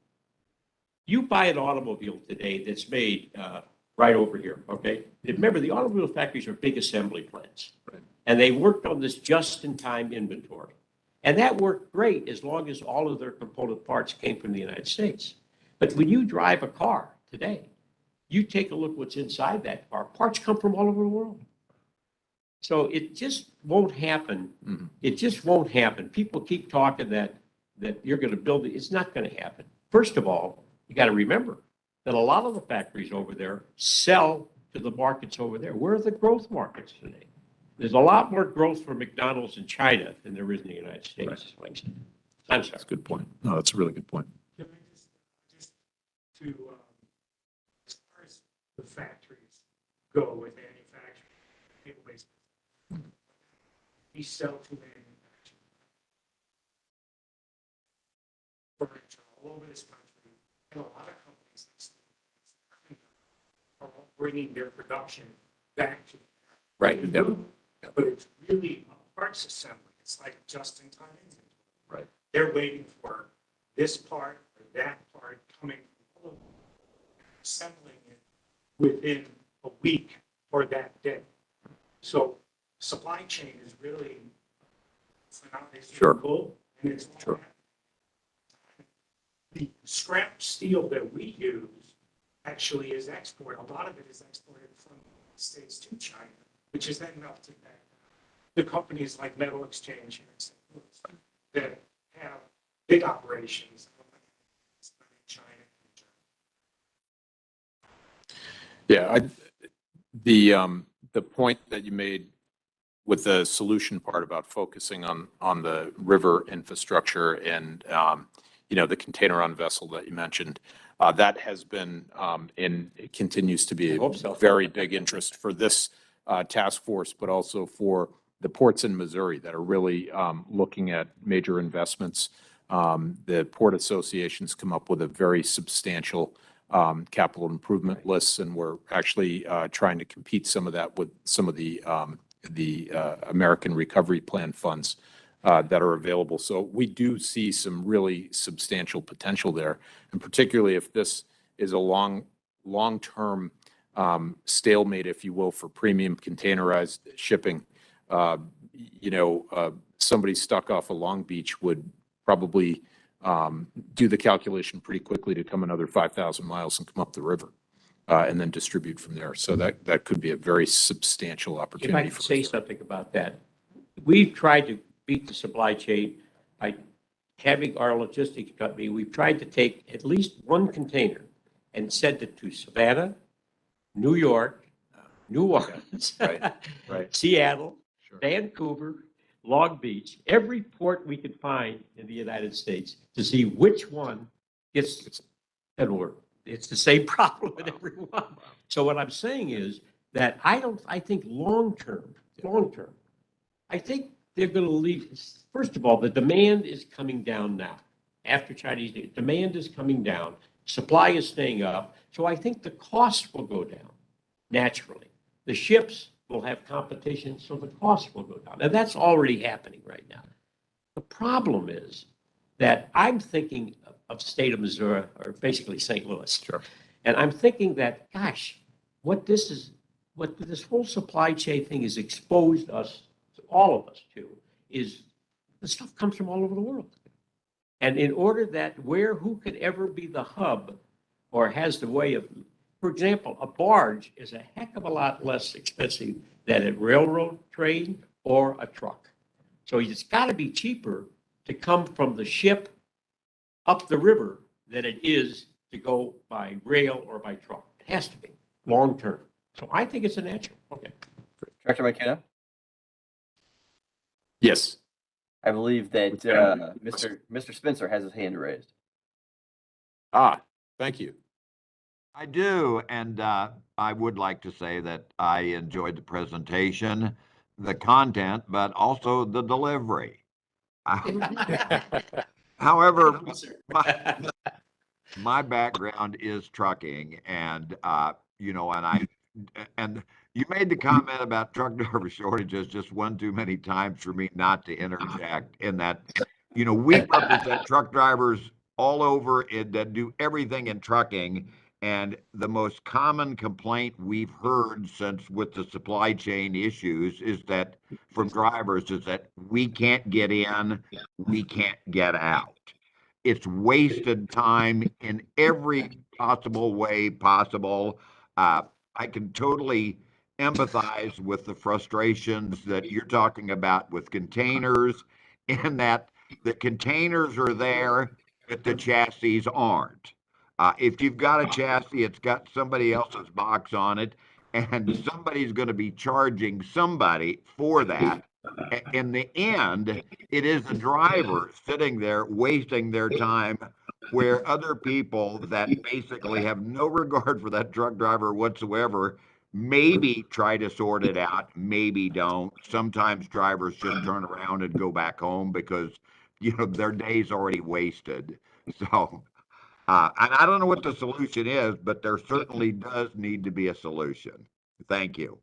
You buy an automobile today that's made right over here, okay? Remember, the automobile factories are big assembly plants. Right. And they worked on this just-in-time inventory. And that worked great as long as all of their component parts came from the United States. But when you drive a car today, you take a look what's inside that car. Parts come from all over the world. So it just won't happen. Mm-hmm. It just won't happen. People keep talking that you're going to build it. It's not going to happen. First of all, you got to remember that a lot of the factories over there sell to the markets over there. Where are the growth markets today? There's a lot more growth for McDonald's in China than there is in the United States. Right. I'm sorry. That's a good point. No, that's a really good point. Can I just to, as far as the factories go with manufacturing, people-based, we sell to manufacturing furniture all over this country, and a lot of companies are all bringing their production back to. Right. Yep. But it's really a parts assembly. It's like just-in-time inventory. Right. They're waiting for this part or that part coming from home, assembling it within a week or that day. So supply chain is really Sure. cool, and it's Sure. The scrap steel that we use actually is exported. A lot of it is exported from the States to China, which is then melted back down. The companies like Metal Exchange here in St. Louis that have big operations in China. Yeah, the point that you made with the solution part about focusing on the river infrastructure and the container on vessel that you mentioned, that has been and it continues to be I a hope so. very big interest for this task force, but also for the ports in Missouri that are really looking at major investments. The port associations come up with a very substantial capital improvement lists, and we're actually trying to compete some of that with some of the American Recovery Plan funds that are available. So we do see some really substantial potential there, and particularly if this is a long-term stalemate, if you will, for premium containerized shipping. Somebody stuck off of Long Beach would probably do the calculation pretty quickly to come another 5,000 miles and come up the river and then distribute from there. So that could be a very substantial If I opportunity could for say Missouri. something about that, we've tried to beat the supply chain by having our logistics company. We've tried to take at least one container and send it to Savannah, New York, New Orleans, Right. Seattle, Sure. Vancouver, Long Beach, every port we could find in the United States to see which one gets and work. It's the same problem with everyone. So what I'm saying is that I think long term, I think they're going to leave. First of all, the demand is coming down now. After Chinese New Year, demand is coming down. Supply is staying up. So I think the cost will go down naturally. The ships will have competition, so the cost will go down. And that's already happening right now. The problem is that I'm thinking of state of Missouri, or basically St. Louis. Sure. And I'm thinking that, gosh, what this whole supply chain thing has exposed us, all of us to, is the stuff comes from all over the world. And in order that who could ever be the hub or has the way of, for example, a barge is a heck of a lot less expensive than a railroad train or a truck. So it's got to be cheaper to come from the ship up the river than it is to go by rail or by truck. It has to be long term. So I think it's a natural. Okay. Director McKenna, Yes. I believe that Mr. Spencer has his hand raised. Thank you. I do, and I would like to say that I enjoyed the presentation, the content, but also the delivery. However, my background is trucking, and and you made the comment about truck driver shortages just one too many times for me not to interject. In that, we represent truck drivers all over that do everything in trucking. And the most common complaint we've heard since with the supply chain issues is that from drivers is that we can't get in, we can't get out. It's wasted time in every possible way possible. I can totally empathize with the frustrations that you're talking about with containers, in that the containers are there, but the chassis aren't. If you've got a chassis, it's got somebody else's box on it, and somebody's going to be charging somebody for that. In the end, it is the driver sitting there wasting their time, where other people that basically have no regard for that truck driver whatsoever maybe try to sort it out, maybe don't. Sometimes drivers just turn around and go back home because, their day's already wasted. So, and I don't know what the solution is, but there certainly does need to be a solution. Thank you.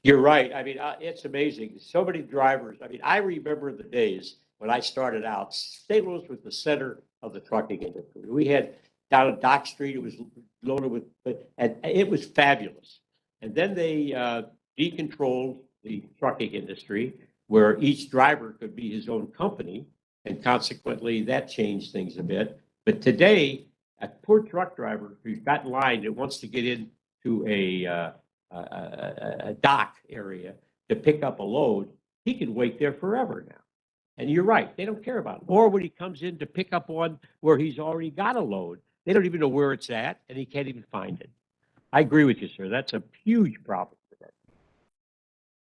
You're right. I mean, it's amazing. So many drivers. I mean, I remember the days when I started out. St. Louis was the center of the trucking industry. We had down on Dock Street, it was loaded with, and it was fabulous. And then they decontrolled the trucking industry, where each driver could be his own company, and consequently that changed things a bit. But today, a poor truck driver who's got in line that wants to get into a dock area to pick up a load, he can wait there forever now. And you're right, they don't care about it. Or when he comes in to pick up one where he's already got a load, they don't even know where it's at, and he can't even find it. I agree with you, sir. That's a huge problem.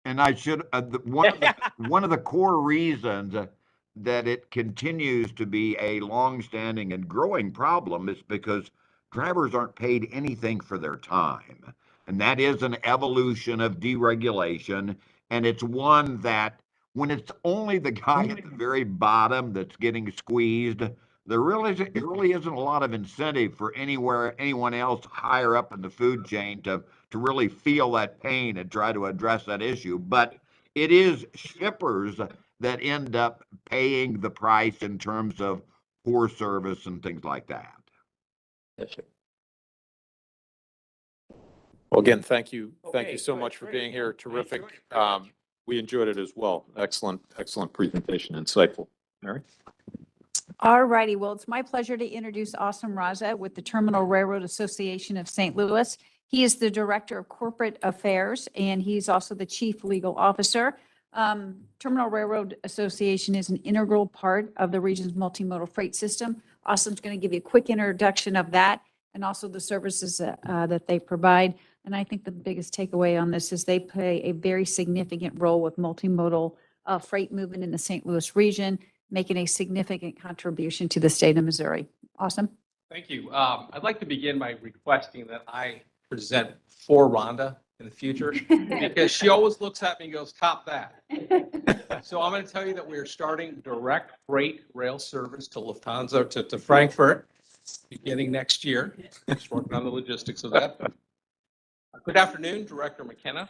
And I should, one of the core reasons that it continues to be a longstanding and growing problem is because drivers aren't paid anything for their time. And that is an evolution of deregulation. And it's one that, when it's only the guy at the very bottom that's getting squeezed, there really isn't a lot of incentive for anyone else higher up in the food chain to really feel that pain and try to address that issue. But it is shippers that end up paying the price in terms of poor service and things like that. Yes, sir. Well, again, thank you. Thank Okay, you so great, much for great. being here. I enjoyed Terrific. it very much. We enjoyed it as well. Excellent presentation. Insightful. Mary? All righty. Well, it's my pleasure to introduce Asim Raza with the Terminal Railroad Association of St. Louis. He is the Director of Corporate Affairs, and he's also the Chief Legal Officer. Terminal Railroad Association is an integral part of the region's multimodal freight system. Asim's going to give you a quick introduction of that and also the services that they provide. And I think the biggest takeaway on this is they play a very significant role with multimodal freight movement in the St. Louis region, making a significant contribution to the state of Missouri. Awesome. Thank you. I'd like to begin by requesting that I present for Rhonda in the future because she always looks at me and goes, top that. So I'm going to tell you that we are starting direct freight rail service to Lufthansa to Frankfurt beginning next year. Just working on the logistics of that. Good afternoon, Director McKenna,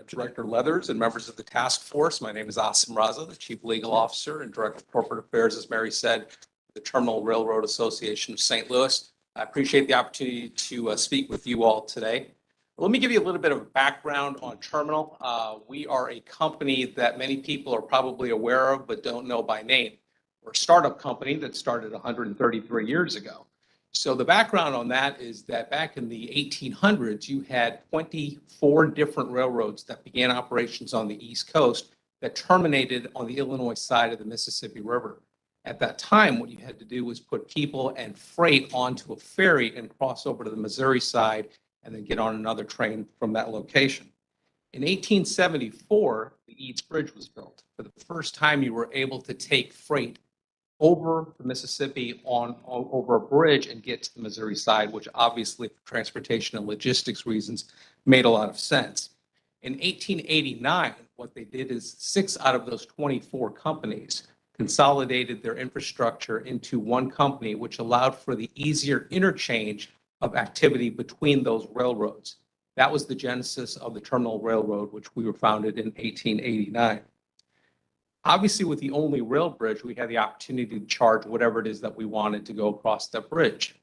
Director Leathers, and members of the task force. My name is Asim Raza, the Chief Legal Officer and Director of Corporate Affairs, as Mary said, the Terminal Railroad Association of St. Louis. I appreciate the opportunity to speak with you all today. Let me give you a little bit of background on Terminal. We are a company that many people are probably aware of but don't know by name. We're a startup company that started 133 years ago. So the background on that is that back in the 1800s, you had 24 different railroads that began operations on the East Coast that terminated on the Illinois side of the Mississippi River. At that time, what you had to do was put people and freight onto a ferry and cross over to the Missouri side and then get on another train from that location. In 1874, the Eads Bridge was built. For the first time, you were able to take freight over the Mississippi over a bridge and get to the Missouri side, which obviously for transportation and logistics reasons made a lot of sense. In 1889, what they did is 6 out of those 24 companies consolidated their infrastructure into one company, which allowed for the easier interchange of activity between those railroads. That was the genesis of the Terminal Railroad, which we were founded in 1889. Obviously, with the only rail bridge, we had the opportunity to charge whatever it is that we wanted to go across that bridge.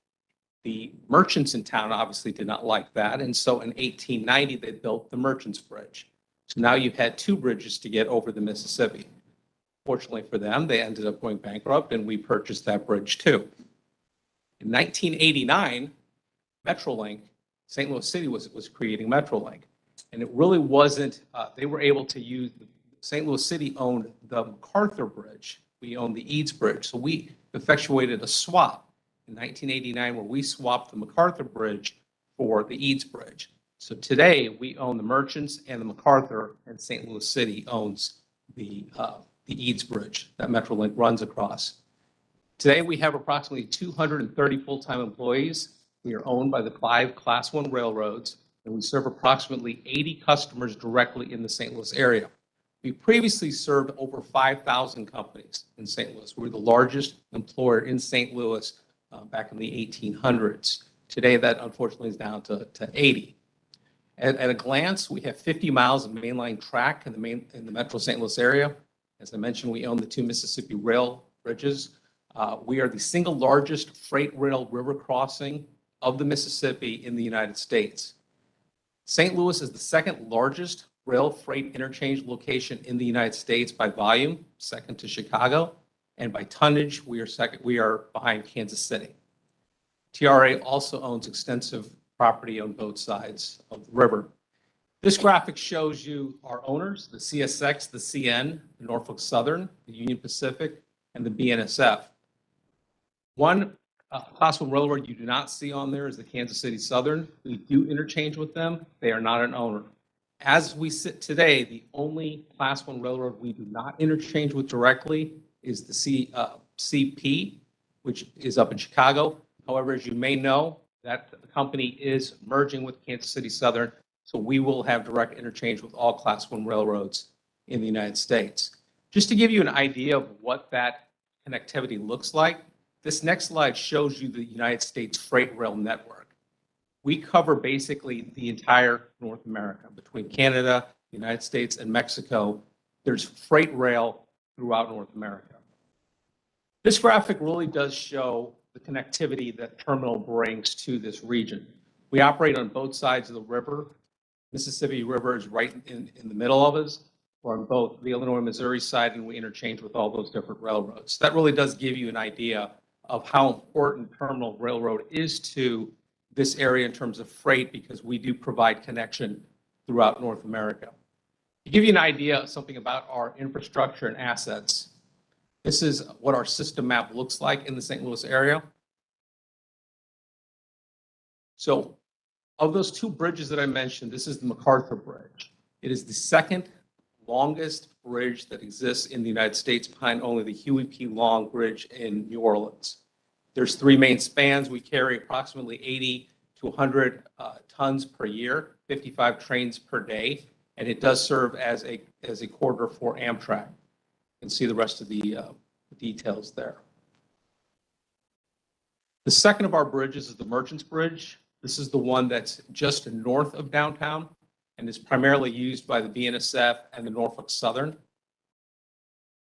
The merchants in town obviously did not like that, and so in 1890, they built the Merchants Bridge. So now you've had 2 bridges to get over the Mississippi. Fortunately for them, they ended up going bankrupt, and we purchased that bridge too. In 1989, Metrolink, St. Louis City was creating Metrolink, and it really wasn't, they were able to use St. Louis City owned the MacArthur Bridge. We owned the Eads Bridge. So we effectuated a swap in 1989 where we swapped the MacArthur Bridge for the Eads Bridge. So today we own the Merchants and the MacArthur, and St. Louis City owns the Eads Bridge that Metrolink runs across. Today we have approximately 230 full-time employees. We are owned by the 5 Class 1 railroads, and we serve approximately 80 customers directly in the St. Louis area. We previously served over 5,000 companies in St. Louis. We were the largest employer in St. Louis back in the 1800s. Today, that unfortunately is down to 80. At a glance, we have 50 miles of mainline track in the Metro St. Louis area. As I mentioned, we own the 2 Mississippi rail bridges. We are the single largest freight rail river crossing of the Mississippi in the United States. St. Louis is the second largest rail freight interchange location in the United States by volume, second to Chicago, and by tonnage, we are behind Kansas City. TRA also owns extensive property on both sides of the river. This graphic shows you our owners, the CSX, the CN, the Norfolk Southern, the Union Pacific, and the BNSF. One Class 1 railroad you do not see on there is the Kansas City Southern. We do interchange with them. They are not an owner. As we sit today, the only Class 1 railroad we do not interchange with directly is the CP, which is up in Chicago. However, as you may know, that company is merging with Kansas City Southern, so we will have direct interchange with all Class 1 railroads in the United States. Just to give you an idea of what that connectivity looks like, this next slide shows you the United States freight rail network. We cover basically the entire North America. Between Canada, the United States, and Mexico, there's freight rail throughout North America. This graphic really does show the connectivity that Terminal brings to this region. We operate on both sides of the river. Mississippi River is right in the middle of us. We're on both the Illinois, Missouri side, and we interchange with all those different railroads. That really does give you an idea of how important Terminal Railroad is to this area in terms of freight, because we do provide connection throughout North America. To give you an idea of something about our infrastructure and assets, this is what our system map looks like in the St. Louis area. So of those 2 bridges that I mentioned, this is the MacArthur Bridge. It is the second longest bridge that exists in the United States, behind only the Huey P. Long Bridge in New Orleans. There's 3 main spans. We carry approximately 80 to 100 tons per year, 55 trains per day, and it does serve as a corridor for Amtrak. You can see the rest of the details there. The second of our bridges is the Merchants Bridge. This is the one that's just north of downtown and is primarily used by the BNSF and the Norfolk Southern.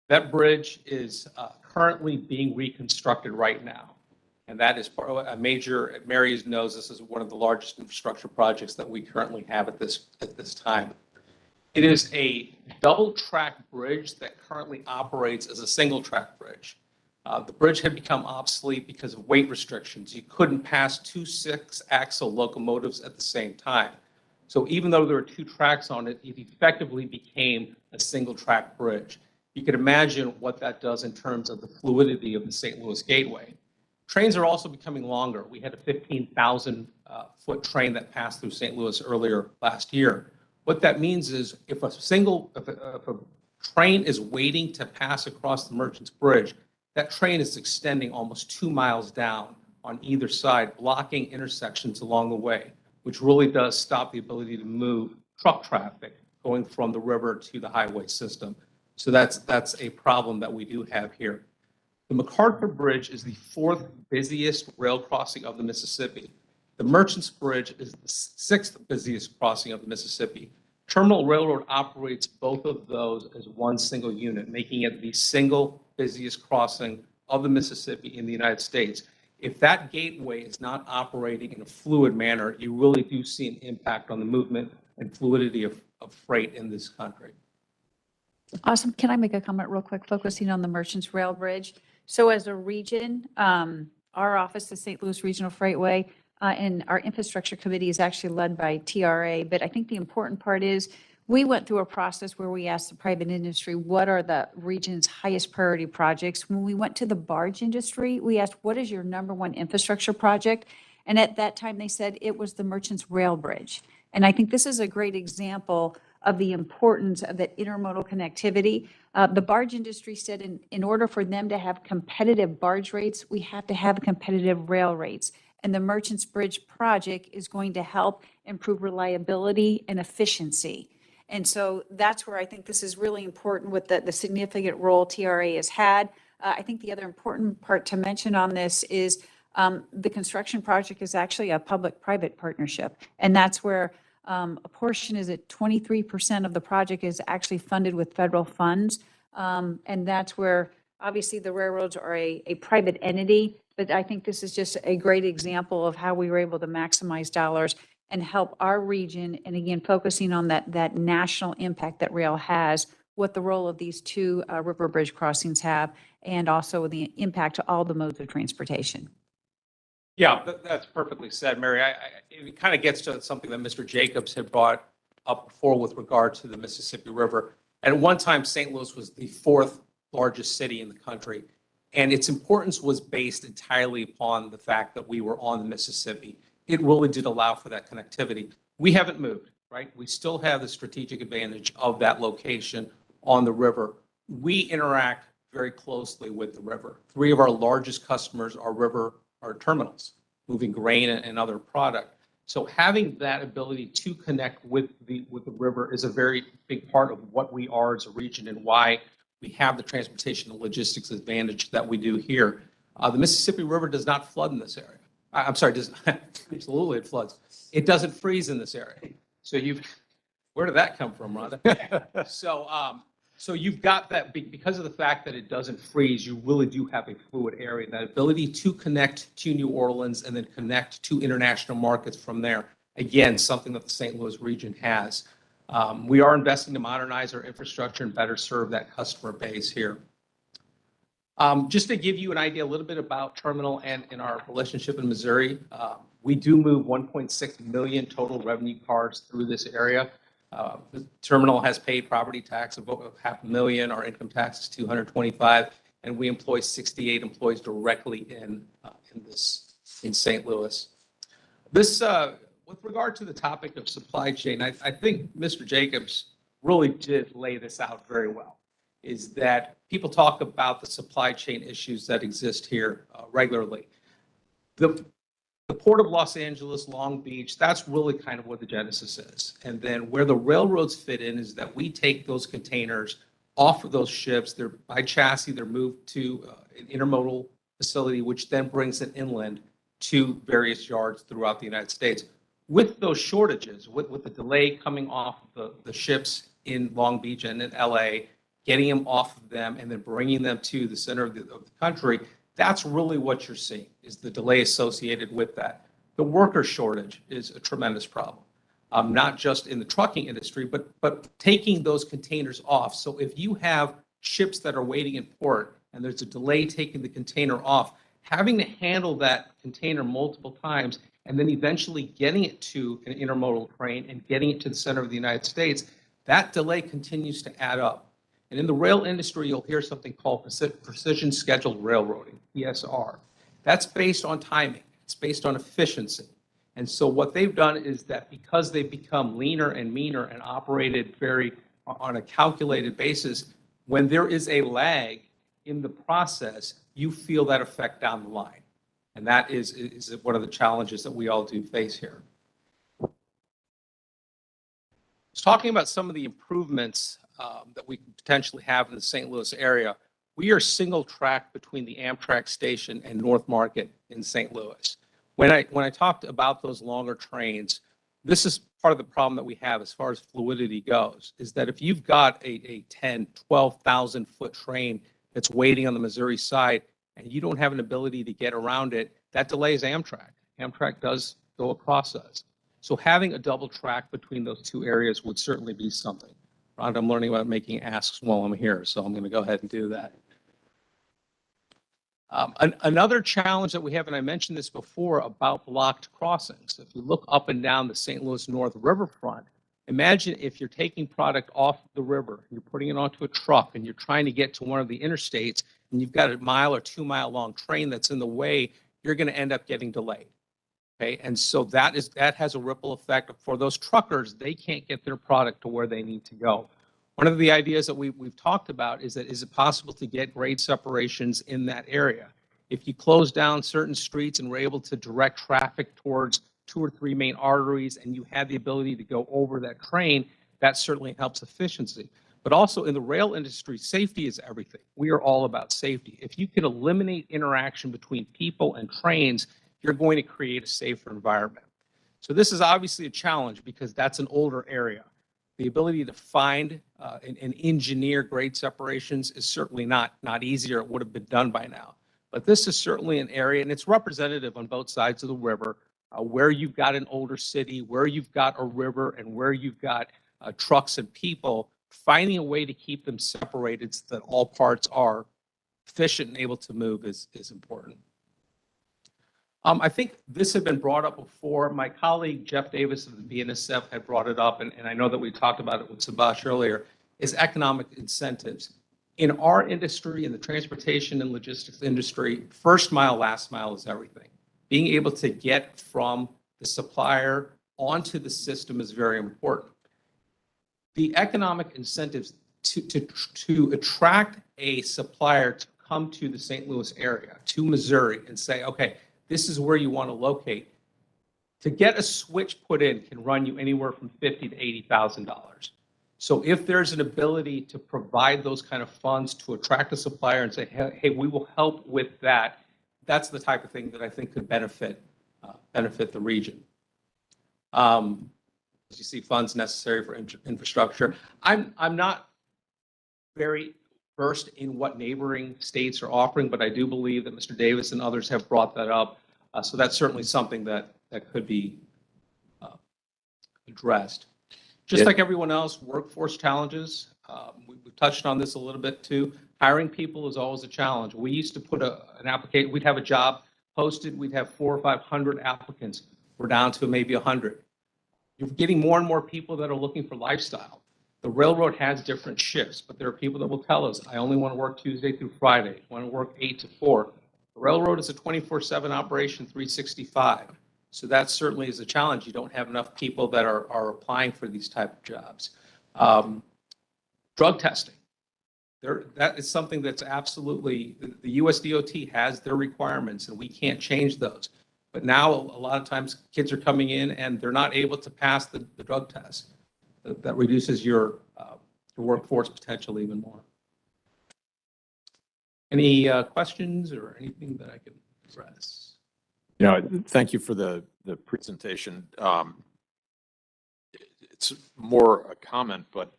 That bridge is currently being reconstructed right now. And that is part of a major, Mary knows this is one of the largest infrastructure projects that we currently have at this time. It is a double track bridge that currently operates as a single track bridge. The bridge had become obsolete because of weight restrictions. You couldn't pass 2 6-axle locomotives at the same time. So even though there were 2 tracks on it, it effectively became a single track bridge. You could imagine what that does in terms of the fluidity of the St. Louis Gateway. Trains are also becoming longer. We had a 15,000 foot train that passed through St. Louis earlier last year. What that means is if a train is waiting to pass across the Merchants Bridge, that train is extending almost 2 miles down on either side, blocking intersections along the way, which really does stop the ability to move truck traffic going from the river to the highway system. So that's a problem that we do have here. The MacArthur Bridge is the 4th busiest rail crossing of the Mississippi. The Merchants Bridge is the 6th busiest crossing of the Mississippi. Terminal Railroad operates both of those as one single unit, making it the single busiest crossing of the Mississippi in the United States. If that gateway is not operating in a fluid manner, you really do see an impact on the movement and fluidity of freight in this country. Awesome. Can I make a comment real quick, focusing on the Merchants Rail Bridge? So as a region, our office, the St. Louis Regional Freightway, and our infrastructure committee is actually led by TRA. But I think the important part is we went through a process where we asked the private industry, what are the region's highest priority projects? When we went to the barge industry, we asked, what is your #1 infrastructure project? And at that time, they said it was the Merchants Rail Bridge. And I think this is a great example of the importance of that intermodal connectivity. The barge industry said in order for them to have competitive barge rates, we have to have competitive rail rates. And the Merchants Bridge project is going to help improve reliability and efficiency. And so that's where I think this is really important with the significant role TRA has had. I think the other important part to mention on this is the construction project is actually a public-private partnership. And that's where a portion is at 23% of the project is actually funded with federal funds. And that's where obviously the railroads are a private entity, but I think this is just a great example of how we were able to maximize dollars and help our region. And again, focusing on that national impact that rail has, what the role of these 2 river bridge crossings have, and also the impact to all the modes of transportation. Yeah, that's perfectly said, Mary. It kind of gets to something that Mr. Jacobs had brought up before with regard to the Mississippi River. And at one time, St. Louis was the 4th largest city in the country. And its importance was based entirely upon the fact that we were on the Mississippi. It really did allow for that connectivity. We haven't moved, right? We still have the strategic advantage of that location on the river. We interact very closely with the river. 3 of our largest customers are terminals, moving grain and other product. So having that ability to connect with the river is a very big part of what we are as a region and why we have the transportation and logistics advantage that we do here. The Mississippi River does not flood in this area. I'm sorry, absolutely it floods. It doesn't freeze in this area. So where did that come from, Rhonda? So you've got that, because of the fact that it doesn't freeze, you really do have a fluid area. That ability to connect to New Orleans and then connect to international markets from there. Again, something that the St. Louis region has. We are investing to modernize our infrastructure and better serve that customer base here. Just to give you an idea a little bit about terminal and in our relationship in Missouri, we do move 1.6 million total revenue cars through this area. The terminal has paid property tax of $500,000. Our income tax is $225,000, and we employ 68 employees directly in St. Louis. This, with regard to the topic of supply chain, I think Mr. Jacobs really did lay this out very well. Is that people talk about the supply chain issues that exist here regularly. The the Port of Los Angeles, Long Beach, that's really kind of what the genesis is. And then where the railroads fit in is that we take those containers off of those ships. They're by chassis, they're moved to an intermodal facility, which then brings it inland to various yards throughout the United States. With those shortages, with the delay coming off the ships in Long Beach and in LA, getting them off of them and then bringing them to the center of the country, that's really what you're seeing, is the delay associated with that. The worker shortage is a tremendous problem, not just in the trucking industry, but taking those containers off. So if you have ships that are waiting in port and there's a delay taking the container off, having to handle that container multiple times and then eventually getting it to an intermodal train and getting it to the center of the United States, that delay continues to add up. And in the rail industry, you'll hear something called precision scheduled railroading, PSR. That's based on timing. It's based on efficiency. And so what they've done is that because they've become leaner and meaner and operated very on a calculated basis, when there is a lag in the process, you feel that effect down the line. And that is one of the challenges that we all do face here. I was talking about some of the improvements that we could potentially have in the St. Louis area. We are single track between the Amtrak station and North Market in St. Louis. When I talked about those longer trains, this is part of the problem that we have as far as fluidity goes, is that if you've got a 10, 12,000 foot train that's waiting on the Missouri side and you don't have an ability to get around it, that delays Amtrak. Amtrak does go across us. So having a double track between those two areas would certainly be something. Rhonda, I'm learning about making asks while I'm here, so I'm going to go ahead and do that. Another challenge that we have, and I mentioned this before about blocked crossings. If you look up and down the St. Louis North riverfront, imagine if you're taking product off the river, you're putting it onto a truck, and you're trying to get to one of the interstates, and you've got a 1 or 2 mile long train that's in the way, you're going to end up getting delayed. Okay, and so that has a ripple effect for those truckers. They can't get their product to where they need to go. One of the ideas that we've talked about is that is it possible to get grade separations in that area? If you close down certain streets and were able to direct traffic towards 2 or 3 main arteries and you had the ability to go over that train, that certainly helps efficiency. But also in the rail industry, safety is everything. We are all about safety. If you can eliminate interaction between people and trains, you're going to create a safer environment. So this is obviously a challenge because that's an older area. The ability to find and engineer grade separations is certainly not easy, or it would have been done by now. But this is certainly an area, and it's representative on both sides of the river, where you've got an older city, where you've got a river, and where you've got trucks and people. Finding a way to keep them separated so that all parts are efficient and able to move is important. I think this had been brought up before. My colleague Jeff Davis of the BNSF had brought it up, and I know that we talked about it with Subash earlier, is economic incentives. In our industry, in the transportation and logistics industry, first mile, last mile is everything. Being able to get from the supplier onto the system is very important. The economic incentives to attract a supplier to come to the St. Louis area, to Missouri, and say, okay, this is where you want to locate. To get a switch put in can run you anywhere from $50,000 to $80,000. So if there's an ability to provide those kind of funds to attract a supplier and say, hey, we will help with that, that's the type of thing that I think could benefit the region. As you see, funds necessary for infrastructure. I'm not very versed in what neighboring states are offering, but I do believe that Mr. Davis and others have brought that up. So that's certainly something that could be addressed. Just like everyone else, workforce challenges. We've touched on this a little bit too. Hiring people is always a challenge. We used to put an application, we'd have a job posted, we'd have 400 or 500 applicants. We're down to maybe 100. You're getting more and more people that are looking for lifestyle. The railroad has different shifts, but there are people that will tell us, I only want to work Tuesday through Friday. I want to work 8 to 4. The railroad is a 24/7 operation, 365. So that certainly is a challenge. You don't have enough people that are applying for these type of jobs. Drug testing. That is something that's absolutely, the US DOT has their requirements and we can't change those. But now, a lot of times, kids are coming in and they're not able to pass the drug test. That reduces your workforce potential even more. Any questions or anything that I can address? You know, thank you for the presentation. It's more a comment, but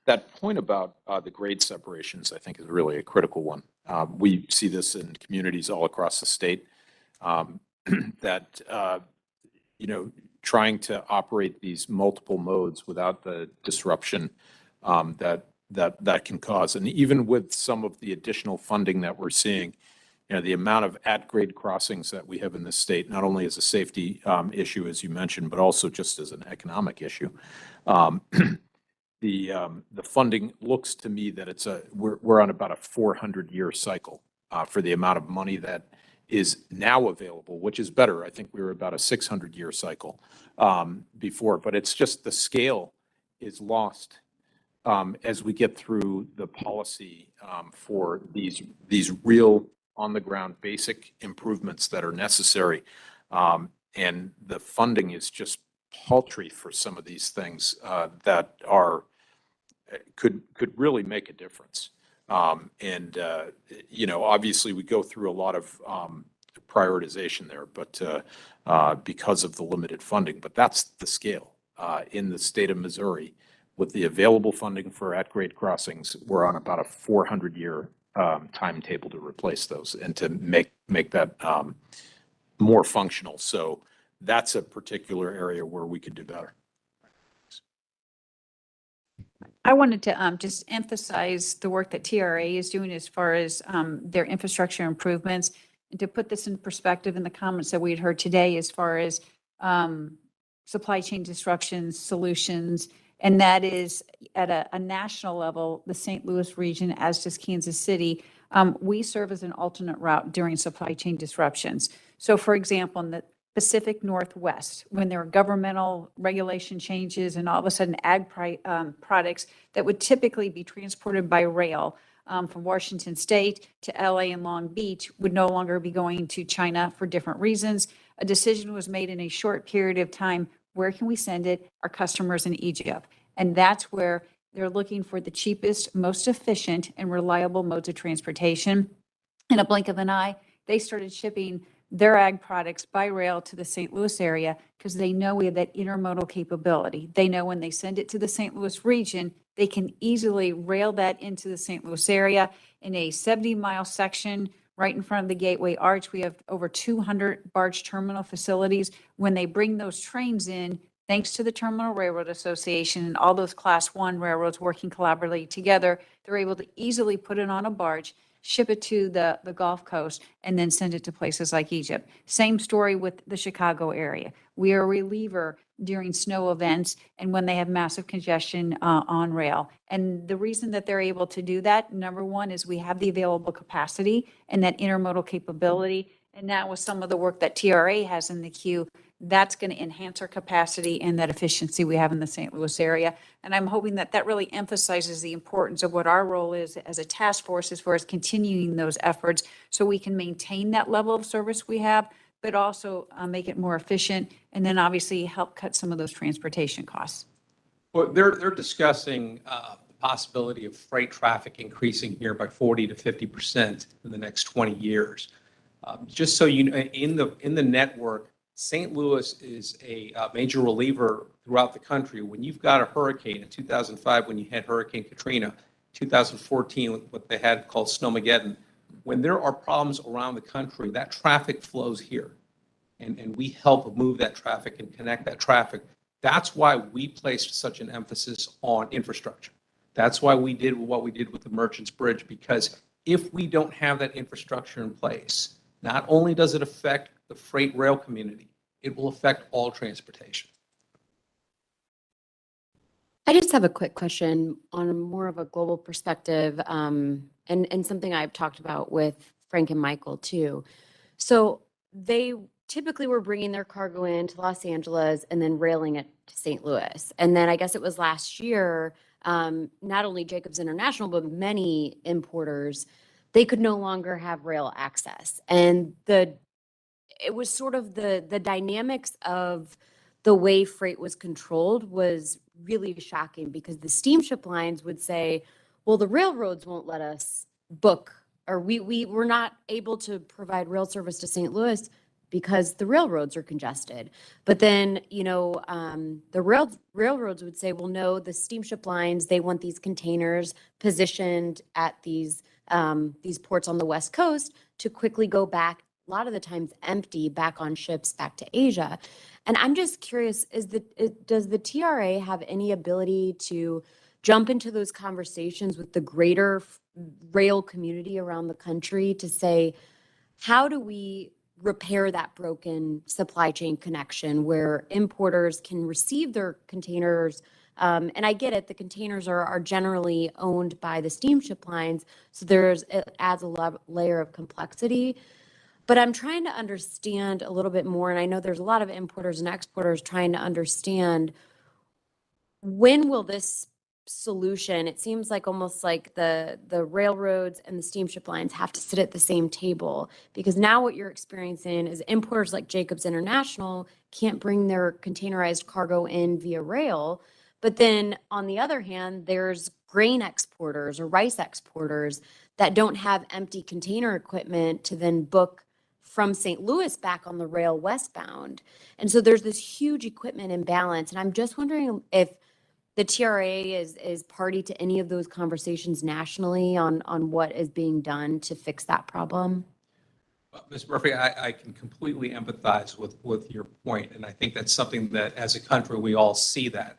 that point about the grade separations, I think, is really a critical one. We see this in communities all across the state that, you know, trying to operate these multiple modes without the disruption that can cause. And even with some of the additional funding that we're seeing, you know, the amount of at-grade crossings that we have in this state, not only as a safety issue, as you mentioned, but also just as an economic issue. The funding looks to me that we're on about a 400-year cycle for the amount of money that is now available, which is better. I think we were about a 600-year cycle before, but it's just the scale is lost as we get through the policy for these real on-the-ground basic improvements that are necessary. And the funding is just paltry for some of these things that could really make a difference. You know, obviously we go through a lot of prioritization there, but because of the limited funding, but that's the scale in the state of Missouri. With the available funding for at-grade crossings, we're on about a 400-year timetable to replace those and to make that more functional. So that's a particular area where we could do better. I wanted to just emphasize the work that TRA is doing as far as their infrastructure improvements. And to put this in perspective in the comments that we had heard today as far as supply chain disruptions, solutions, and that is at a national level, the St. Louis region, as does Kansas City, we serve as an alternate route during supply chain disruptions. So for example, in the Pacific Northwest, when there are governmental regulation changes and all of a sudden ag products that would typically be transported by rail from Washington State to LA and Long Beach would no longer be going to China for different reasons. A decision was made in a short period of time. Where can we send it? Our customers in Egypt. And that's where they're looking for the cheapest, most efficient, and reliable modes of transportation. In a blink of an eye, they started shipping their ag products by rail to the St. Louis area because they know we have that intermodal capability. They know when they send it to the St. Louis region, they can easily rail that into the St. Louis area in a 70-mile section right in front of the Gateway Arch. We have over 200 barge terminal facilities. When they bring those trains in, thanks to the Terminal Railroad Association and all those Class 1 railroads working collaboratively together, they're able to easily put it on a barge, ship it to the Gulf Coast, and then send it to places like Egypt. Same story with the Chicago area. We are a reliever during snow events and when they have massive congestion on rail. And the reason that they're able to do that, number one, is we have the available capacity and that intermodal capability. And now with some of the work that TRA has in the queue, that's going to enhance our capacity and that efficiency we have in the St. Louis area. And I'm hoping that that really emphasizes the importance of what our role is as a task force as far as continuing those efforts so we can maintain that level of service we have, but also make it more efficient and then obviously help cut some of those transportation costs. Well, they're discussing the possibility of freight traffic increasing here by 40 to 50% in the next 20 years. Just so you know, in the network, St. Louis is a major reliever throughout the country. When you've got a hurricane in 2005, when you had Hurricane Katrina, 2014, what they had called Snowmageddon, when there are problems around the country, that traffic flows here. And we help move that traffic and connect that traffic. That's why we placed such an emphasis on infrastructure. That's why we did what we did with the Merchants Bridge, because if we don't have that infrastructure in place, not only does it affect the freight rail community, it will affect all transportation. I just have a quick question on a more of a global perspective, and something I've talked about with Frank and Michael too. So they typically were bringing their cargo into Los Angeles and then railing it to St. Louis. And then I guess it was last year, not only Jacobs International, but many importers, they could no longer have rail access. And it was sort of the dynamics of the way freight was controlled was really shocking because the steamship lines would say, well, the railroads won't let us book, or we're not able to provide rail service to St. Louis because the railroads are congested. But then, the railroads would say, well, no, the steamship lines, they want these containers positioned at these ports on the West Coast to quickly go back, a lot of the times empty, back on ships back to Asia. And I'm just curious, does the TRA have any ability to jump into those conversations with the greater rail community around the country to say, how do we repair that broken supply chain connection where importers can receive their containers? And I get it, the containers are generally owned by the steamship lines, so it adds a layer of complexity. But I'm trying to understand a little bit more, and I know there's a lot of importers and exporters trying to understand, when will this solution, it seems like almost like the railroads and the steamship lines have to sit at the same table, because now what you're experiencing is importers like Jacobs International can't bring their containerized cargo in via rail. But then on the other hand, there's grain exporters or rice exporters that don't have empty container equipment to then book from St. Louis back on the rail westbound. And so there's this huge equipment imbalance. And I'm just wondering if the TRA is party to any of those conversations nationally on what is being done to fix that problem. Ms. Murphy, I can completely empathize with your point, and I think that's something that as a country, we all see that.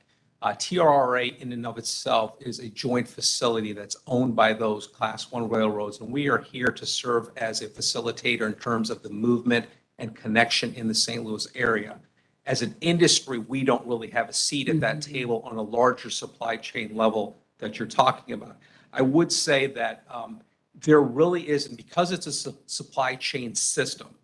TRA in and of itself is a joint facility that's owned by those Class 1 railroads, and we are here to serve as a facilitator in terms of the movement and connection in the St. Louis area. As an industry, we don't really have a seat at that table on a larger supply chain level that you're talking about. I would say that there really isn't, because it's a supply chain system,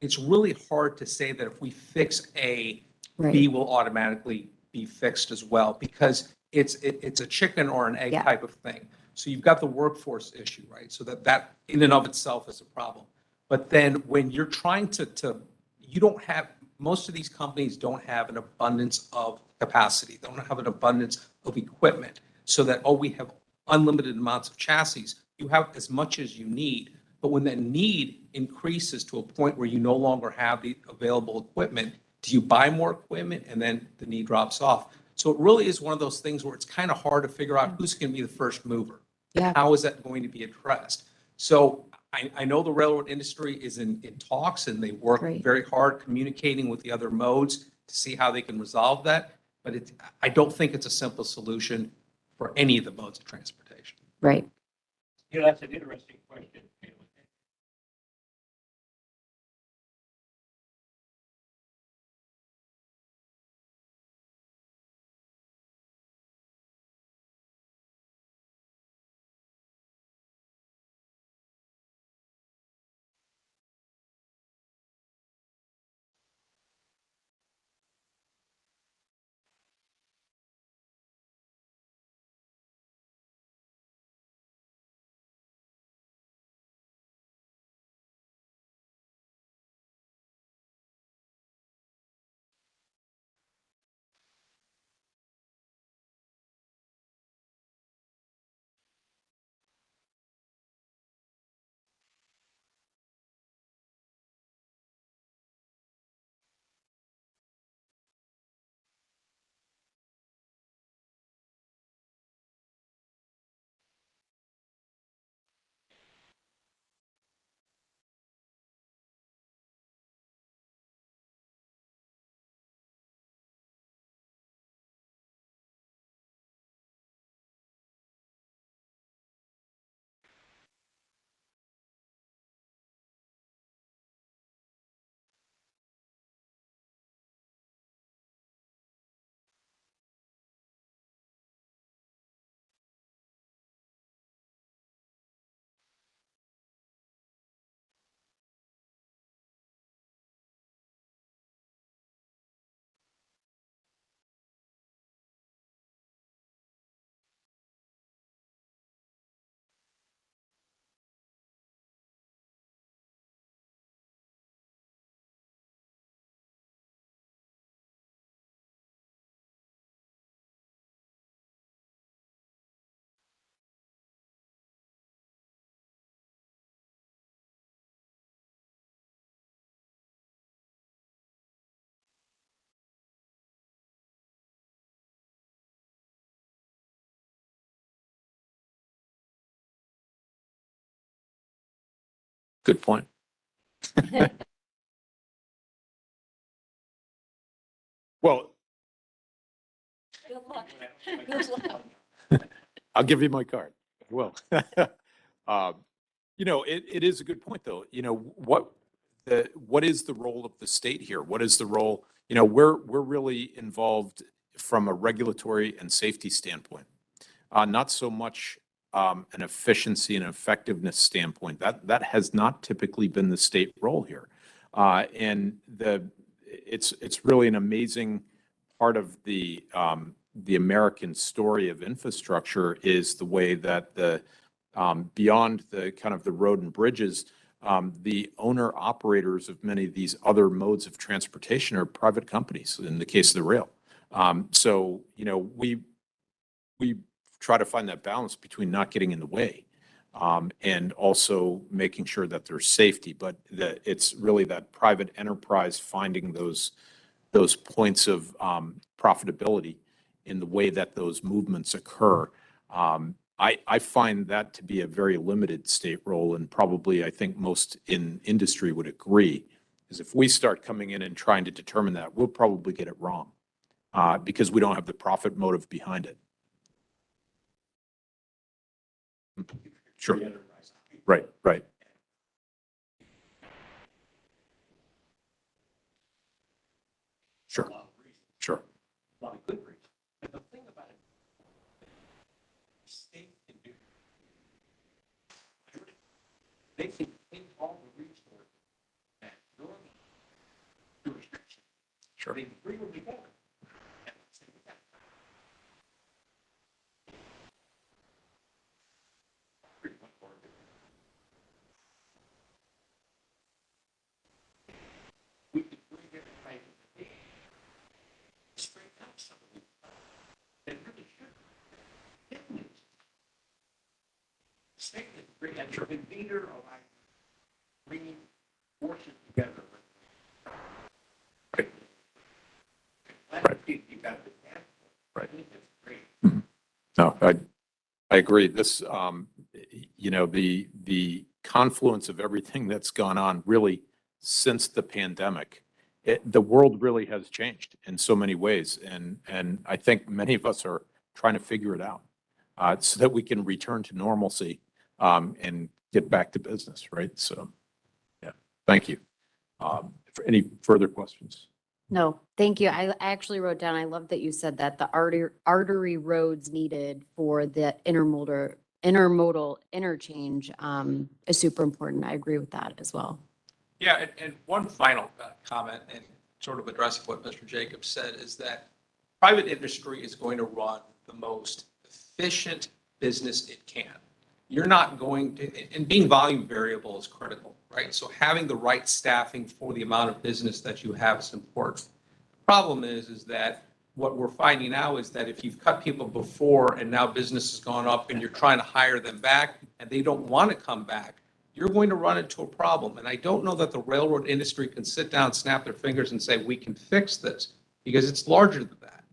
it's really hard to say that if we fix A, B will automatically be fixed as well, because it's a chicken or an egg type of thing. So you've got the workforce issue, right? So that in and of itself is a problem. But then when you're trying you don't have, most of these companies don't have an abundance of capacity. They don't have an abundance of equipment so that, we have unlimited amounts of chassis. You have as much as you need. But when that need increases to a point where you no longer have the available equipment, do you buy more equipment and then the need drops off? So it really is one of those things where it's kind of hard to figure out who's going to be the first mover. And how is that going to be addressed? So I know the railroad industry is in talks, and they work very hard communicating with the other modes to see how they can resolve that. But I don't think it's a simple solution for any of the modes of transportation. Right. That's an interesting question. Good point. Well, Good luck. Good luck. I'll give you my card. Well, it is a good point, though. What is the role of the state here? What is the role? We're really involved from a regulatory and safety standpoint, not so much an efficiency and effectiveness standpoint. That has not typically been the state role here, and it's really an amazing part of the American story of infrastructure is the way that beyond the kind of the road and bridges, the owner operators of many of these other modes of transportation are private companies in the case of the rail. So, we try to find that balance between not getting in the way and also making sure that there's safety, but that it's really that private enterprise finding those points of profitability in the way that those movements occur. I find that to be a very limited state role, and probably I think most in industry would agree, is if we start coming in and trying to determine that, we'll probably get it wrong because we don't have the profit motive behind it. Sure. Right, right. Sure, sure. A lot of good reasons. But the thing about it, the state can do, they can take all the resources that your jurisdiction. Sure. They bring them together. And say, yeah. We could bring everybody together. Straighten out some of these things. They really should. State is bring a convener or like bringing forces together. Right. Right. You got the Right. I think that's great. No, I agree. This, the confluence of everything that's gone on really since the pandemic, the world really has changed in so many ways. And I think many of us are trying to figure it out so that we can return to normalcy and get back to business, right? So, yeah, thank you. For any further questions? No, thank you. I actually wrote down, I love that you said that the artery roads needed for the intermodal interchange is super important. I agree with that as well. Yeah, and one final comment and sort of addressing what Mr. Jacobs said is that private industry is going to run the most efficient business it can. You're not going to, and being volume variable is critical, right? So having the right staffing for the amount of business that you have is important. The problem is that what we're finding now is that if you've cut people before and now business has gone up and you're trying to hire them back and they don't want to come back, you're going to run into a problem. And I don't know that the railroad industry can sit down, snap their fingers and say, we can fix this, because it's larger than that.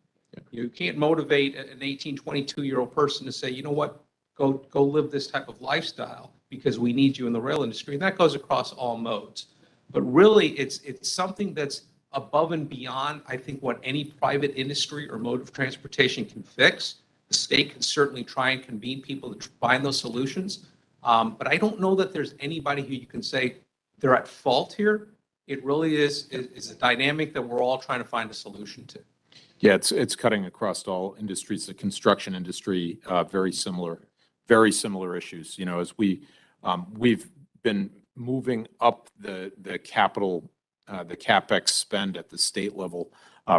You can't motivate an 18, 22-year-old person to say, you know what, go live this type of lifestyle because we need you in the rail industry. And that goes across all modes. But really, it's something that's above and beyond, I think, what any private industry or mode of transportation can fix. The state can certainly try and convene people to find those solutions. But I don't know that there's anybody who you can say they're at fault here. It really is a dynamic that we're all trying to find a solution to. Yeah, it's cutting across all industries. The construction industry, very similar issues. As we've been moving up the capital, the CapEx spend at the state level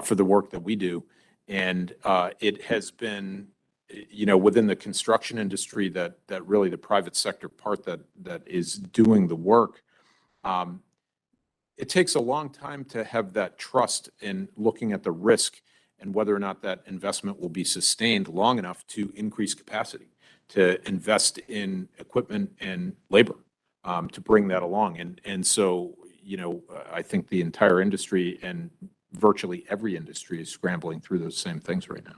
for the work that we do, and it has been, within the construction industry that really the private sector part that is doing the work. It takes a long time to have that trust in looking at the risk and whether or not that investment will be sustained long enough to increase capacity, to invest in equipment and labor to bring that along. And so, I think the entire industry and virtually every industry is scrambling through those same things right now.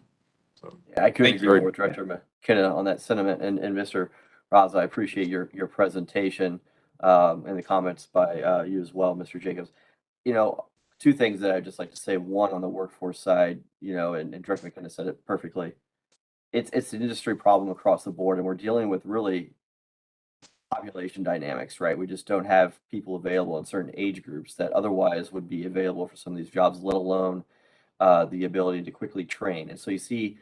So Yeah, I couldn't thank you agree very more with Director McKenna on that sentiment. And Mr. Raza, I appreciate your presentation. and the comments by you as well, Mr. Jacobs. You know, two things that I'd just like to say. One, on the workforce side, you know, and Director McKenna said it perfectly. It's an industry problem across the board, and we're dealing with really population dynamics, right? We just don't have people available in certain age groups that otherwise would be available for some of these jobs, let alone the ability to quickly train. And so you see,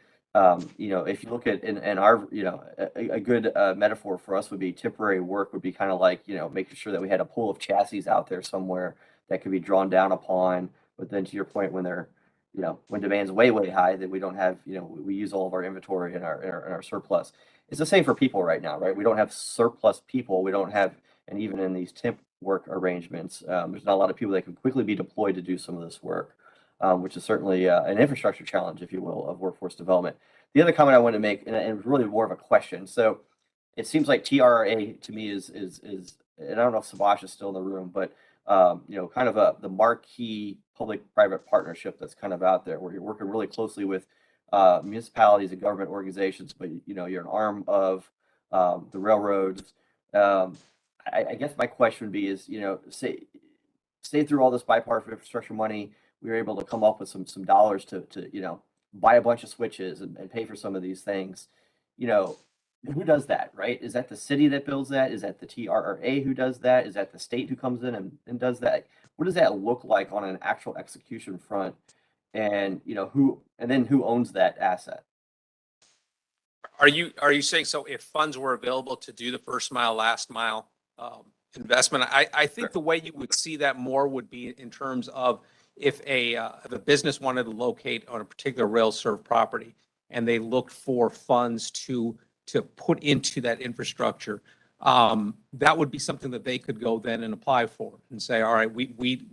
you know, if you look at in our, you know, a good metaphor for us would be temporary work would be kind of like, you know, making sure that we had a pool of chassis out there somewhere that could be drawn down upon. But then to your point, when they're, you know, when demand's way, way high, that we don't have, you know, we use all of our inventory and our surplus. It's the same for people right now, right? We don't have surplus people. We don't have, and even in these temp work arrangements, there's not a lot of people that can quickly be deployed to do some of this work, which is certainly an infrastructure challenge, if you will, of workforce development. The other comment I want to make, and it's really more of a question. So it seems like TRA to me is, and I don't know if Subash is still in the room, but you know, kind of the marquee public-private partnership that's kind of out there, where you're working really closely with municipalities and government organizations, but you know, you're an arm of the railroads. I guess my question would be is, you know, say through all this bipartisan infrastructure money, we were able to come up with some dollars to you know, buy a bunch of switches and pay for some of these things. You know, who does that, right? Is that the city that builds that? Is that the TRRA who does that? Is that the state who comes in and does that? What does that look like on an actual execution front? And, you know, who owns that asset? Are you saying, so if funds were available to do the first mile, last mile investment, I think Sure. the way you would see that more would be in terms of if a business wanted to locate on a particular rail served property and they looked for funds to put into that infrastructure, that would be something that they could go then and apply for and say, all right,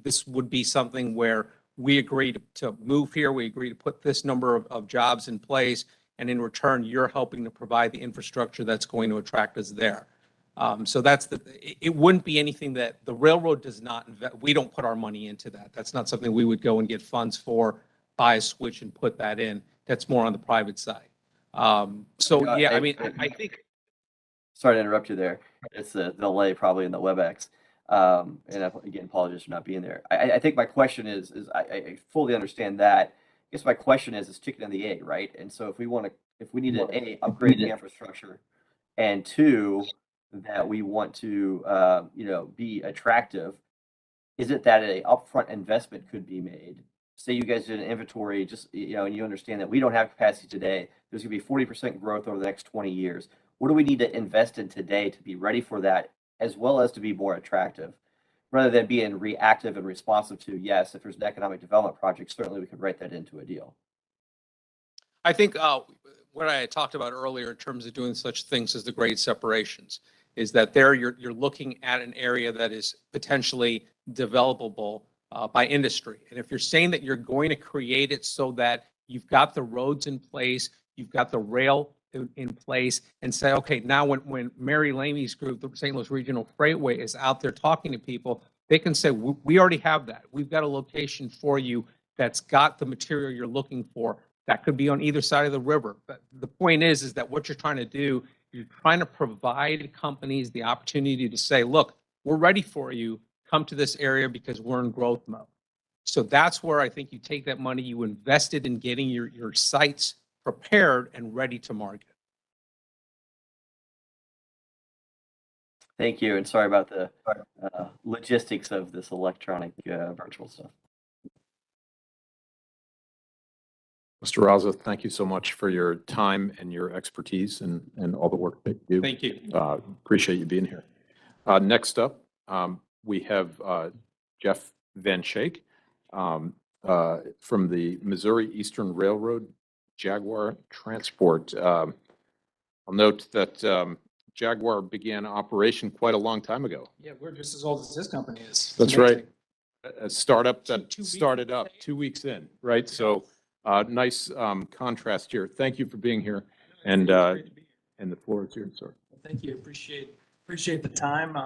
this would be something where we agree to move here, we agree to put this number of jobs in place, and in return, you're helping to provide the infrastructure that's going to attract us there. So it wouldn't be anything that the railroad does not invest. We don't put our money into that. That's not something we would go and get funds for, buy a switch and put that in. That's more on the private side. So yeah, I mean, I think. Sorry to interrupt you there. It's the delay probably in the WebEx. And again, apologies for not being there. I think my question is I fully understand that. I guess my question is chicken and the egg, right? And so if we need to A, upgrade the infrastructure, and two, that we want to you know, be attractive, is it that a upfront investment could be made? Say you guys did an inventory, just, you know, and you understand that we don't have capacity today. There's gonna be 40% growth over the next 20 years. What do we need to invest in today to be ready for that, as well as to be more attractive? Rather than being reactive and responsive to, yes, if there's an economic development project, certainly we could write that into a deal. I think what I had talked about earlier in terms of doing such things as the grade separations is that there you're looking at an area that is potentially developable by industry. And if you're saying that you're going to create it so that you've got the roads in place, you've got the rail in place, and say, okay, now when Mary Lamey's group, the St. Louis Regional Freightway, is out there talking to people, they can say, we already have that. We've got a location for you that's got the material you're looking for. That could be on either side of the river. But the point is that what you're trying to do, you're trying to provide companies the opportunity to say, look, we're ready for you. Come to this area because we're in growth mode. So that's where I think you take that money, you invest it in getting your sites prepared and ready to market. Thank you, and sorry about the logistics of this electronic virtual stuff. Mr. Raza, thank you so much for your time and your expertise and all the work that you do. Thank you. Appreciate you being here. Next up, we have Jeff Van Schaik from the Missouri Eastern Railroad Jaguar Transport. I'll note that Jaguar began operation quite a long time ago. Yeah, we're just as old as this company is. That's right. A startup that started up 2 weeks in, right? So nice contrast here. Thank you for being here. And the floor is yours, sir. Thank you. Appreciate the time.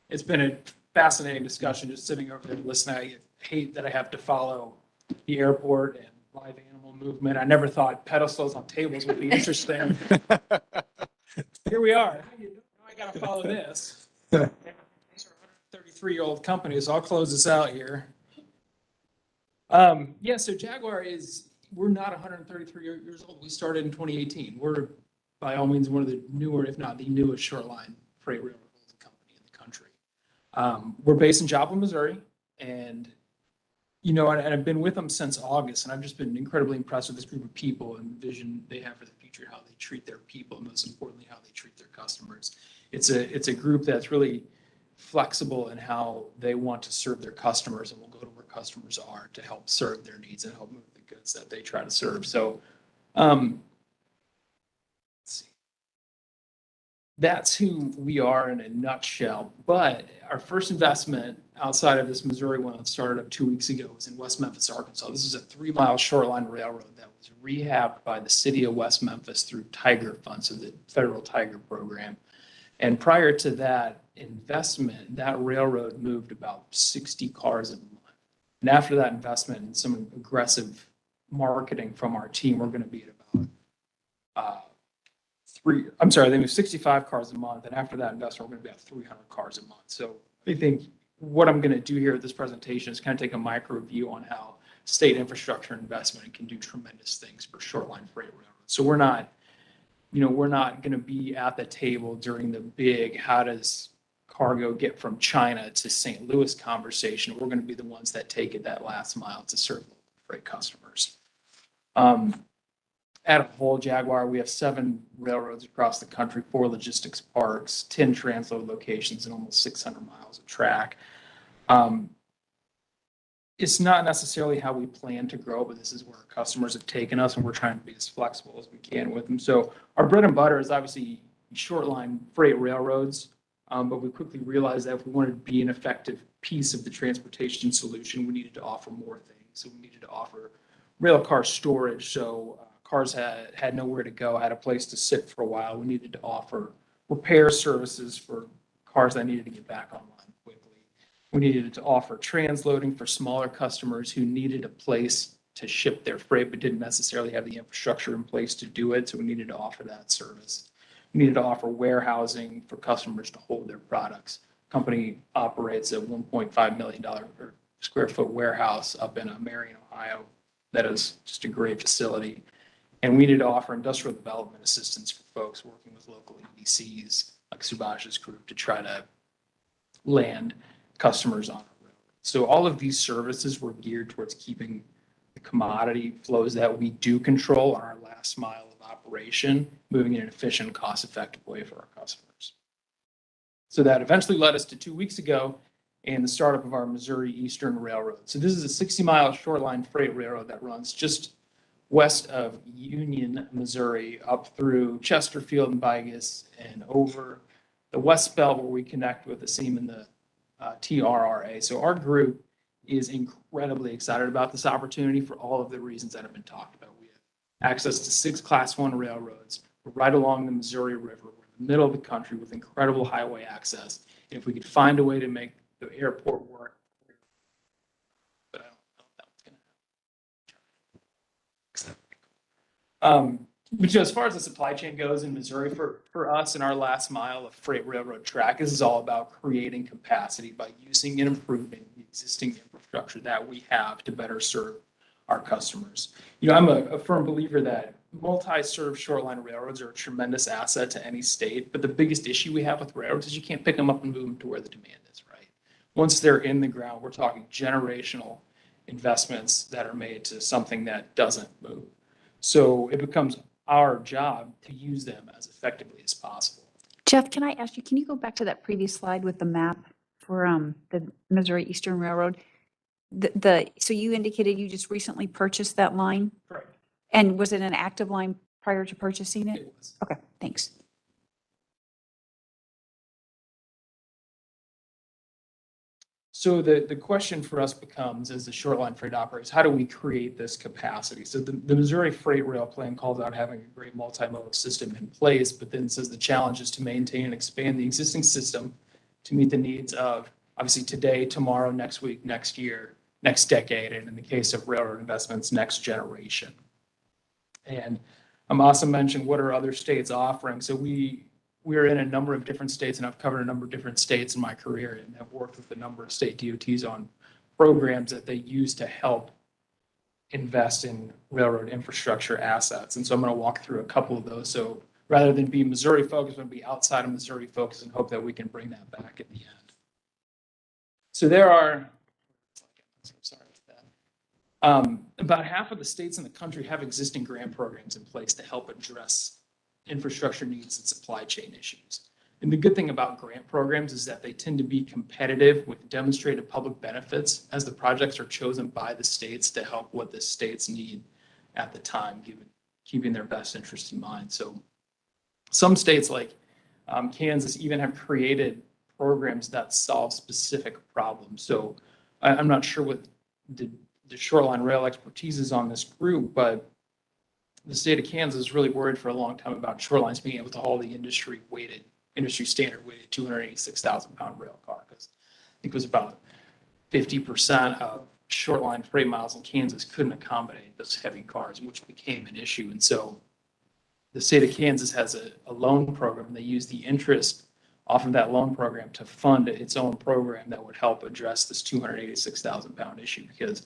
It's been a fascinating discussion just sitting over there listening. I hate that I have to follow the airport and live animal movement. I never thought pedestals on tables would be interesting. Here we are. I got to follow this. 133-year-old company, so I'll close this out here. Yeah, so Jaguar we're not 133 years old. We started in 2018. We're by all means one of the newer, if not the newest short-line freight railroad company in the country. We're based in Joplin, Missouri, and and I've been with them since August, and I've just been incredibly impressed with this group of people and the vision they have for the future, how they treat their people, and most importantly, how they treat their customers. It's a group that's really flexible in how they want to serve their customers, and will go to where customers are to help serve their needs and help move the goods that they try to serve. So, let's see. That's who we are in a nutshell. But our first investment outside of this Missouri one that started up 2 weeks ago was in West Memphis, Arkansas. This is a 3-mile short-line railroad that was rehabbed by the city of West Memphis through Tiger Funds, so the federal Tiger program. And prior to that investment, that railroad moved about 60 cars a month. And after that investment and some aggressive marketing from our team, we're going to be at about they moved 65 cars a month. And after that investment, we're going to be at 300 cars a month. So I think what I'm going to do here at this presentation is kind of take a micro view on how state infrastructure investment can do tremendous things for short-line freight railroads. So we're not going to be at the table during the big, how does cargo get from China to St. Louis conversation. We're going to be the ones that take it that last mile to serve freight customers. At a whole, Jaguar, we have 7 railroads across the country, 4 logistics parks, 10 transload locations, and almost 600 miles of track. It's not necessarily how we plan to grow, but this is where our customers have taken us, and we're trying to be as flexible as we can with them. So our bread and butter is obviously short line freight railroads, but we quickly realized that if we wanted to be an effective piece of the transportation solution, we needed to offer more things. So we needed to offer rail car storage, so cars had nowhere to go, had a place to sit for a while. We needed to offer repair services for cars that needed to get back online quickly. We needed to offer transloading for smaller customers who needed a place to ship their freight but didn't necessarily have the infrastructure in place to do it, so we needed to offer that service. We needed to offer warehousing for customers to hold their products. The company operates a $1.5 million square foot warehouse up in Marion, Ohio. That is just a great facility. And we need to offer industrial development assistance for folks working with local EDCs like Subhash's group to try to land customers on our railroad. So all of these services were geared towards keeping the commodity flows that we do control on our last mile of operation, moving in an efficient, cost-effective way for our customers. So that eventually led us to 2 weeks ago and the startup of our Missouri Eastern Railroad. So this is a 60-mile short-line freight railroad that runs just west of Union, Missouri, up through Chesterfield and Vigus and over the West Belt where we connect with the seam in the TRRA. So our group is incredibly excited about this opportunity for all of the reasons that have been talked about. We have access to 6 Class I railroads. We're right along the Missouri River. We're in the middle of the country with incredible highway access. And if we could find a way to make the airport work, but I don't know if that was going to happen. But as far as the supply chain goes in Missouri, for us in our last mile of freight railroad track, this is all about creating capacity by using and improving the existing infrastructure that we have to better serve our customers. I'm a firm believer that multi-serve short-line railroads are a tremendous asset to any state, but the biggest issue we have with railroads is you can't pick them up and move them to where the demand is, right? Once they're in the ground, we're talking generational investments that are made to something that doesn't move. So it becomes our job to use them as effectively as possible. Jeff, can I ask you, can you go back to that previous slide with the map for the Missouri Eastern Railroad? So you indicated you just recently purchased that line? Correct. And was it an active line prior to purchasing it? It was. Okay, thanks. So the question for us becomes, as the short line freight operators, how do we create this capacity? So the Missouri Freight Rail Plan calls out having a great multimodal system in place, but then says the challenge is to maintain and expand the existing system to meet the needs of obviously today, tomorrow, next week, next year, next decade, and in the case of railroad investments, next generation. And Amasa mentioned what are other states offering. So we we're in a number of different states, and I've covered a number of different states in my career and have worked with a number of state DOTs on programs that they use to help invest in railroad infrastructure assets. And so I'm going to walk through a couple of those. So rather than be Missouri focused, I'm going to be outside of Missouri focused and hope that we can bring that back at the end. So there are, sorry about that. About half of the states in the country have existing grant programs in place to help address infrastructure needs and supply chain issues. And the good thing about grant programs is that they tend to be competitive with demonstrated public benefits as the projects are chosen by the states to help what the states need at the time, keeping their best interest in mind. So some states like Kansas even have created programs that solve specific problems. So I'm not sure what the shoreline rail expertise is on this group, but the state of Kansas is really worried for a long time about shorelines being able to haul the industry standard weighted 286,000 pound rail car. Because I think it was about 50% of shoreline freight miles in Kansas couldn't accommodate those heavy cars, which became an issue. And so the state of Kansas has a loan program, and they use the interest off of that loan program to fund its own program that would help address this 286,000 pound issue. Because,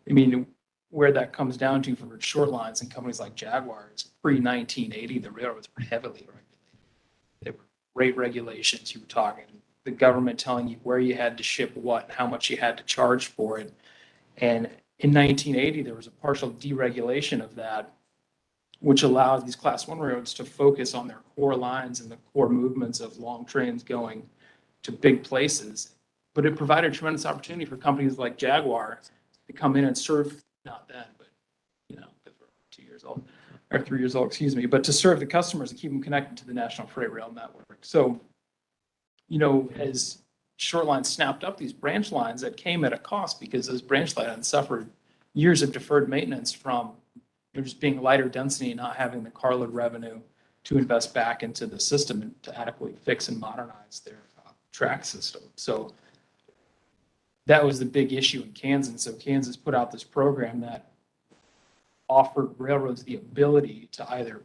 I mean, where that comes down to for short lines and companies like Jaguar is pre-1980, the railroads were heavily regulated. They were rate regulations. You were talking the government telling you where you had to ship what and how much you had to charge for it. And in 1980, there was a partial deregulation of that, which allowed these Class 1 railroads to focus on their core lines and the core movements of long trains going to big places. But it provided a tremendous opportunity for companies like Jaguar to come in and serve, not then, but, you know, because we're 2 years old, or 3 years old, excuse me, but to serve the customers and keep them connected to the National Freight Rail Network. So, you know, as short lines snapped up these branch lines, that came at a cost because those branch lines suffered years of deferred maintenance from just being lighter density and not having the carload revenue to invest back into the system and to adequately fix and modernize their track system. So that was the big issue in Kansas. So Kansas put out this program that offered railroads the ability to either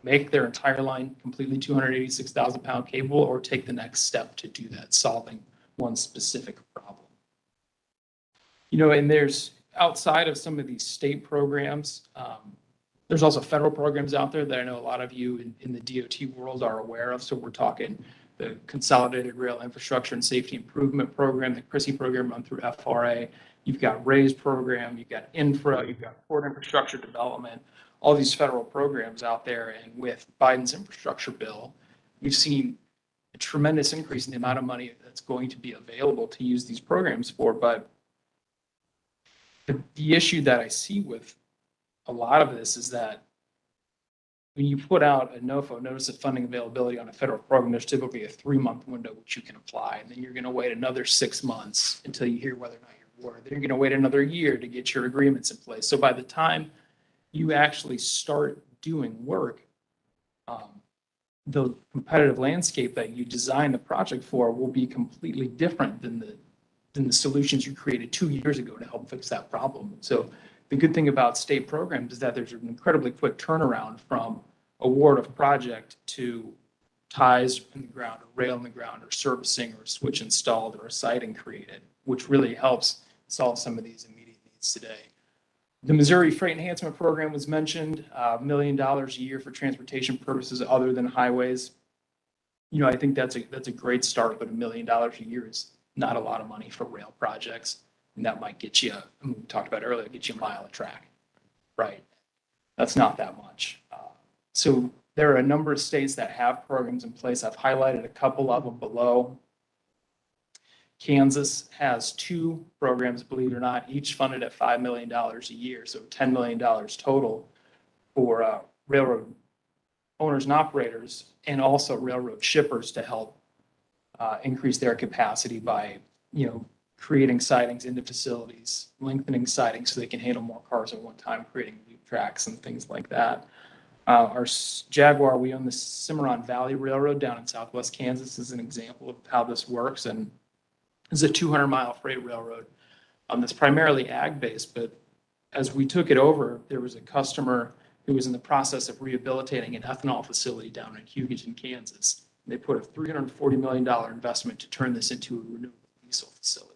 make their entire line completely 286,000 pound capable or take the next step to do that, solving one specific problem. You know, and there's outside of some of these state programs, there's also federal programs out there that I know a lot of you in the DOT world are aware of. So we're talking the Consolidated Rail Infrastructure and Safety Improvement Program, the CRISI program run through FRA. You've got RAISE program, you've got infra, you've got port infrastructure development, all these federal programs out there. And with Biden's infrastructure bill, we've seen a tremendous increase in the amount of money that's going to be available to use these programs for. But the issue that I see with a lot of this is that when you put out a NOFO, notice of funding availability on a federal program, there's typically a 3-month window which you can apply. And then you're going to wait another 6 months until you hear whether or not you're awarded. Then you're going to wait another year to get your agreements in place. So by the time you actually start doing work, the competitive landscape that you design the project for will be completely different than the solutions you created 2 years ago to help fix that problem. So the good thing about state programs is that there's an incredibly quick turnaround from award of project to ties in the ground, or rail in the ground, or servicing, or switch installed, or a siding created, which really helps solve some of these immediate needs today. The Missouri Freight Enhancement Program was mentioned, $1 million a year for transportation purposes other than highways. You know, I think that's a great start, but $1 million a year is not a lot of money for rail projects. And that might get you, we talked about earlier, get you a mile of track, right? That's not that much. So there are a number of states that have programs in place. I've highlighted a couple of them below. Kansas has 2 programs, believe it or not, each funded at $5 million a year, so $10 million total for railroad owners and operators, and also railroad shippers to help increase their capacity by, you know, creating sidings into facilities, lengthening sidings so they can handle more cars at one time, creating loop tracks and things like that. Our Jaguar, we own the Cimarron Valley Railroad down in southwest Kansas, is an example of how this works. And it's a 200-mile freight railroad that's primarily ag-based. But as we took it over, there was a customer who was in the process of rehabilitating an ethanol facility down in Hugoton, Kansas. They put a $340 million investment to turn this into a renewable diesel facility,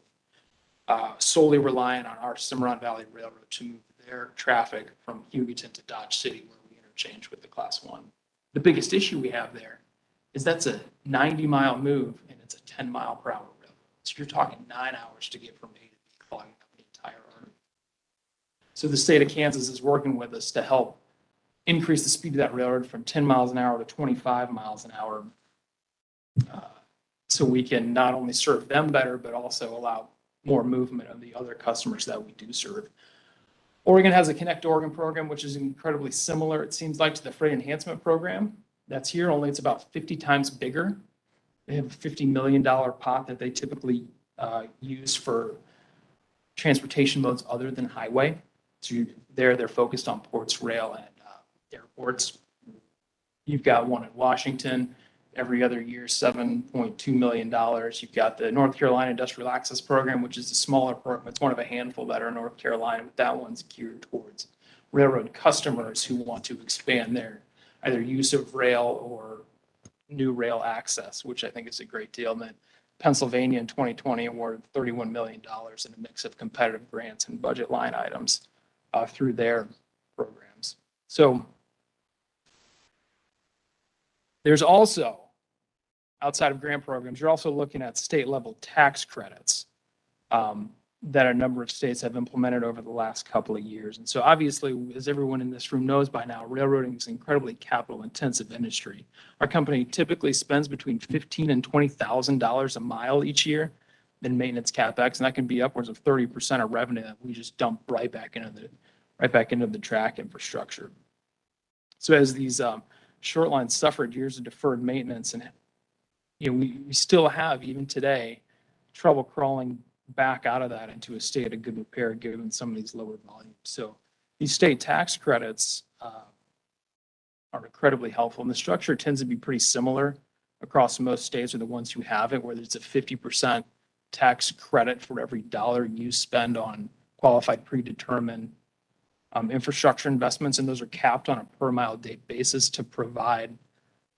solely reliant on our Cimarron Valley Railroad to move their traffic from Hugoton to Dodge City, where we interchange with the Class 1. The biggest issue we have there is that's a 90-mile move, and it's a 10-mile-per-hour railroad. So you're talking 9 hours to get from A to B, clogging up the entire artery. So the state of Kansas is working with us to help increase the speed of that railroad from 10 miles an hour to 25 miles an hour, so we can not only serve them better, but also allow more movement of the other customers that we do serve. Oregon has a Connect Oregon program, which is incredibly similar, it seems like, to the Freight Enhancement Program. That's here, only it's about 50 times bigger. They have a $50 million pot that they typically use for transportation modes other than highway. So they're focused on ports, rail, and airports. You've got one in Washington every other year, $7.2 million. You've got the North Carolina Industrial Access Program, which is a smaller program. It's one of a handful that are in North Carolina, but that one's geared towards railroad customers who want to expand their either use of rail or new rail access, which I think is a great deal. And then Pennsylvania in 2020 awarded $31 million in a mix of competitive grants and budget line items through their programs. So there's also, outside of grant programs, you're also looking at state level tax credits that a number of states have implemented over the last couple of years. And so obviously, as everyone in this room knows by now, railroading is an incredibly capital intensive industry. Our company typically spends between $15,000 and $20,000 a mile each year in maintenance CapEx, and that can be upwards of 30% of revenue that we just dump right back into the track infrastructure. So as these short lines suffered years of deferred maintenance, and we still have, even today, trouble crawling back out of that into a state of good repair given some of these lower volumes. So these state tax credits are incredibly helpful, and the structure tends to be pretty similar across most states, or the ones who have it, where there's a 50% tax credit for every dollar you spend on qualified predetermined infrastructure investments, and those are capped on a per mile day basis to provide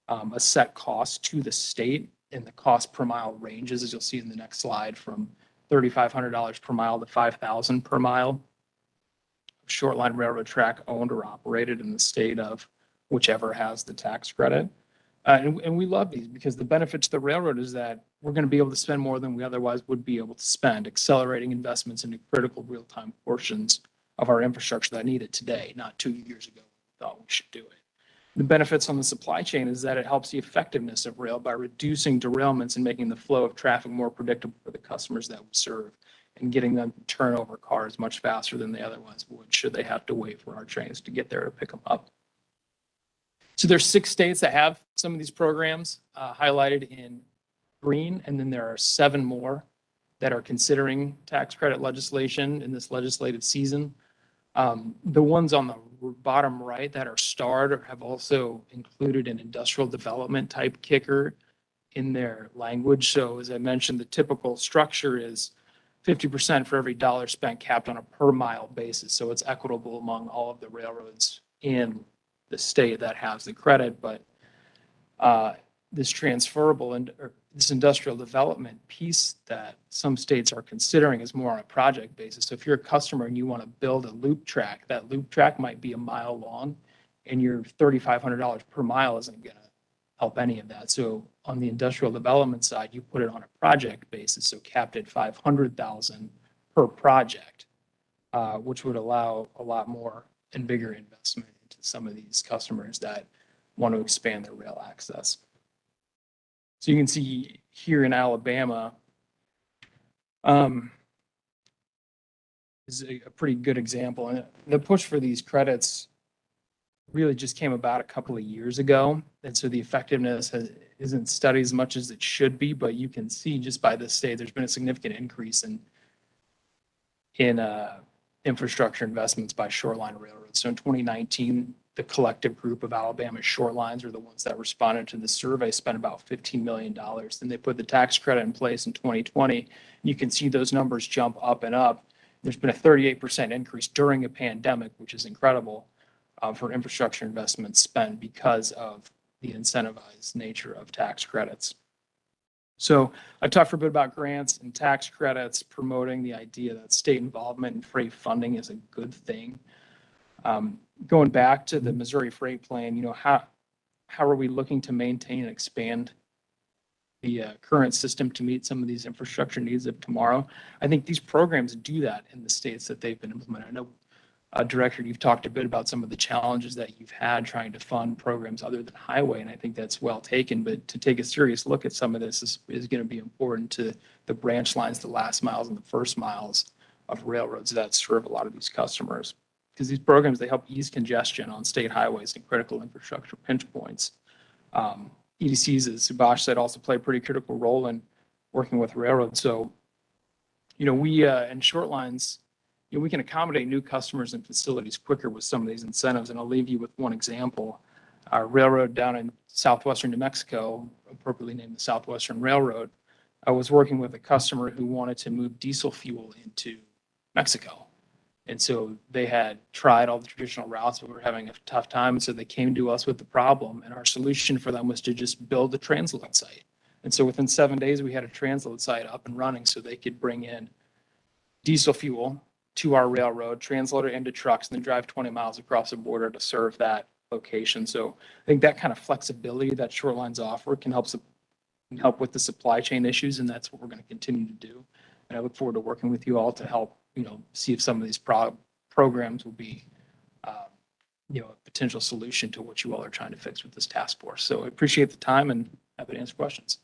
a set cost to the state, and the cost per mile ranges, as you'll see in the next slide, from $3,500 per mile to $5,000 per mile. Short line railroad track owned or operated in the state of whichever has the tax credit. And we love these because the benefit to the railroad is that we're going to be able to spend more than we otherwise would be able to spend, accelerating investments into critical real-time portions of our infrastructure that need it today, not 2 years ago we thought we should do it. The benefits on the supply chain is that it helps the effectiveness of rail by reducing derailments and making the flow of traffic more predictable for the customers that we serve, and getting them to turn over cars much faster than they otherwise would should they have to wait for our trains to get there to pick them up. So there's 6 states that have some of these programs highlighted in green, and then there are 7 more that are considering tax credit legislation in this legislative season. The ones on the bottom right that are starred have also included an industrial development type kicker in their language. So as I mentioned, the typical structure is 50% for every dollar spent, capped on a per mile basis. So it's equitable among all of the railroads in the state that has the credit. But this transferable and this industrial development piece that some states are considering is more on a project basis. So if you're a customer and you want to build a loop track, that loop track might be a mile long, and your $3,500 per mile isn't going to help any of that. So on the industrial development side, you put it on a project basis, so capped at $500,000 per project, which would allow a lot more and bigger investment into some of these customers that want to expand their rail access. So you can see here in Alabama is a pretty good example. And the push for these credits really just came about a couple of years ago. And so the effectiveness isn't studied as much as it should be, but you can see just by this state, there's been a significant increase in infrastructure investments by shoreline railroads. So in 2019, the collective group of Alabama short lines are the ones that responded to the survey, spent about $15 million. Then they put the tax credit in place in 2020. You can see those numbers jump up and up. There's been a 38% increase during a pandemic, which is incredible for infrastructure investments spent because of the incentivized nature of tax credits. So I talked for a bit about grants and tax credits, promoting the idea that state involvement in freight funding is a good thing. Going back to the Missouri Freight Plan, how are we looking to maintain and expand the current system to meet some of these infrastructure needs of tomorrow? I think these programs do that in the states that they've been implemented. I know, Director, you've talked a bit about some of the challenges that you've had trying to fund programs other than highway, and I think that's well taken. But to take a serious look at some of this is going to be important to the branch lines, the last miles and the first miles of railroads that serve a lot of these customers. Because these programs, they help ease congestion on state highways and critical infrastructure pinch points. EDCs, as Subhash said, also play a pretty critical role in working with railroads. So, we in short lines, we can accommodate new customers and facilities quicker with some of these incentives. And I'll leave you with one example. Our railroad down in southwestern New Mexico, appropriately named the Southwestern Railroad, I was working with a customer who wanted to move diesel fuel into Mexico. And so they had tried all the traditional routes, but were having a tough time. And so they came to us with the problem. And our solution for them was to just build a transload site. And so within 7 days, we had a transload site up and running so they could bring in diesel fuel to our railroad, transload it into trucks, and then drive 20 miles across the border to serve that location. So I think that kind of flexibility that short lines offer can help with the supply chain issues. And that's what we're going to continue to do. And I look forward to working with you all to help see if some of these programs will be, a potential solution to what you all are trying to fix with this task force. So I appreciate the time and happy to answer questions.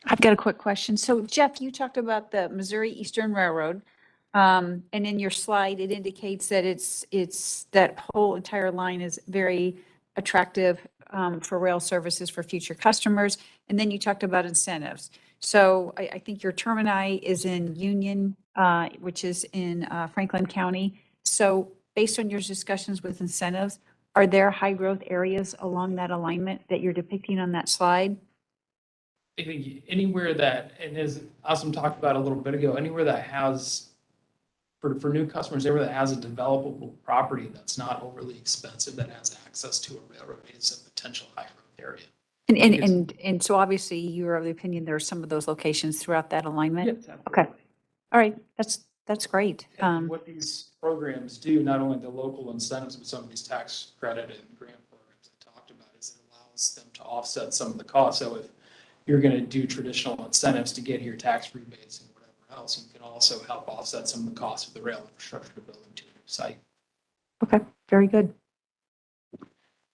I've got a quick question. So Jeff, you talked about the Missouri Eastern Railroad. And in your slide, it indicates that it's that whole entire line is very attractive for rail services for future customers. And then you talked about incentives. So I think your termini is in Union, which is in Franklin County. So based on your discussions with incentives, are there high growth areas along that alignment that you're depicting on that slide? I think anywhere that, and as Asim talked about a little bit ago, anywhere that has, for new customers, anywhere that has a developable property that's not overly expensive, that has access to a railroad is a potential high growth area. And so obviously you're of the opinion there are some of those locations throughout that alignment? Yes, Okay. All right. That's great. And what these programs do, not only the local incentives, but some of these tax credit and grant programs I talked about, is it allows them to offset some of the costs. So if you're going to do traditional incentives to get your tax rebates and whatever else, you can also help offset some of the costs of the rail infrastructure to build into a new site. Okay. Very good.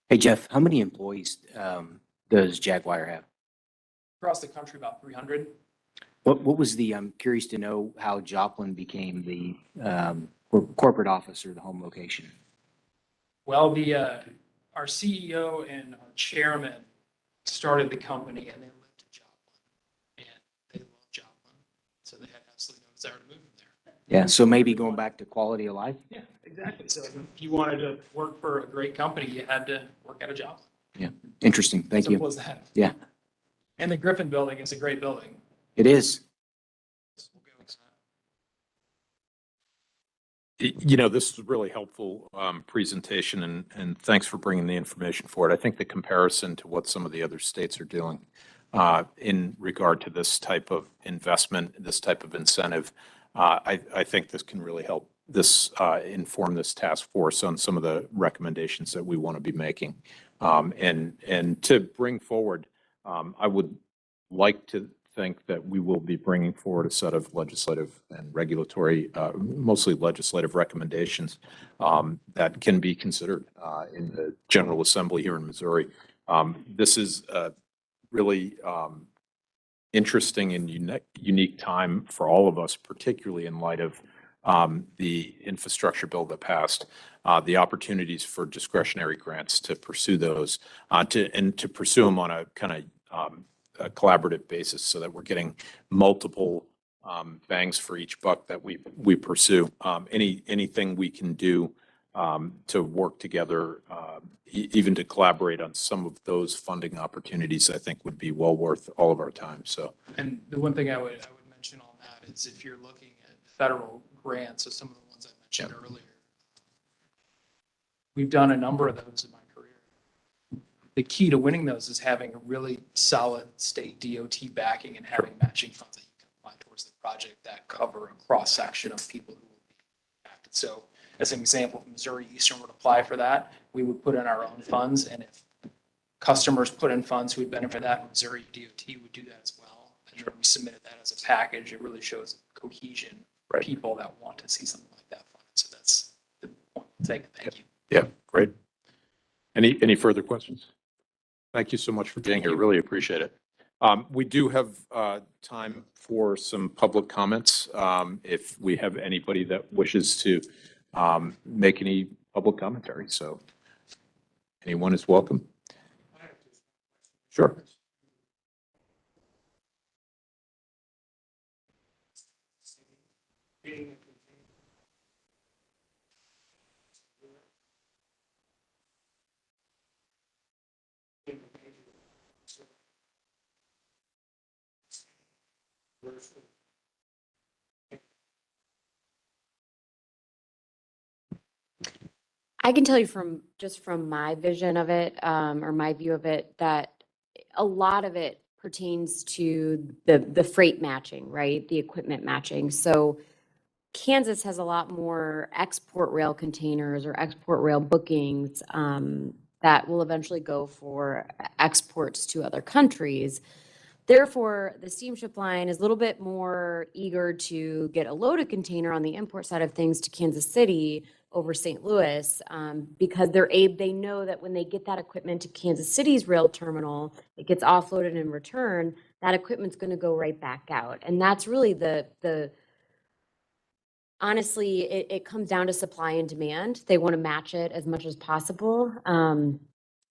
Hey, Jeff, how many employees does Jaguar have? Across the country, about 300. What was I'm curious to know how Joplin became the corporate office or the home location. Well, our CEO and our chairman started the company and they lived in Joplin and they love Joplin. So they had absolutely no desire to move from there. Yeah, so maybe going back to quality of life? Yeah, exactly. So if you wanted to work for a great company, you had to work at a Joplin. Yeah, interesting. Thank you. Simple as that. Yeah. And the Griffin building is a great building. It is. This is a really helpful presentation, and thanks for bringing the information forward. I think the comparison to what some of the other states are doing in regard to this type of investment, this type of incentive, I think this can really help inform this task force on some of the recommendations that we want to be making. And to bring forward, I would like to think that we will be bringing forward a set of legislative and regulatory, mostly legislative recommendations that can be considered in the General Assembly here in Missouri. This is a really interesting and unique time for all of us, particularly in light of the infrastructure bill that passed, the opportunities for discretionary grants to pursue those, to pursue them on a kind of a collaborative basis so that we're getting multiple bangs for each buck that we pursue. Anything we can do to work together, even to collaborate on some of those funding opportunities, I think would be well worth all of our time. So, and the one thing I would mention on that is if you're looking at federal grants, so some of the ones I mentioned earlier. We've done a number of those in my career. The key to winning those is having a really solid state DOT backing and having matching funds that you can apply towards the project that cover a cross-section of people who will be impacted. So as an example, if Missouri Eastern would apply for that, we would put in our own funds, and if customers put in funds who would benefit that, Missouri DOT would do that as well. And then we submitted that as a package. It really shows cohesion for people that want to see something like that funded. So that's the point. Thank you. Yeah, great. Any further questions? Thank you so much for being here. Really appreciate it. We do have time for some public comments. If we have anybody that wishes to make any public commentary, so anyone is welcome. Sure. I can tell you from my vision of it, or my view of it, that a lot of it pertains to the freight matching, right? The equipment matching. So Kansas has a lot more export rail containers or export rail bookings that will eventually go for exports to other countries. Therefore, the steamship line is a little bit more eager to get a loaded container on the import side of things to Kansas City over St. Louis, because they know that when they get that equipment to Kansas City's rail terminal, it gets offloaded in return, that equipment's going to go right back out. And that's really honestly, it comes down to supply and demand. They want to match it as much as possible.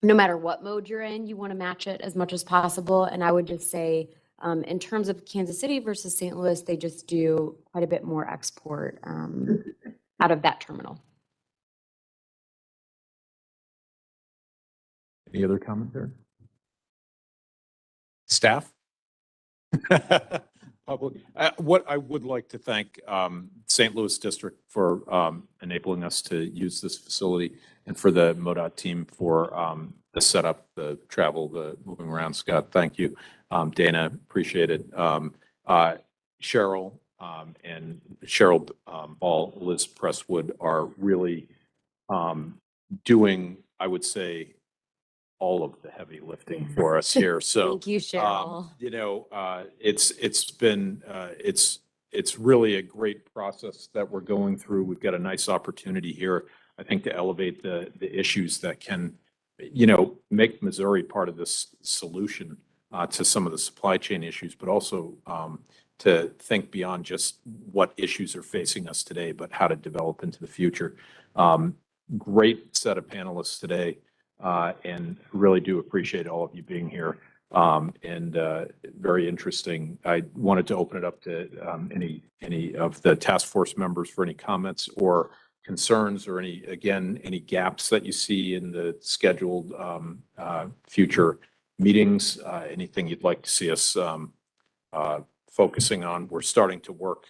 No matter what mode you're in, you want to match it as much as possible. And I would just say, in terms of Kansas City versus St. Louis, they just do quite a bit more export out of that terminal. Any other commentary? Staff? Public. What I would like to thank St. Louis District for enabling us to use this facility, and for the MoDOT team for the setup, the travel, the moving around. Scott, thank you. Dana, appreciate it. Cheryl and Cheryl Ball, Liz Presswood are really doing, I would say, all of the heavy lifting for us here. So Thank you, Cheryl. It's really a great process that we're going through. We've got a nice opportunity here, I think, to elevate the issues that can, make Missouri part of this solution to some of the supply chain issues, but also to think beyond just what issues are facing us today, but how to develop into the future. Great set of panelists today. And really do appreciate all of you being here. And very interesting. I wanted to open it up to any of the task force members for any comments or concerns, or any gaps that you see in the scheduled future meetings, anything you'd like to see us focusing on. We're starting to work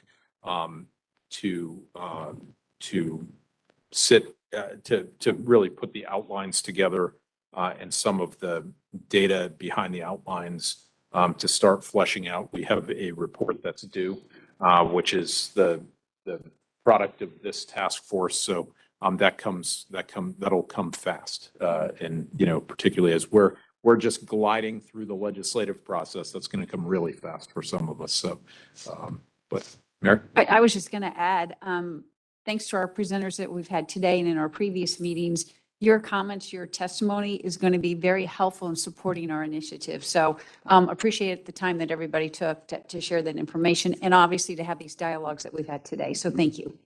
to really put the outlines together, and some of the data behind the outlines to start fleshing out. We have a report that's due, which is the product of this task force. So that'll come fast, and particularly as we're just gliding through the legislative process, that's going to come really fast for some of us. So, but Mary? I was just going to add, thanks to our presenters that we've had today and in our previous meetings, your comments, your testimony is going to be very helpful in supporting our initiative. So appreciate the time that everybody took to share that information, and obviously to have these dialogues that we've had today. So thank you.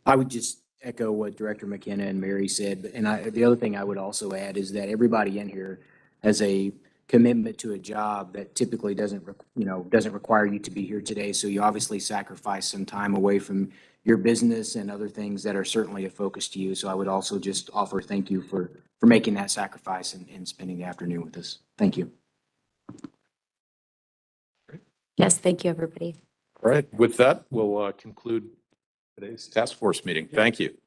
I would just echo what Director McKenna and Mary said. And the other thing I would also add is that everybody in here has a commitment to a job that typically doesn't require you to be here today. So you obviously sacrifice some time away from your business and other things that are certainly a focus to you. So I would also just offer thank you for making that sacrifice and spending the afternoon with us. Thank you. Yes, thank you, everybody. All right, with that, we'll conclude today's task force meeting. Thank you.